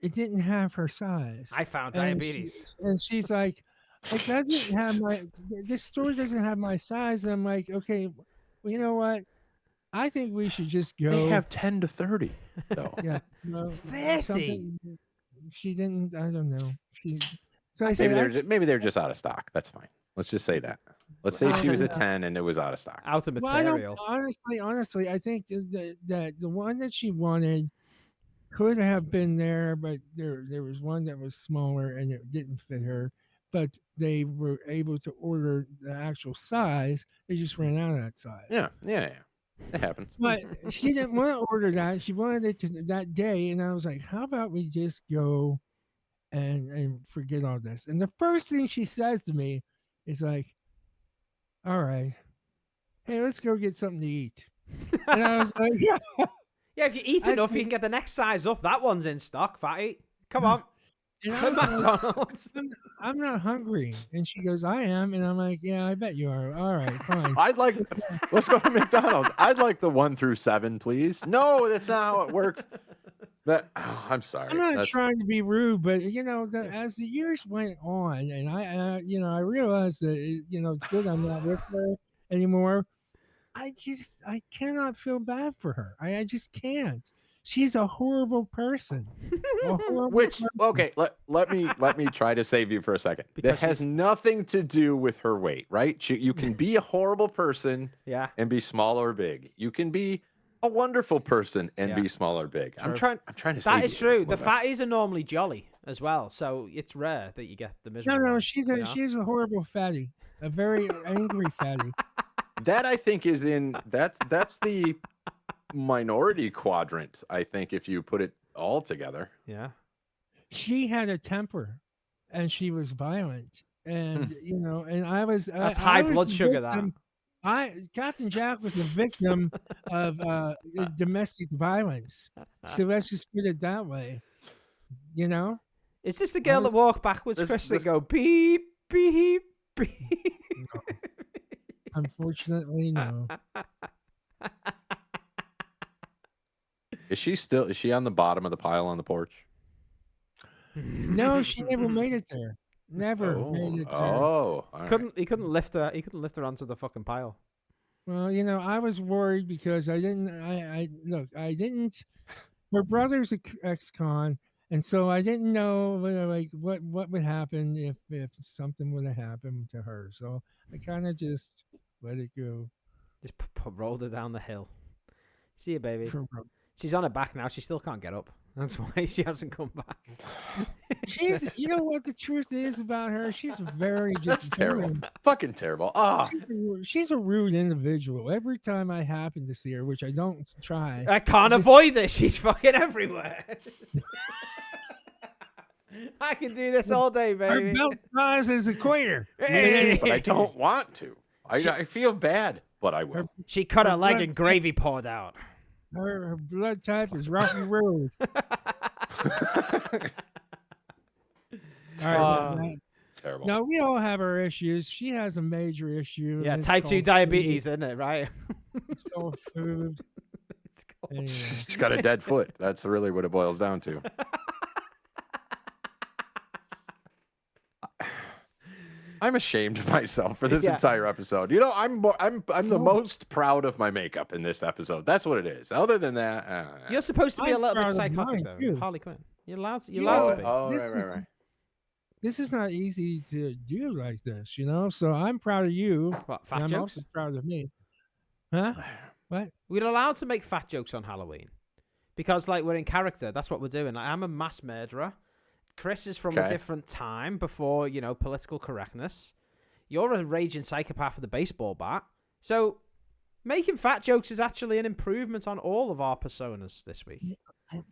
It didn't have her size. I found diabetes. And she's like, it doesn't have this store doesn't have my size. And I'm like, okay, well, you know what? I think we should just go. They have 10 to 30, though. Yeah. 30. She didn't, I don't know. So I maybe said, maybe they're just out of stock. That's fine. Let's just say that. Let's say she was a 10 and it was out of stock. Out of materials. Honestly, I think that the one that she wanted could have been there, but there was one that was smaller and it didn't fit her. But they were able to order the actual size. They just ran out of that size. Yeah. It happens. But she didn't want to order that. She wanted it that day. And I was like, how about we just go and forget all this? And the first thing she says to me is like, all right, hey, let's go get something to eat. And I was like, yeah. Yeah, if you eat enough, you can get the next size up. That one's in stock, fatty. Come on. McDonald's. I'm not hungry. And she goes, I am. And I'm like, yeah, I bet you are. All right, fine. Let's go to McDonald's. I'd like the 1 through 7, please. No, that's not how it works. I'm sorry. I'm not trying to be rude, but as the years went on, and I realized that it's good I'm not with her anymore. I cannot feel bad for her. I just can't. She's a horrible person. Okay, let me try to save you for a second. That has nothing to do with her weight, right? You can be a horrible person, and be small or big. You can be a wonderful person and be small or big. True. I'm trying to say that is true. The fatties are normally jolly as well, so it's rare that you get the miserable. No, she's a horrible fatty, a very angry fatty. That I think is that's the minority quadrant. I think if you put it all together. Yeah. She had a temper, and she was violent, and and I was. That's high blood sugar. Captain Jack was a victim of domestic violence. So let's just put it that way. Is this the girl that walked backwards, Chris, and go beep, beep, beep? No. Unfortunately, no. Is she on the bottom of the pile on the porch? No, she never made it there. Never made it there. Oh, he couldn't lift her. He couldn't lift her onto the fucking pile. Well, I was worried because I didn't. My brother's an ex-con, and so I didn't know what would happen if something would have happened to her. So I kind of just let it go. Just rolled her down the hill. See you, baby. She's on her back now. She still can't get up. That's why she hasn't come back. She's, what the truth is about her? She's very That's terrible. Fucking terrible. Oh. She's a rude individual. Every time I happen to see her, which I don't try. I can't avoid it. She's fucking everywhere. I can do this all day, baby. Her belt size is equator. But I don't want to. I feel bad, but I will. She cut her leg and gravy poured out. Her blood type is rocky road. Terrible. Now, we all have our issues. She has a major issue. Yeah, type 2 diabetes, isn't it, right? It's called food. Anyway. She's got a dead foot. That's really what it boils down to. I'm ashamed of myself for this entire episode. You know, I'm the most proud of my makeup in this episode. That's what it is. Other than that, You're supposed to be a little bit proud of psychotic, mine, though. too. Harley Quinn. You're allowed to be. Oh, This right, is right. this is not easy to do like this, you know. So I'm proud of you. What, and fat I'm jokes? also proud of me. Huh? What? We're allowed to make fat jokes on Halloween because, like, we're in character. That's what we're doing. Like, I'm a mass murderer. Chris is from a different time before, you know, political correctness. You're a raging psychopath with a baseball bat. So making fat jokes is actually an improvement on all of our personas this week.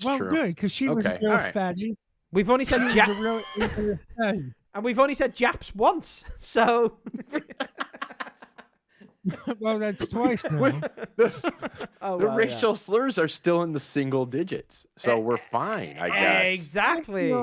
Well, good, because she was a real fatty. We've only said She was a real fatty. and we've only said Japs once. So well, that's twice now. The racial slurs are still in the single digits, so we're fine, I guess. Exactly.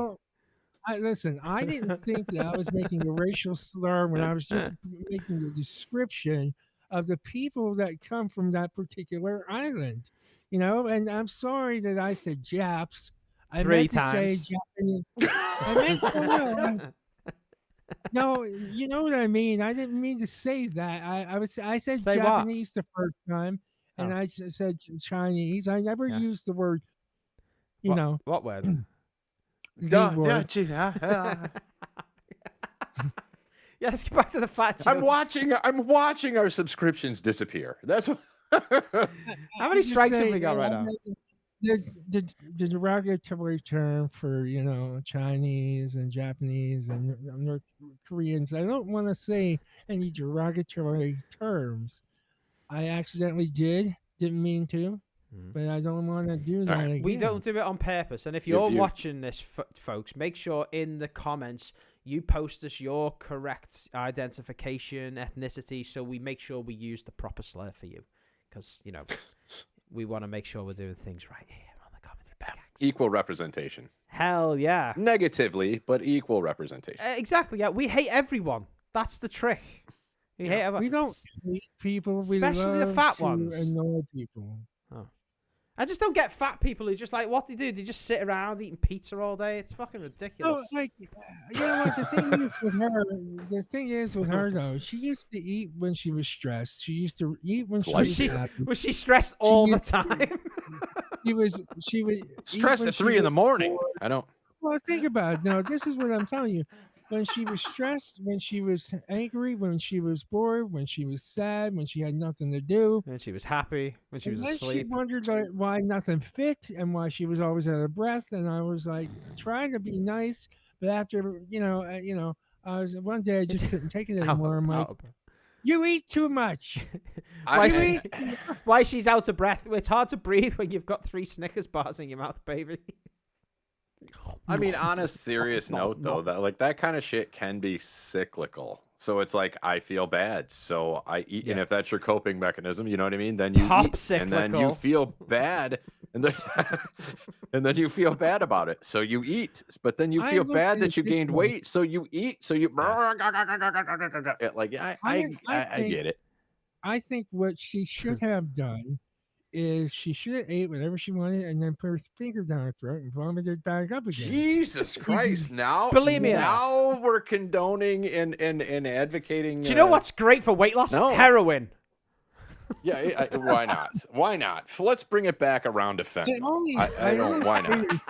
Listen, I didn't think that I was making a racial slur when I was just making a description of the people that come from that particular island, you know. And I'm sorry that I said Japs. I meant to say Japanese. I meant no, you know what I mean. I didn't mean to say that. I said say Japanese what? the first time, and I said Chinese. I never used the word. You know what word? The word. Yeah, let's get back to the fat jokes. I'm watching our subscriptions disappear. That's what. How many strikes have we got right now? The derogatory term for, you know, Chinese and Japanese and North Koreans. I don't want to say any derogatory terms. I accidentally didn't mean to, but I don't want to do that again. We don't do it on purpose. And if you're watching this, folks, make sure in the comments you post us your correct identification, ethnicity, so we make sure we use the proper slur for you. Because, you know, we want to make sure we're doing things right here on the Comedy Pickaxe. Equal representation. Hell yeah. Negatively, but equal representation. Exactly, yeah. We hate everyone. That's the trick. We hate everyone. We don't hate people. Especially the fat ones. Annoy people. Oh. I just don't get fat people who just like, what they do? They just sit around eating pizza all day. It's fucking ridiculous. No, like, you know what? The thing is with her though, she used to eat when she was stressed. She used to eat when she was happy. Was she stressed all the time? She would stressed at 3 a.m. I don't. Well, think about it. No, this is what I'm telling you. When she was stressed, when she was angry, when she was bored, when she was sad, when she had nothing to do. When she was happy, when she was asleep. She wondered why nothing fit and why she was always out of breath. And I was like trying to be nice, but after I was one day I just couldn't take it anymore. I'm like, you eat too much. Why she's out of breath? It's hard to breathe when you've got 3 Snickers bars in your mouth, baby. I mean, on a serious note, though, that kind of shit can be cyclical. So it's like, I feel bad, so I eat. Yeah. And if that's your coping mechanism, you know what I mean? Then you eat, cyclical. And then you feel bad, and then you feel bad about it. So you eat, but then you feel bad that you gained weight, so you eat. So you like, I get it. I think what she should have done is she should have ate whatever she wanted and then put her finger down her throat and vomited back up again. Jesus Christ! Now we're condoning and advocating. Do you know what's great for weight loss? No. Heroin. Yeah, why not? Why not? Let's bring it back around to fentanyl. I don't. Why not?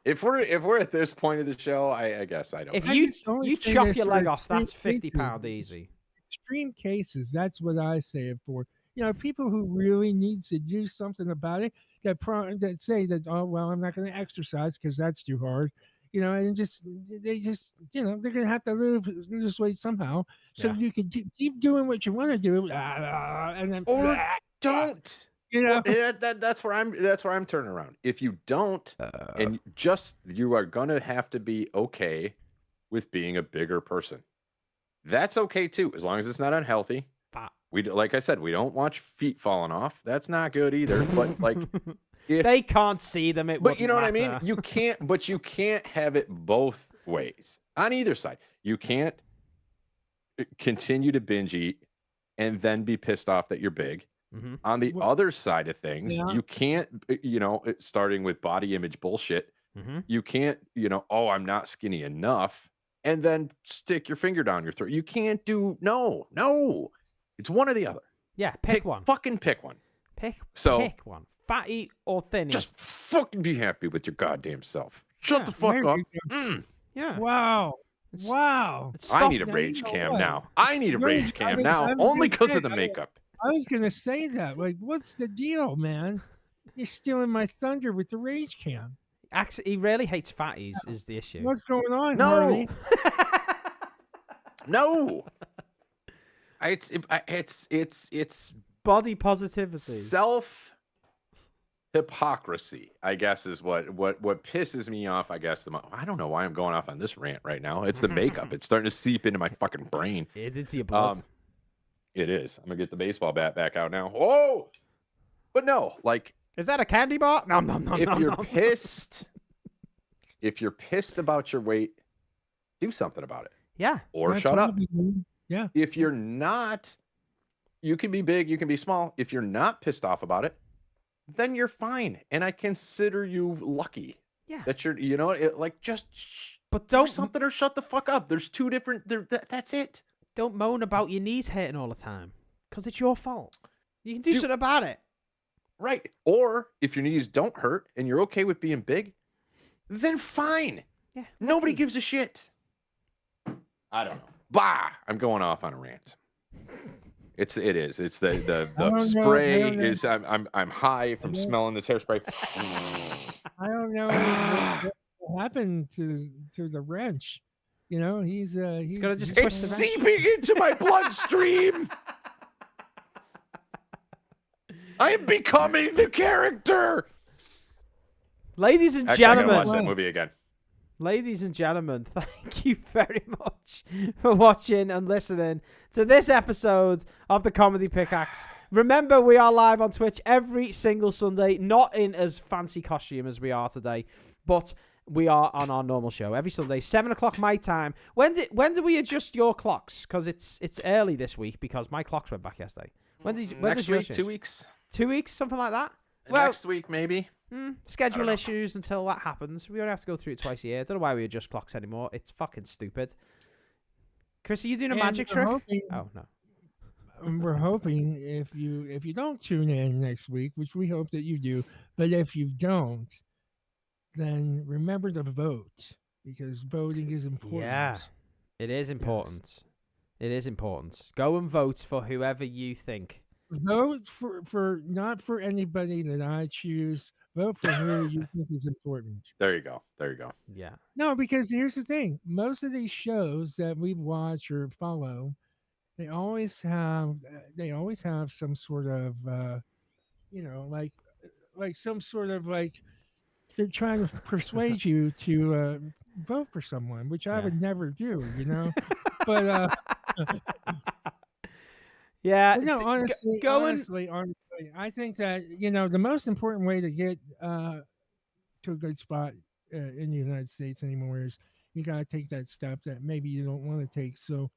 If we're at this point of the show, I guess I don't. If you chop your leg off, that's £50 easy. Extreme cases. That's what I say it for. You know, people who really needs to do something about it that say that, oh, well, I'm not going to exercise because that's too hard. You know, and they just, you know, they're going to have to lose weight somehow. So you can keep doing what you want to do. And then, don't. You know, that's where I'm turning around. If you don't, and you are going to have to be okay with being a bigger person. That's okay too, as long as it's not unhealthy. Like I said, we don't watch feet falling off. That's not good either. But like, if they can't see them, but you know what I mean. You can't have it both ways on either side. You can't continue to binge eat and then be pissed off that you're big. Mm-hmm. On the other side of things, you can't. You know, starting with body image bullshit. Mm-hmm. You can't. You know, oh, I'm not skinny enough. and then stick your finger down your throat. You can't do no. It's one or the other. Yeah, pick one. Fucking pick one. Pick one. Fatty or thinny. Just fucking be happy with your goddamn self. Shut the fuck up. Yeah. Wow. Wow. I need a rage cam now. I need a rage cam now, only because of the makeup. I was going to say that. Like, what's the deal, man? You're stealing my thunder with the rage cam. Actually, he really hates fatties, is the issue. What's going on, No. Harley? No. It's body positivity. Self hypocrisy, I guess, is what pisses me off, I guess. I don't know why I'm going off on this rant right now. It's the makeup. It's starting to seep into my fucking brain. It's into your blood. It is. I'm gonna get the baseball bat back out now. Oh, but no, like, is that a candy bar? No. If you're pissed, if you're pissed about your weight, do something about it. Yeah. Or shut up. Yeah. If you're not, you can be big, you can be small. If you're not pissed off about it, then you're fine, and I consider you lucky. Yeah. That you're, just. But don't do something or shut the fuck up. There's two different. That's it. Don't moan about your knees hurting all the time, because it's your fault. You can do something about it. Right. Or if your knees don't hurt and you're okay with being big, then fine. Yeah. Nobody gives a shit. I don't know. Bah! I'm going off on a rant. It is. It's the spray is. I'm high from smelling this hairspray. I don't know what happened to the wrench. He's gonna just it's seeping into my bloodstream. I am becoming the character. Ladies and Actually, gentlemen, I gotta watch that movie again. Ladies and gentlemen, thank you very much for watching and listening to this episode of the Comedy Pickaxe. Remember, we are live on Twitch every single Sunday, not in as fancy costume as we are today, but we are on our normal show every Sunday, 7 o'clock my time. When do we adjust your clocks? Because it's early this week because my clocks went back yesterday. When next week? 2 weeks. 2 weeks, something like that. Next week, maybe. Schedule issues until that happens. We only have to go through it twice a year. Don't know why we adjust clocks anymore. It's fucking stupid. Chris, are you doing a magic trick? Oh no. We're hoping if you don't tune in next week, which we hope that you do, but if you don't, then remember to vote, because voting is important. Yeah, it is important. Yes. It is important. Go and vote for whoever you think. Vote for not for anybody that I choose. Vote for who you think is important. There you go. Yeah. No, because here's the thing. Most of these shows that we watch or follow, they always have some sort of like some sort of like they're trying to persuade you to vote for someone, which I would never do, but yeah, no, honestly, I think that the most important way to get to a good spot in the United States anymore is you got to take that step that maybe you don't want to take. So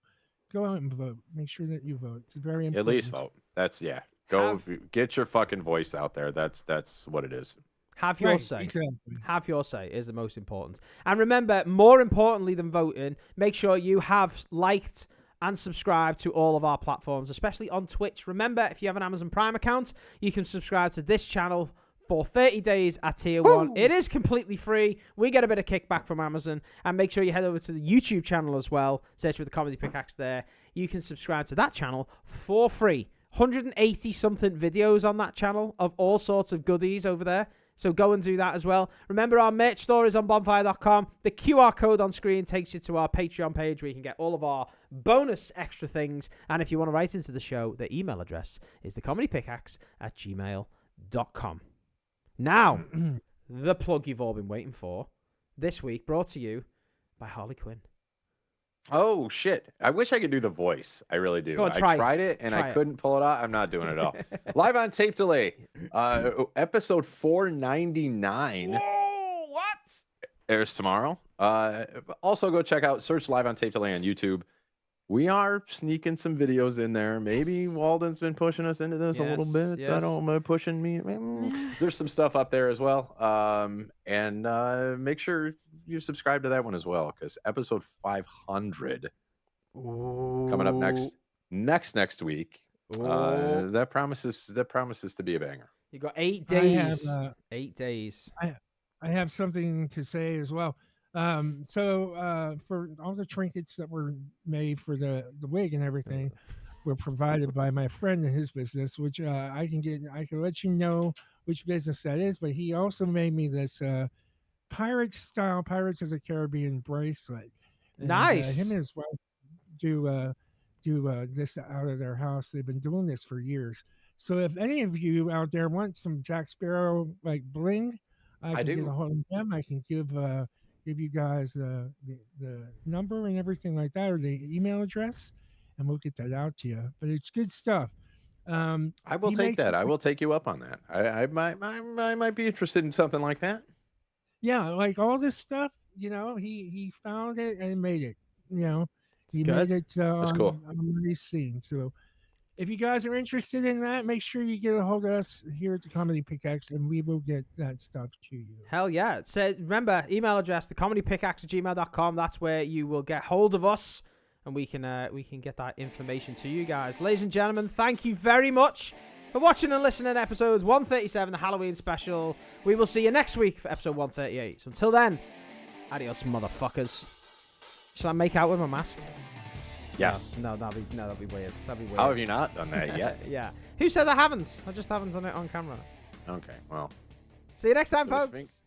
go out and vote. Make sure that you vote. It's very important. At least vote. That's Go get your fucking voice out there. That's what it is. Have your say. Exactly. Have your say is the most important. And remember, more importantly than voting, make sure you have liked and subscribe to all of our platforms, especially on Twitch. Remember, if you have an Amazon Prime account, you can subscribe to this channel for 30 days at Tier 1. It is completely free. We get a bit of kickback from Amazon. And make sure you head over to the YouTube channel as well. Search for The Comedy Pickaxe there. You can subscribe to that channel for free. 180-something videos on that channel of all sorts of goodies over there. So go and do that as well. Remember, our merch store is on bonfire.com. The QR code on screen takes you to our Patreon page where you can get all of our bonus extra things. And if you want to write into the show, the email address is thecomedypickaxe@gmail.com. Now, the plug you've all been waiting for. This week, brought to you by Harley Quinn. Oh, shit. I wish I could do the voice. I really do. Go on, I tried it, and I couldn't pull it out. I'm not doing it at all. Live on tape delay. Episode 499. Whoa, what? Airs tomorrow. Also, go search Live on Tape Delay on YouTube. We are sneaking some videos in there. Maybe Walden's been pushing us into this a little bit. Yes. I don't know, pushing me. There's some stuff up there as well. And make sure you subscribe to that one as well, because episode 500 coming up next week. That promises to be a banger. You got 8 days. 8 days. I have something to say as well. So for all the trinkets that were made for the wig and everything were provided by my friend and his business, which I can let you know which business that is. But he also made me this Pirates of the Caribbean bracelet. And, nice. Him and his wife do this out of their house. They've been doing this for years. So if any of you out there want some Jack Sparrow like bling, I can get a hold of them. I can give you guys the number and everything like that, or the email address, and we'll get that out to you. But it's good stuff. I will take that. I will take you up on that. I might be interested in something like that. Yeah, like all this stuff, he found it and made it. He made it That's cool. on these scenes. So if you guys are interested in that, make sure you get a hold of us here at the Comedy Pickaxe, and we will get that stuff to you. Hell yeah. So remember, email address, thecomedypickaxe@gmail.com. That's where you will get hold of us, and we can get that information to you guys. Ladies and gentlemen, thank you very much for watching and listening to episodes 137, the Halloween special. We will see you next week for episode 138. So until then, adios, motherfuckers. Shall I make out with my mask? Yes. No, that'd be weird. That'd be weird. How have you not done that yet? Yeah. Who said I haven't? I just haven't done it on camera. Okay, well. See you next time, folks.